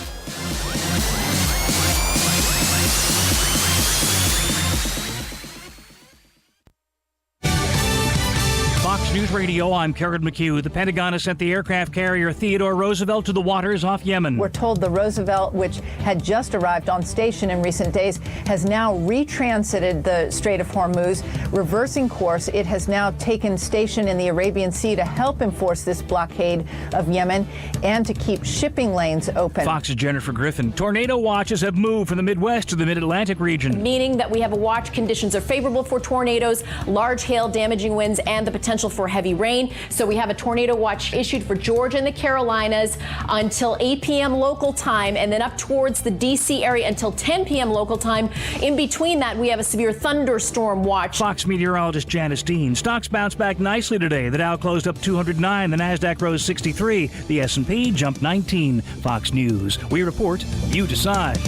Fox News Radio, I'm Karen McHugh. The Pentagon has sent the aircraft carrier Theodore Roosevelt to the waters off Yemen. We're told the Roosevelt, which had just arrived on station in recent days, has now retransited the Strait of Hormuz, reversing course. It has now taken station in the Arabian Sea to help enforce this blockade of Yemen and to keep shipping lanes open. Fox's Jennifer Griffin. Tornado watches have moved from the Midwest to the Mid-Atlantic region. Meaning that we have a watch. Conditions are favorable for tornadoes, large hail, damaging winds, and the potential for heavy rain. So we have a tornado watch issued for Georgia and the Carolinas until 8 p.m. local time, and then up towards the D.C. area until 10 p.m. local time. In between that, we have a severe thunderstorm watch. Fox meteorologist Janice Dean. Stocks bounced back nicely today. The Dow closed up 209. The Nasdaq rose 63. The S&P jumped 19. Fox News. We report, you decide.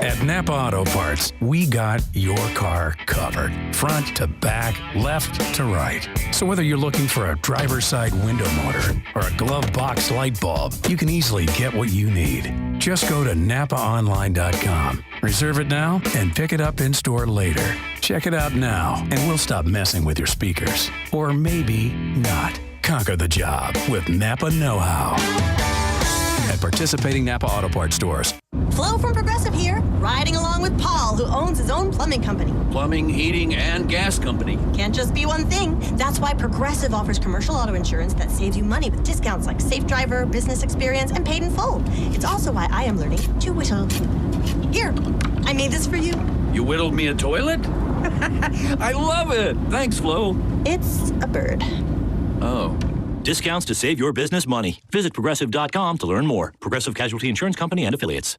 At Napa Auto Parts, we got your car covered. Front to back, left to right. So whether you're looking for a driver's side window motor or a glove box light bulb, you can easily get what you need. Just go to NapaOnline.com. Reserve it now and pick it up in store later. Check it out now and we'll stop messing with your speakers. Or maybe not. Conquer the job with Napa Know-How. At participating Napa Auto Parts stores. Flo from Progressive here, riding along with Paul, who owns his own plumbing company. Plumbing, heating, and gas company. Can't just be one thing. That's why Progressive offers commercial auto insurance that saves you money with discounts like safe driver, business experience, and paid in full. It's also why I am learning to whittle. Here, I made this for you. You whittled me a toilet? I love it. Thanks, Flo. It's a bird. Oh. Discounts to save your business money. Visit Progressive.com to learn more. Progressive Casualty Insurance Company and Affiliates.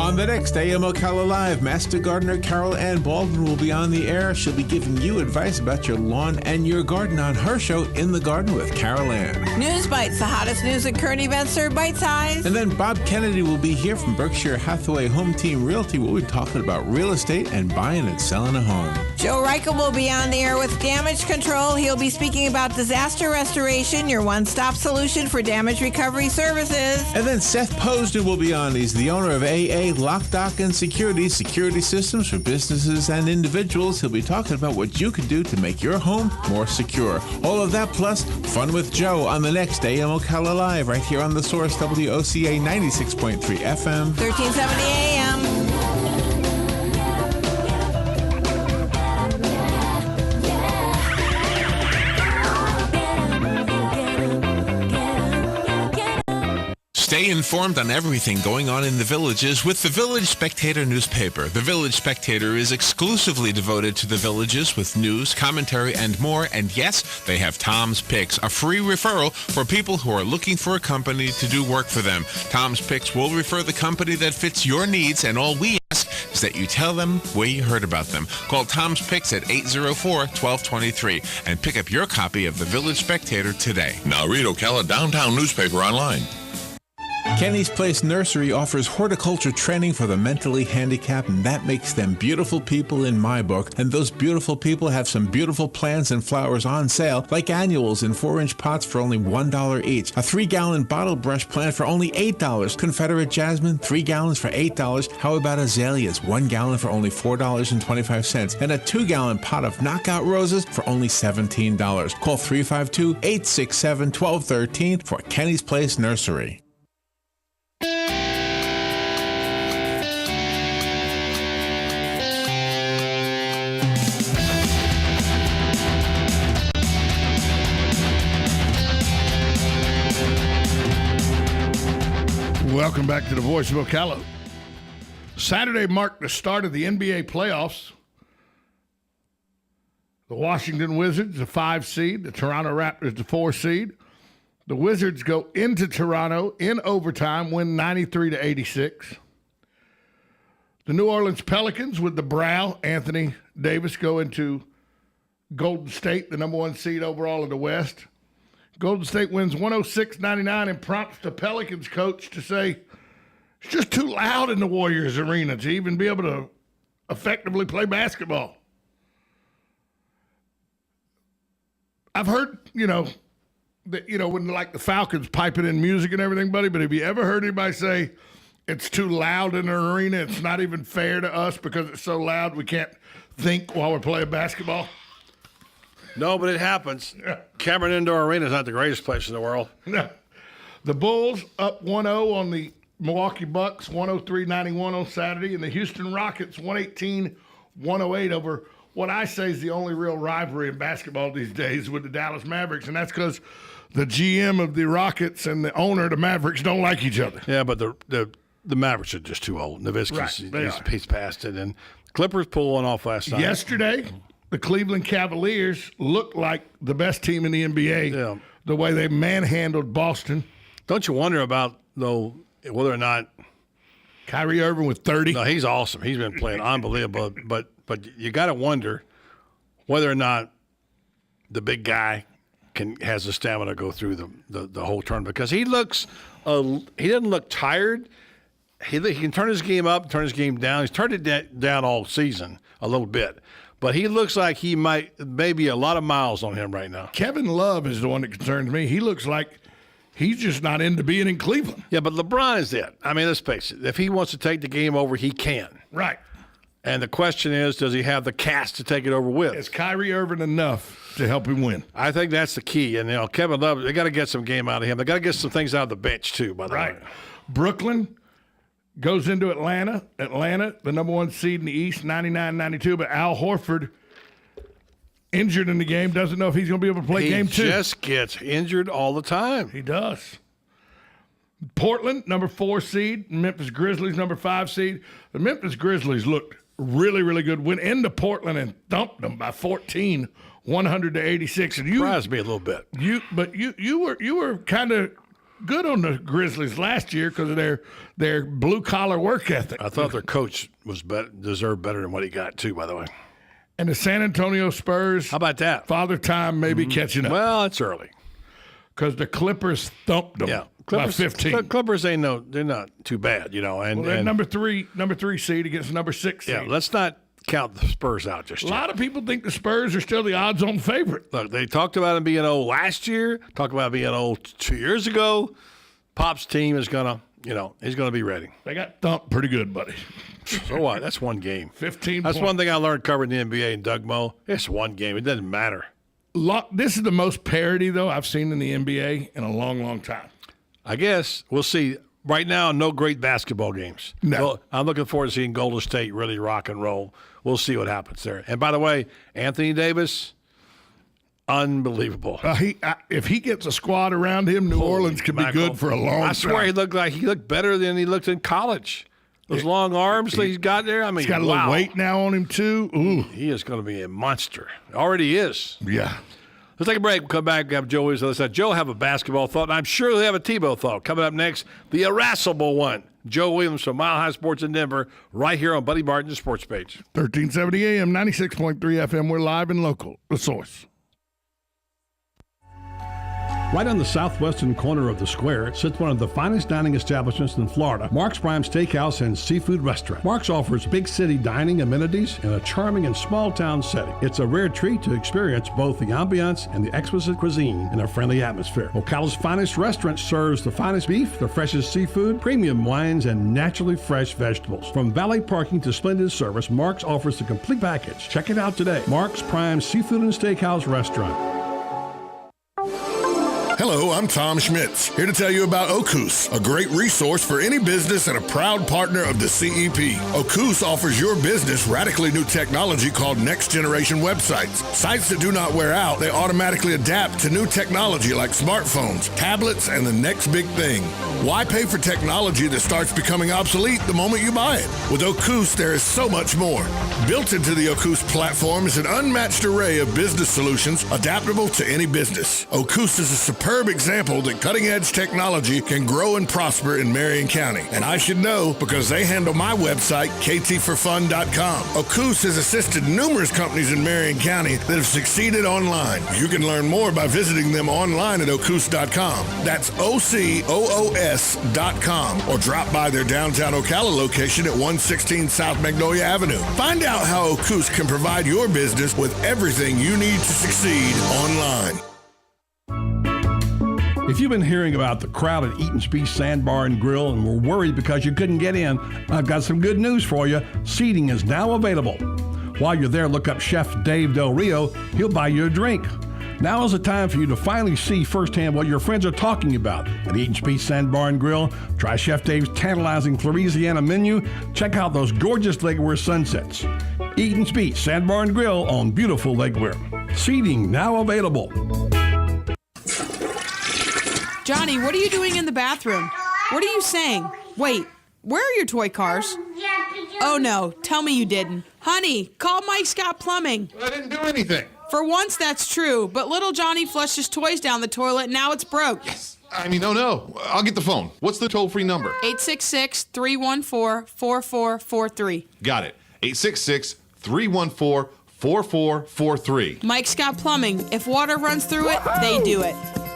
On the next AM Ocala Live, Master Gardener Carol Ann Baldwin will be on the air. She'll be giving you advice about your lawn and your garden on her show, In the Garden with Carol Ann. News Bites, the hottest news and current events served bite-sized. And then Bob Kennedy will be here from Berkshire Hathaway Home Team Realty. We'll be talking about real estate and buying and selling a home. Joe Reichel will be on the air with Damage Control. He'll be speaking about disaster restoration, your one-stop solution for damage recovery services. And then Seth Posner will be on. He's the owner of AA Lock, Dock, and Security systems for businesses and individuals. He'll be talking about what you can do to make your home more secure. All of that plus Fun with Joe on the next AM Ocala Live right here on The Source, WOCA 96.3 FM. 1370 AM. Stay informed on everything going on in the villages with the Village Spectator newspaper. The Village Spectator is exclusively devoted to the villages with news, commentary, and more. And yes, they have Tom's Picks, a free referral for people who are looking for a company to do work for them. Tom's Picks will refer the company that fits your needs, and all we ask is that you tell them where you heard about them. Call Tom's Picks at 804-1223 and pick up your copy of the Village Spectator today. Now read Ocala Downtown newspaper online. Kenny's Place Nursery offers horticulture training for the mentally handicapped, and that makes them beautiful people in my book. And those beautiful people have some beautiful plants and flowers on sale, like annuals in 4-inch pots for only $1 each, a 3-gallon bottle brush plant for only $8, Confederate jasmine, 3 gallons for $8. How about azaleas, 1 gallon for only $4.25, and a 2-gallon pot of knockout roses for only $17. Call 352-867-1213 for Kenny's Place Nursery. Welcome back to the Voice of Ocala. Saturday marked the start of the NBA playoffs. The Washington Wizards, the 5 seed, the Toronto Raptors, the 4 seed. The Wizards go into Toronto in overtime, win 93-86. The New Orleans Pelicans with the brow, Anthony Davis, go into Golden State, the number 1 seed overall in the West. Golden State wins 106-99 and prompts the Pelicans coach to say it's just too loud in the Warriors arena to even be able to effectively play basketball. I've heard, that, when like the Falcons piping in music and everything, buddy, but have you ever heard anybody say it's too loud in an arena, it's not even fair to us because it's so loud we can't think while we're playing basketball? No, but it happens. Yeah. Cameron Indoor Arena is not the greatest place in the world. No. The Bulls up 1-0 on the Milwaukee Bucks, 103-91 on Saturday, and the Houston Rockets 118-108 over what I say is the only real rivalry in basketball these days with the Dallas Mavericks, and that's because the GM of the Rockets and the owner of the Mavericks don't like each other. Yeah, but the Mavericks are just too old. Nowitzki's he's past it, and Clippers pulled one off last night. Yesterday, the Cleveland Cavaliers looked like the best team in the NBA, the way they manhandled Boston. Don't you wonder about, though, whether or not Kyrie Irving with 30? No, he's awesome. He's been playing unbelievable. But you got to wonder whether or not the big guy has the stamina to go through the whole tournament, because he looks he doesn't look tired. He can turn his game up, turn his game down. He's turned it down all season a little bit. But he looks like he maybe a lot of miles on him right now. Kevin Love is the one that concerns me. He looks like he's just not into being in Cleveland. Yeah, but LeBron is it. I mean, let's face it. If he wants to take the game over, he can. Right. And the question is, does he have the cast to take it over with? Is Kyrie Irving enough to help him win? I think that's the key. And, Kevin Love, they got to get some game out of him. They got to get some things out of the bench, too, by the way. Brooklyn goes into Atlanta. Atlanta, the number 1 seed in the East, 99-92. But Al Horford, injured in the game, doesn't know if he's going to be able to play game 2. He just gets injured all the time. He does. Portland, number 4 seed. Memphis Grizzlies, number 5 seed. The Memphis Grizzlies looked really, really good. Went into Portland and thumped them by 14, 100-86. And surprised me a little bit. You were kind of good on the Grizzlies last year because of their blue collar work ethic. I thought their coach deserved better than what he got too. By the way, and the San Antonio Spurs. How about that? Father Time may be catching up. Well, it's early because the Clippers thumped them. Yeah. By 15. Clippers they're not too bad, And they're number three seed against number 6 seed. Yeah, let's not count the Spurs out just yet. A lot of people think the Spurs are still the odds-on favorite. Look, they talked about them being old last year. Talked about being old 2 years ago. Pop's team is gonna, he's gonna be ready. They got thumped pretty good, buddy. So what? That's one game. 15. That's one thing I learned covering the NBA and Doug Moe. It's one game. It doesn't matter. This is the most parity though I've seen in the NBA in a long, long time. I guess we'll see. Right now, no great basketball games. No. Well, I'm looking forward to seeing Golden State really rock and roll. We'll see what happens there. And by the way, Anthony Davis, unbelievable. If he gets a squad around him, New Orleans could be good for a long time. I swear he looked better than he looked in college. Those long arms that he's got there. I mean, he's got a little weight now on him too. Ooh. He is going to be a monster. Already is. Yeah. Let's take a break. We'll come back and have Joe Williams on the other side. Joe will have a basketball thought, and I'm sure he'll have a Tebow thought. Coming up next, the irascible one, Joe Williams from Mile High Sports in Denver, right here on Buddy Barton's Sports Page. 1370 AM, 96.3 FM. We're live and local. The Source. Right on the southwestern corner of the square sits one of the finest dining establishments in Florida, Mark's Prime Steakhouse and Seafood Restaurant. Mark's offers big city dining amenities in a charming and small town setting. It's a rare treat to experience both the ambiance and the exquisite cuisine in a friendly atmosphere. Ocala's finest restaurant serves the finest beef, the freshest seafood, premium wines, and naturally fresh vegetables. From valet parking to splendid service, Mark's offers the complete package. Check it out today. Mark's Prime Seafood and Steakhouse Restaurant. Hello, I'm Tom Schmitz, here to tell you about Ocus, a great resource for any business and a proud partner of the CEP. Ocus offers your business radically new technology called Next Generation Websites. Sites that do not wear out, they automatically adapt to new technology like smartphones, tablets, and the next big thing. Why pay for technology that starts becoming obsolete the moment you buy it? With Ocus, there is so much more. Built into the Ocus platform is an unmatched array of business solutions adaptable to any business. Ocus is a superb example that cutting-edge technology can grow and prosper in Marion County. And I should know because they handle my website, ktforfun.com. Ocus has assisted numerous companies in Marion County that have succeeded online. You can learn more by visiting them online at ocus.com. That's OCOOS.com. Or drop by their downtown Ocala location at 116 South Magnolia Avenue. Find out how Ocus can provide your business with everything you need to succeed online. If you've been hearing about the crowd at Eaton's Beach Sandbar and Grill and were worried because you couldn't get in, I've got some good news for you. Seating is now available. While you're there, look up Chef Dave Del Rio. He'll buy you a drink. Now is the time for you to finally see firsthand what your friends are talking about at Eaton's Beach Sandbar and Grill. Try Chef Dave's tantalizing Louisiana menu. Check out those gorgeous Legwear sunsets. Eaton's Beach Sandbar and Grill on beautiful Legwear. Seating now available. Johnny, what are you doing in the bathroom? What are you saying? Wait, where are your toy cars? Oh no, tell me you didn't. Honey, call Mike Scott Plumbing. I didn't do anything. For once, that's true, but little Johnny flushed his toys down the toilet and now it's broke. Yes. No. I'll get the phone. What's the toll-free number? 866-314-4443. Got it. 866-314-4443. Mike Scott Plumbing. If water runs through it, they do it.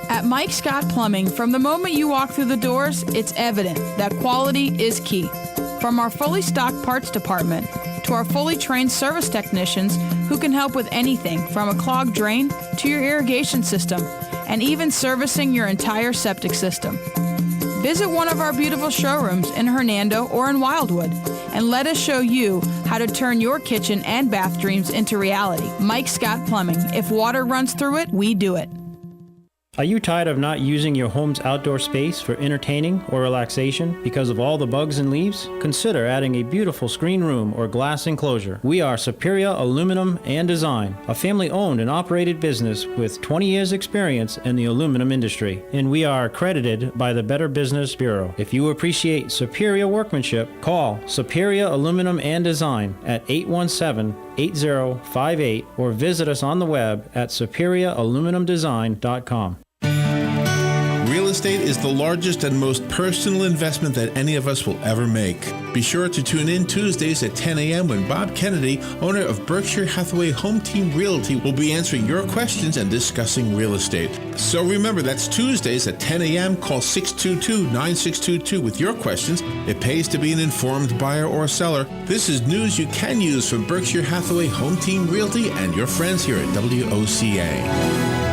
At Mike Scott Plumbing, from the moment you walk through the doors, it's evident that quality is key. From our fully stocked parts department to our fully trained service technicians who can help with anything from a clogged drain to your irrigation system and even servicing your entire septic system. Visit one of our beautiful showrooms in Hernando or in Wildwood and let us show you how to turn your kitchen and bath dreams into reality. Mike Scott Plumbing. If water runs through it, we do it. Are you tired of not using your home's outdoor space for entertaining or relaxation because of all the bugs and leaves? Consider adding a beautiful screen room or glass enclosure. We are Superior Aluminum and Design, a family-owned and operated business with 20 years experience in the aluminum industry, and we are accredited by the Better Business Bureau. If you appreciate superior workmanship, call Superior Aluminum and Design at 817-8058 or visit us on the web at superiораluminumdesign.com. Real estate is the largest and most personal investment that any of us will ever make. Be sure to tune in Tuesdays at 10 a.m. when Bob Kennedy, owner of Berkshire Hathaway Home Team Realty, will be answering your questions and discussing real estate. So remember, that's Tuesdays at 10 a.m. Call 622-9622 with your questions. It pays to be an informed buyer or seller. This is news you can use from Berkshire Hathaway Home Team Realty and your friends here at WOCA.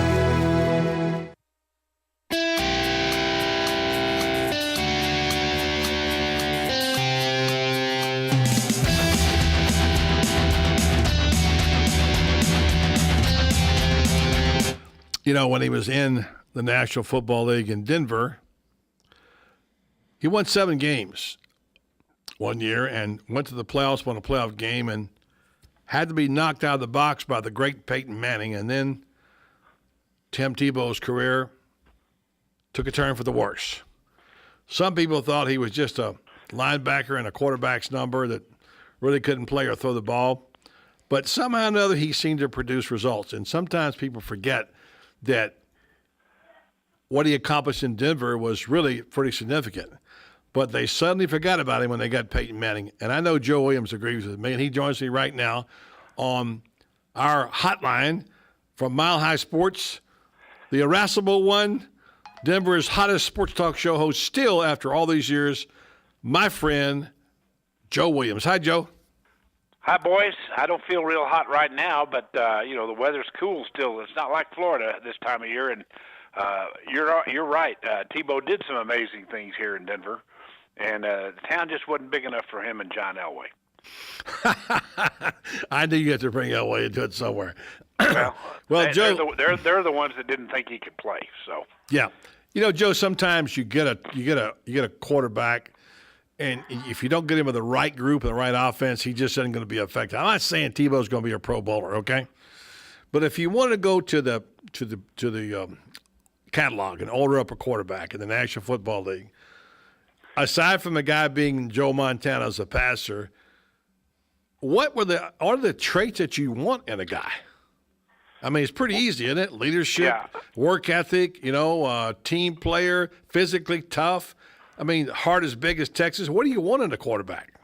You know, when he was in the National Football League in Denver, he won 7 games one year and went to the playoffs, won a playoff game, and had to be knocked out of the box by the great Peyton Manning. And then Tim Tebow's career took a turn for the worse. Some people thought he was just a linebacker and a quarterback's number that really couldn't play or throw the ball. But somehow or another, he seemed to produce results. And sometimes people forget that what he accomplished in Denver was really pretty significant. But they suddenly forgot about him when they got Peyton Manning. And I know Joe Williams agrees with me, and he joins me right now on our hotline from Mile High Sports, the irascible one, Denver's hottest sports talk show host still after all these years, my friend Joe Williams. Hi, Joe. Hi, boys. I don't feel real hot right now, but, the weather's cool still. It's not like Florida this time of year, and you're right. Tebow did some amazing things here in Denver, and the town just wasn't big enough for him and John Elway. I knew you had to bring Elway into it somewhere. Well, Joe, they're the ones that didn't think he could play. So yeah, Joe. Sometimes you get a quarterback. And if you don't get him with the right group and the right offense, he just isn't going to be effective. I'm not saying Tebow's going to be a Pro Bowler, okay? But if you want to go to the catalog and order up a quarterback in the National Football League, aside from the guy being Joe Montana as a passer, what are the traits that you want in a guy? I mean, it's pretty easy, isn't it? Leadership, work ethic, team player, physically tough. I mean, heart as big as Texas. What do you want in a quarterback?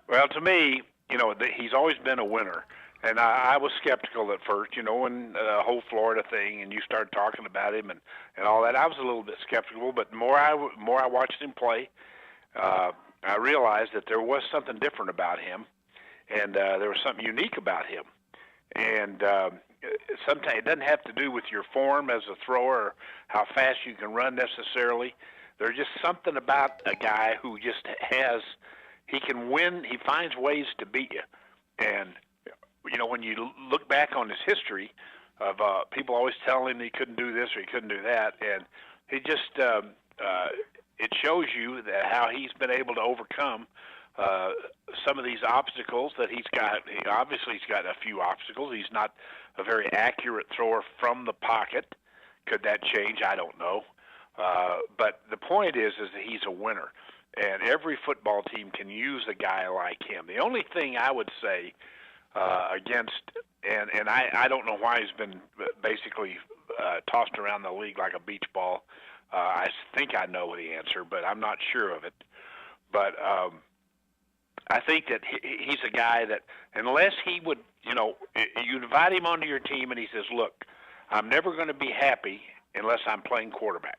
Well, to me, he's always been a winner. And I was skeptical at first, when the whole Florida thing and you started talking about him and all that. I was a little bit skeptical, but more I watched him play, I realized that there was something different about him, and there was something unique about him. And sometimes it doesn't have to do with your form as a thrower or how fast you can run necessarily. There's just something about a guy who just he can win. He finds ways to beat you. And, when you look back on his history of people always telling him he couldn't do this or he couldn't do that, and he just, it shows you that how he's been able to overcome some of these obstacles that he's got. Obviously, he's got a few obstacles. He's not a very accurate thrower from the pocket. Could that change? I don't know. But the point is that he's a winner, and every football team can use a guy like him. The only thing I would say against, and I don't know why he's been basically tossed around the league like a beach ball. I think I know the answer, but I'm not sure of it. But I think that he's a guy that unless he would, you invite him onto your team and he says, look, I'm never going to be happy unless I'm playing quarterback.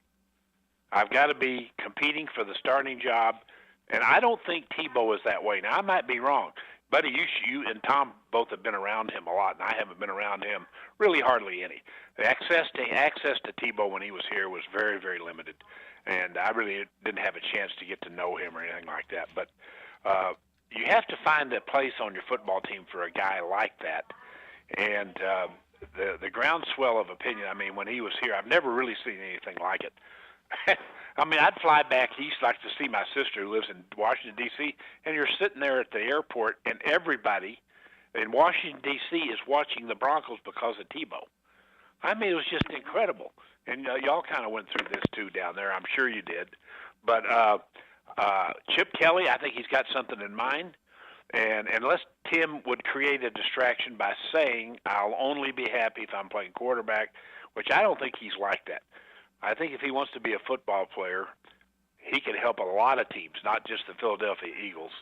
I've got to be competing for the starting job, and I don't think Tebow is that way. Now, I might be wrong. Buddy, you and Tom both have been around him a lot, and I haven't been around him really hardly any. The access to Tebow when he was here was very, very limited, and I really didn't have a chance to get to know him or anything like that. But you have to find a place on your football team for a guy like that, and the groundswell of opinion, I mean, when he was here, I've never really seen anything like it. I mean, I'd fly back east like to see my sister who lives in Washington, D.C., and you're sitting there at the airport, and everybody in Washington, D.C. is watching the Broncos because of Tebow. I mean, it was just incredible. And y'all kind of went through this, too, down there. I'm sure you did. But Chip Kelly, I think he's got something in mind. And unless Tim would create a distraction by saying, I'll only be happy if I'm playing quarterback, which I don't think he's like that. I think if he wants to be a football player, he can help a lot of teams, not just the Philadelphia Eagles.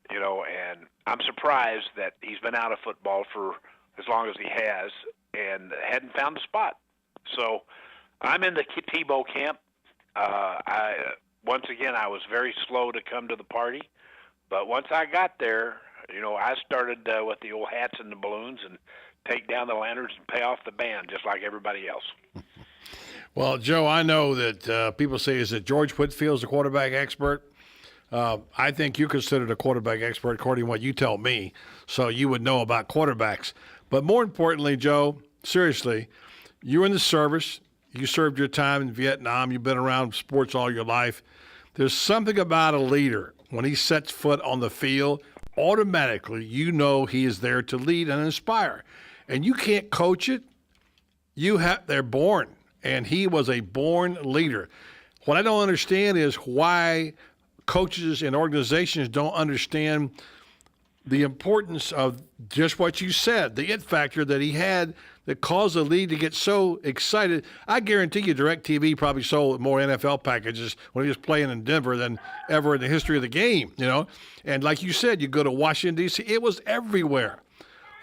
And I'm surprised that he's been out of football for as long as he has and hadn't found a spot. So I'm in the Tebow camp. Once again, I was very slow to come to the party, but once I got there, I started with the old hats and the balloons and take down the lanterns and pay off the band just like everybody else. Well, Joe, I know that people say, is that George Whitfield's a quarterback expert? I think you're considered a quarterback expert according to what you tell me, so you would know about quarterbacks. But more importantly, Joe, seriously, you're in the service. You served your time in Vietnam. You've been around sports all your life. There's something about a leader. When he sets foot on the field, automatically you know he is there to lead and inspire. And you can't coach it. They're born. And he was a born leader. What I don't understand is why coaches and organizations don't understand the importance of just what you said, the it factor that he had that caused the league to get so excited. I guarantee you DirecTV probably sold more NFL packages when he was playing in Denver than ever in the history of the game, And like you said, you go to Washington, D.C., it was everywhere.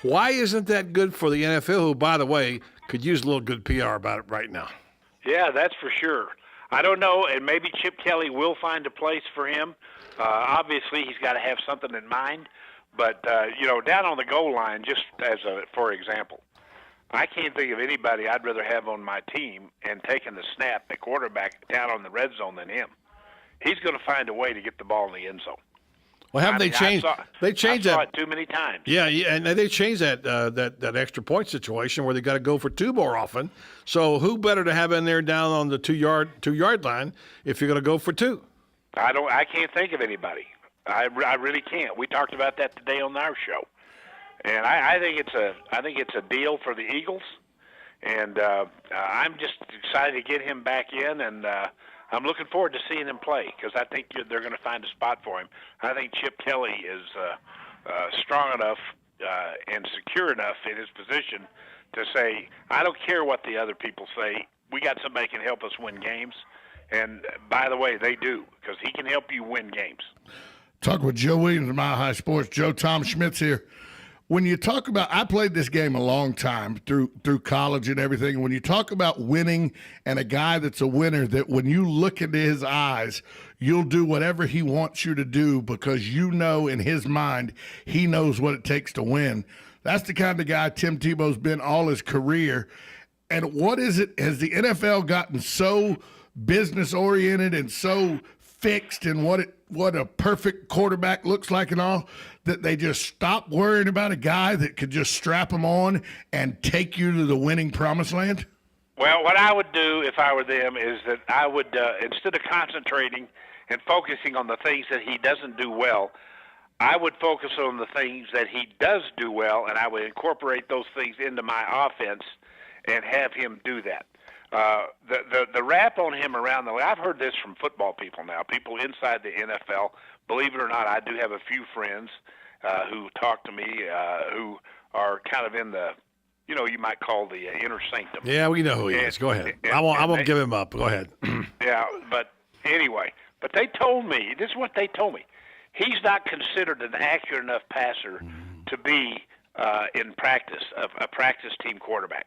Why isn't that good for the NFL, who, by the way, could use a little good PR about it right now? Yeah, that's for sure. I don't know, and maybe Chip Kelly will find a place for him. Obviously, he's got to have something in mind. But, down on the goal line, just for example, I can't think of anybody I'd rather have on my team and taking the snap at quarterback down on the red zone than him. He's going to find a way to get the ball in the end zone. Well, they changed? They changed that. I saw it too many times. Yeah, and they changed that extra point situation where they got to go for two more often. So who better to have in there down on the 2 yard line if you're going to go for two? I can't think of anybody. I really can't. We talked about that today on our show, and I think it's a deal for the Eagles, and I'm just excited to get him back in, and I'm looking forward to seeing him play because I think they're going to find a spot for him. I think Chip Kelly is strong enough and secure enough in his position to say, I don't care what the other people say. We got somebody who can help us win games. And by the way, they do, because he can help you win games. Talk with Joe Williams of Mile High Sports. Joe, Tom Schmitz here. When you talk about, I played this game a long time through college and everything. When you talk about winning and a guy that's a winner, that when you look into his eyes, you'll do whatever he wants you to do because you know in his mind he knows what it takes to win. That's the kind of guy Tim Tebow's been all his career. And what is it? Has the NFL gotten so business-oriented and so fixed in what a perfect quarterback looks like and all, that they just stop worrying about a guy that could just strap them on and take you to the winning promised land? Well, what I would do if I were them is that I would, instead of concentrating and focusing on the things that he doesn't do well, I would focus on the things that he does do well, and I would incorporate those things into my offense and have him do that. The rap on him around the league, I've heard this from football people now, people inside the NFL. Believe it or not, I do have a few friends who talk to me who are kind of in the, you might call the inner sanctum. Yeah, we know who he is. Go ahead. I won't give him up. Go ahead. Yeah, but anyway, but they told me, this is what they told me. He's not considered an accurate enough passer to be in practice, a practice team quarterback.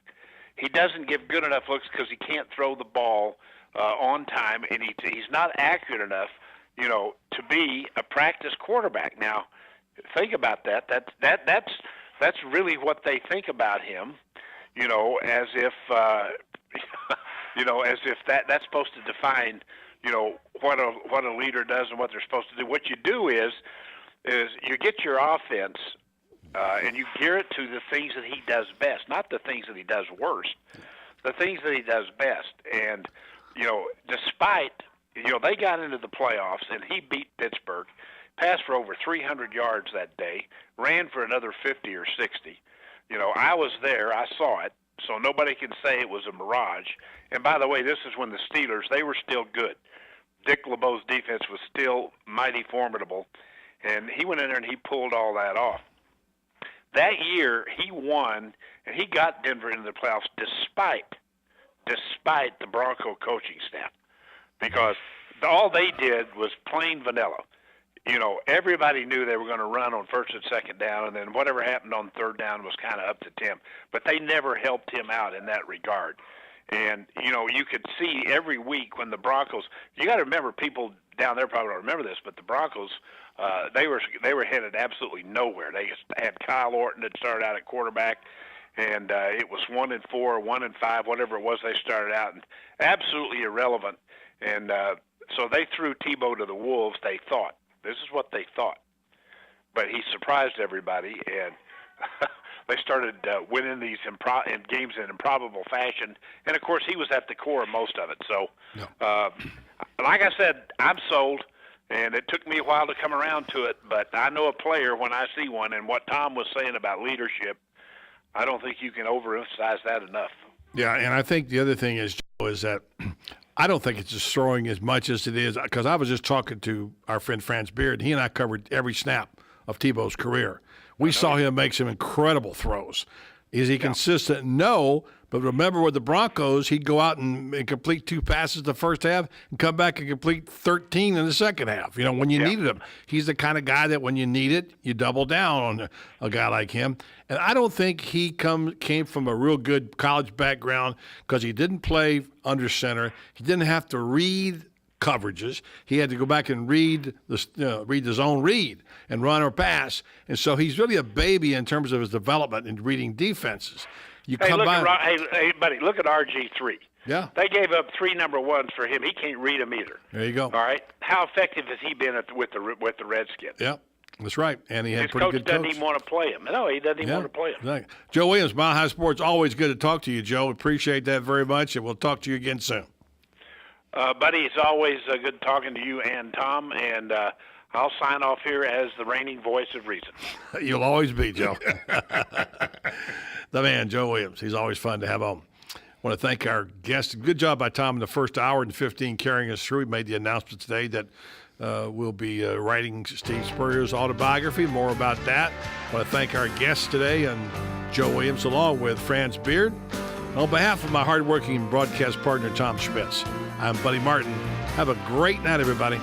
He doesn't give good enough looks because he can't throw the ball on time, and he's not accurate enough, to be a practice quarterback. Now, think about that. That's really what they think about him, as if as if that's supposed to define, what a leader does and what they're supposed to do. What you do is you get your offense. And you gear it to the things that he does best, not the things that he does worst, the things that he does best. And, despite, they got into the playoffs and he beat Pittsburgh, passed for over 300 yards that day, ran for another 50 or 60. I was there. I saw it. So nobody can say it was a mirage. And by the way, this is when the Steelers, they were still good. Dick LeBeau's defense was still mighty formidable. And he went in there and he pulled all that off. That year, he won, and he got Denver into the playoffs despite despite the Bronco coaching staff, because all they did was plain vanilla. You know, everybody knew they were going to run on first and second down, and then whatever happened on third down was kind of up to Tim. But they never helped him out in that regard. And, you know, you could see every week when the Broncos – you got to remember, people down there probably don't remember this, but the Broncos, they were headed absolutely nowhere. They had Kyle Orton that started out at quarterback, and it was 1-4, 1-5, whatever it was they started out, and absolutely irrelevant. And so they threw Tebow to the wolves, they thought. This is what they thought. But he surprised everybody, and they started winning these games in improbable fashion. And, of course, he was at the core of most of it. So, like I said, I'm sold, and it took me a while to come around to it. But I know a player when I see one, and what Tom was saying about leadership, I don't think you can overemphasize that enough. Yeah, and I think the other thing is, Joe, is that I don't think it's just throwing as much as it is, because I was just talking to our friend Franz Beard. He and I covered every snap of Tebow's career. We saw him make some incredible throws. Is he consistent? No. But remember with the Broncos, he'd go out and complete 2 passes the first half and come back and complete 13 in the second half, you know, when you needed him. He's the kind of guy that when you need it, you double down on a guy like him. And I don't think he came from a real good college background, because he didn't play under center. He didn't have to read coverages. He had to go back and read the zone read and run or pass. And so he's really a baby in terms of his development in reading defenses. Hey, buddy, look at RG3. Yeah. They gave up 3 number ones for him. He can't read them either. There you go. All right. How effective has he been with the Redskins? Yeah, that's right. And he had His pretty coach good doesn't even want to play him. No, he doesn't even want to play him. Right. Joe Williams, Mile High Sports. Always good to talk to you, Joe. Appreciate that very much, and we'll talk to you again soon. Buddy, it's always good talking to you and Tom, and I'll sign off here as the reigning voice of reason. You'll always be, Joe. The man, Joe Williams. He's always fun to have on. I want to thank our guest. Good job by Tom in the first hour and 15 carrying us through. He made the announcement today that we'll be writing Steve Spurrier's autobiography. More about that. I want to thank our guests today and Joe Williams along with Franz Beard. On behalf of my hardworking broadcast partner, Tom Schmitz, I'm Buddy Martin. Have a great night, everybody.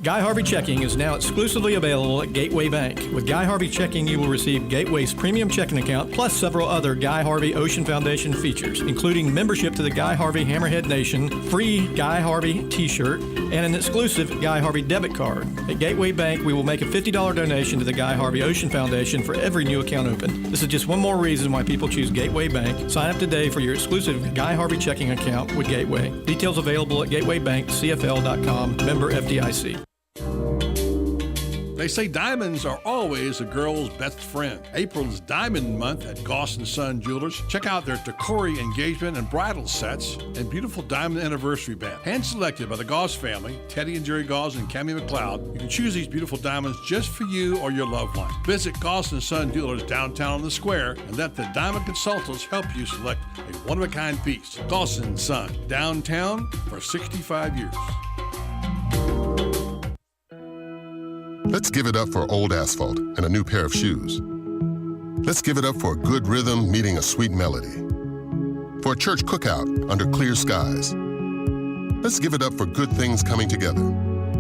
Guy Harvey Checking is now exclusively available at Gateway Bank. With Guy Harvey Checking, you will receive Gateway's premium checking account, plus several other Guy Harvey Ocean Foundation features, including membership to the Guy Harvey Hammerhead Nation, free Guy Harvey t-shirt, and an exclusive Guy Harvey debit card. At Gateway Bank, we will make a $50 donation to the Guy Harvey Ocean Foundation for every new account opened. This is just one more reason why people choose Gateway Bank. Sign up today for your exclusive Guy Harvey checking account with Gateway. Details available at gatewaybankcfl.com, member FDIC. They say diamonds are always a girl's best friend. April is Diamond Month at Goss & Son Jewelers. Check out their Tacori engagement and bridal sets and beautiful diamond anniversary band. Hand-selected by the Goss family, Teddy and Jerry Goss and Cammie McLeod. You can choose these beautiful diamonds just for you or your loved one. Visit Goss & Son Jewelers downtown on the square and let the diamond consultants help you select a one-of-a-kind piece. Goss & Son, downtown for 65 years. Let's give it up for old asphalt and a new pair of shoes. Let's give it up for a good rhythm meeting a sweet melody. For a church cookout under clear skies. Let's give it up for good things coming together,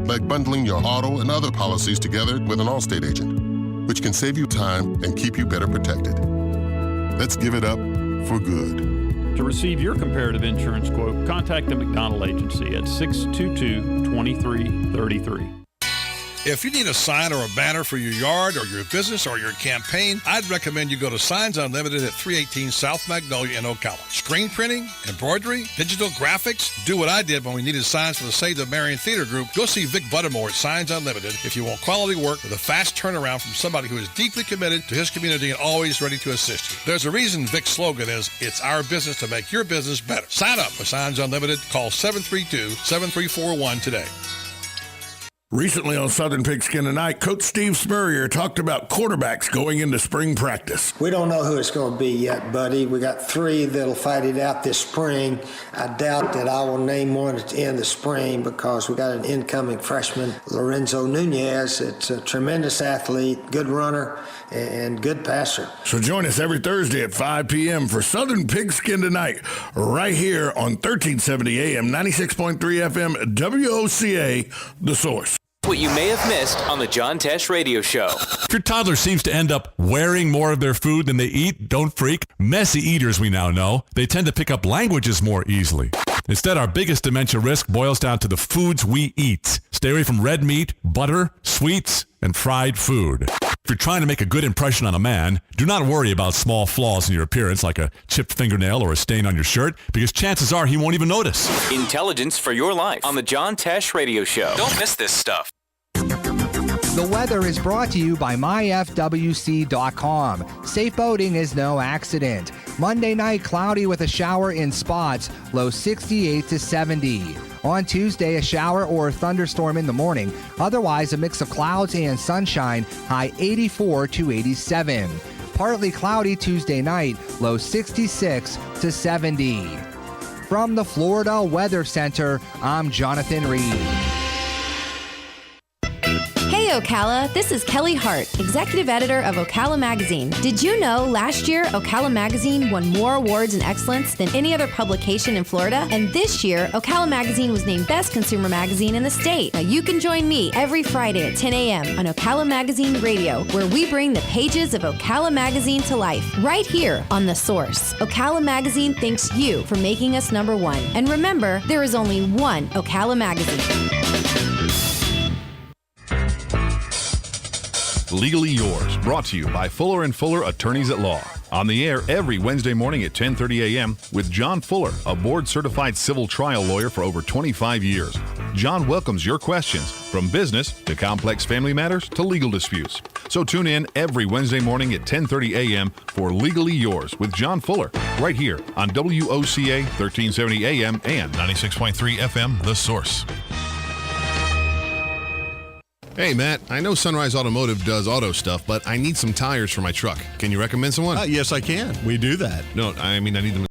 like bundling your auto and other policies together with an Allstate agent, which can save you time and keep you better protected. Let's give it up for good. To receive your comparative insurance quote, contact the McDonald Agency at 622-2333. If you need a sign or a banner for your yard or your business or your campaign, I'd recommend you go to Signs Unlimited at 318 South Magnolia in Ocala. Screen printing, embroidery, digital graphics. Do what I did when we needed signs for the Save the Marion Theater Group. Go see Vic Buttermore at Signs Unlimited if you want quality work with a fast turnaround from somebody who is deeply committed to his community and always ready to assist you. There's a reason Vic's slogan is, it's our business to make your business better. Sign up for Signs Unlimited. Call 732-7341 today. Recently on Southern Pigskin Tonight, Coach Steve Spurrier talked about quarterbacks going into spring practice. We don't know who it's going to be yet, buddy. We got 3 that'll fight it out this spring. I doubt that I will name one at the end of the spring because we got an incoming freshman, Lorenzo Nunez. It's a tremendous athlete, good runner, and good passer. So join us every Thursday at 5 p.m. for Southern Pigskin Tonight, right here on 1370 AM, 96.3 FM, WOCA, The Source. What you may have missed on the John Tesh Radio Show. If your toddler seems to end up wearing more of their food than they eat, don't freak. Messy eaters, we now know, they tend to pick up languages more easily. Instead, our biggest dementia risk boils down to the foods we eat. Stay away from red meat, butter, sweets, and fried food. If you're trying to make a good impression on a man, do not worry about small flaws in your appearance like a chipped fingernail or a stain on your shirt, because chances are he won't even notice. Intelligence for your life on the John Tesh Radio Show. Don't miss this stuff. The weather is brought to you by myfwc.com. Safe boating is no accident. Monday night, cloudy with a shower in spots, low 68 to 70. On Tuesday, a shower or thunderstorm in the morning. Otherwise, a mix of clouds and sunshine, high 84 to 87. Partly cloudy Tuesday night, low 66 to 70. From the Florida Weather Center, I'm Jonathan Reed. Hey Ocala, this is Kelly Hart, Executive Editor of Ocala Magazine. Did you know last year Ocala Magazine won more awards in excellence than any other publication in Florida? And this year, Ocala Magazine was named Best Consumer Magazine in the state. Now you can join me every Friday at 10 a.m. on Ocala Magazine Radio, where we bring the pages of Ocala Magazine to life, right here on The Source. Ocala Magazine thanks you for making us #1. And remember, there is only one Ocala Magazine. Legally Yours, brought to you by Fuller & Fuller Attorneys at Law. On the air every Wednesday morning at 10:30 a.m. with John Fuller, a board-certified civil trial lawyer for over 25 years. John welcomes your questions, from business to complex family matters to legal disputes. So tune in every Wednesday morning at 10:30 a.m. for Legally Yours with John Fuller, right here on WOCA 1370 a.m. and 96.3 FM, The Source. Hey, Matt, I know Sunrise Automotive does auto stuff, but I need some tires for my truck. Can you recommend someone? Yes, I can. We do that. No, I mean, I need them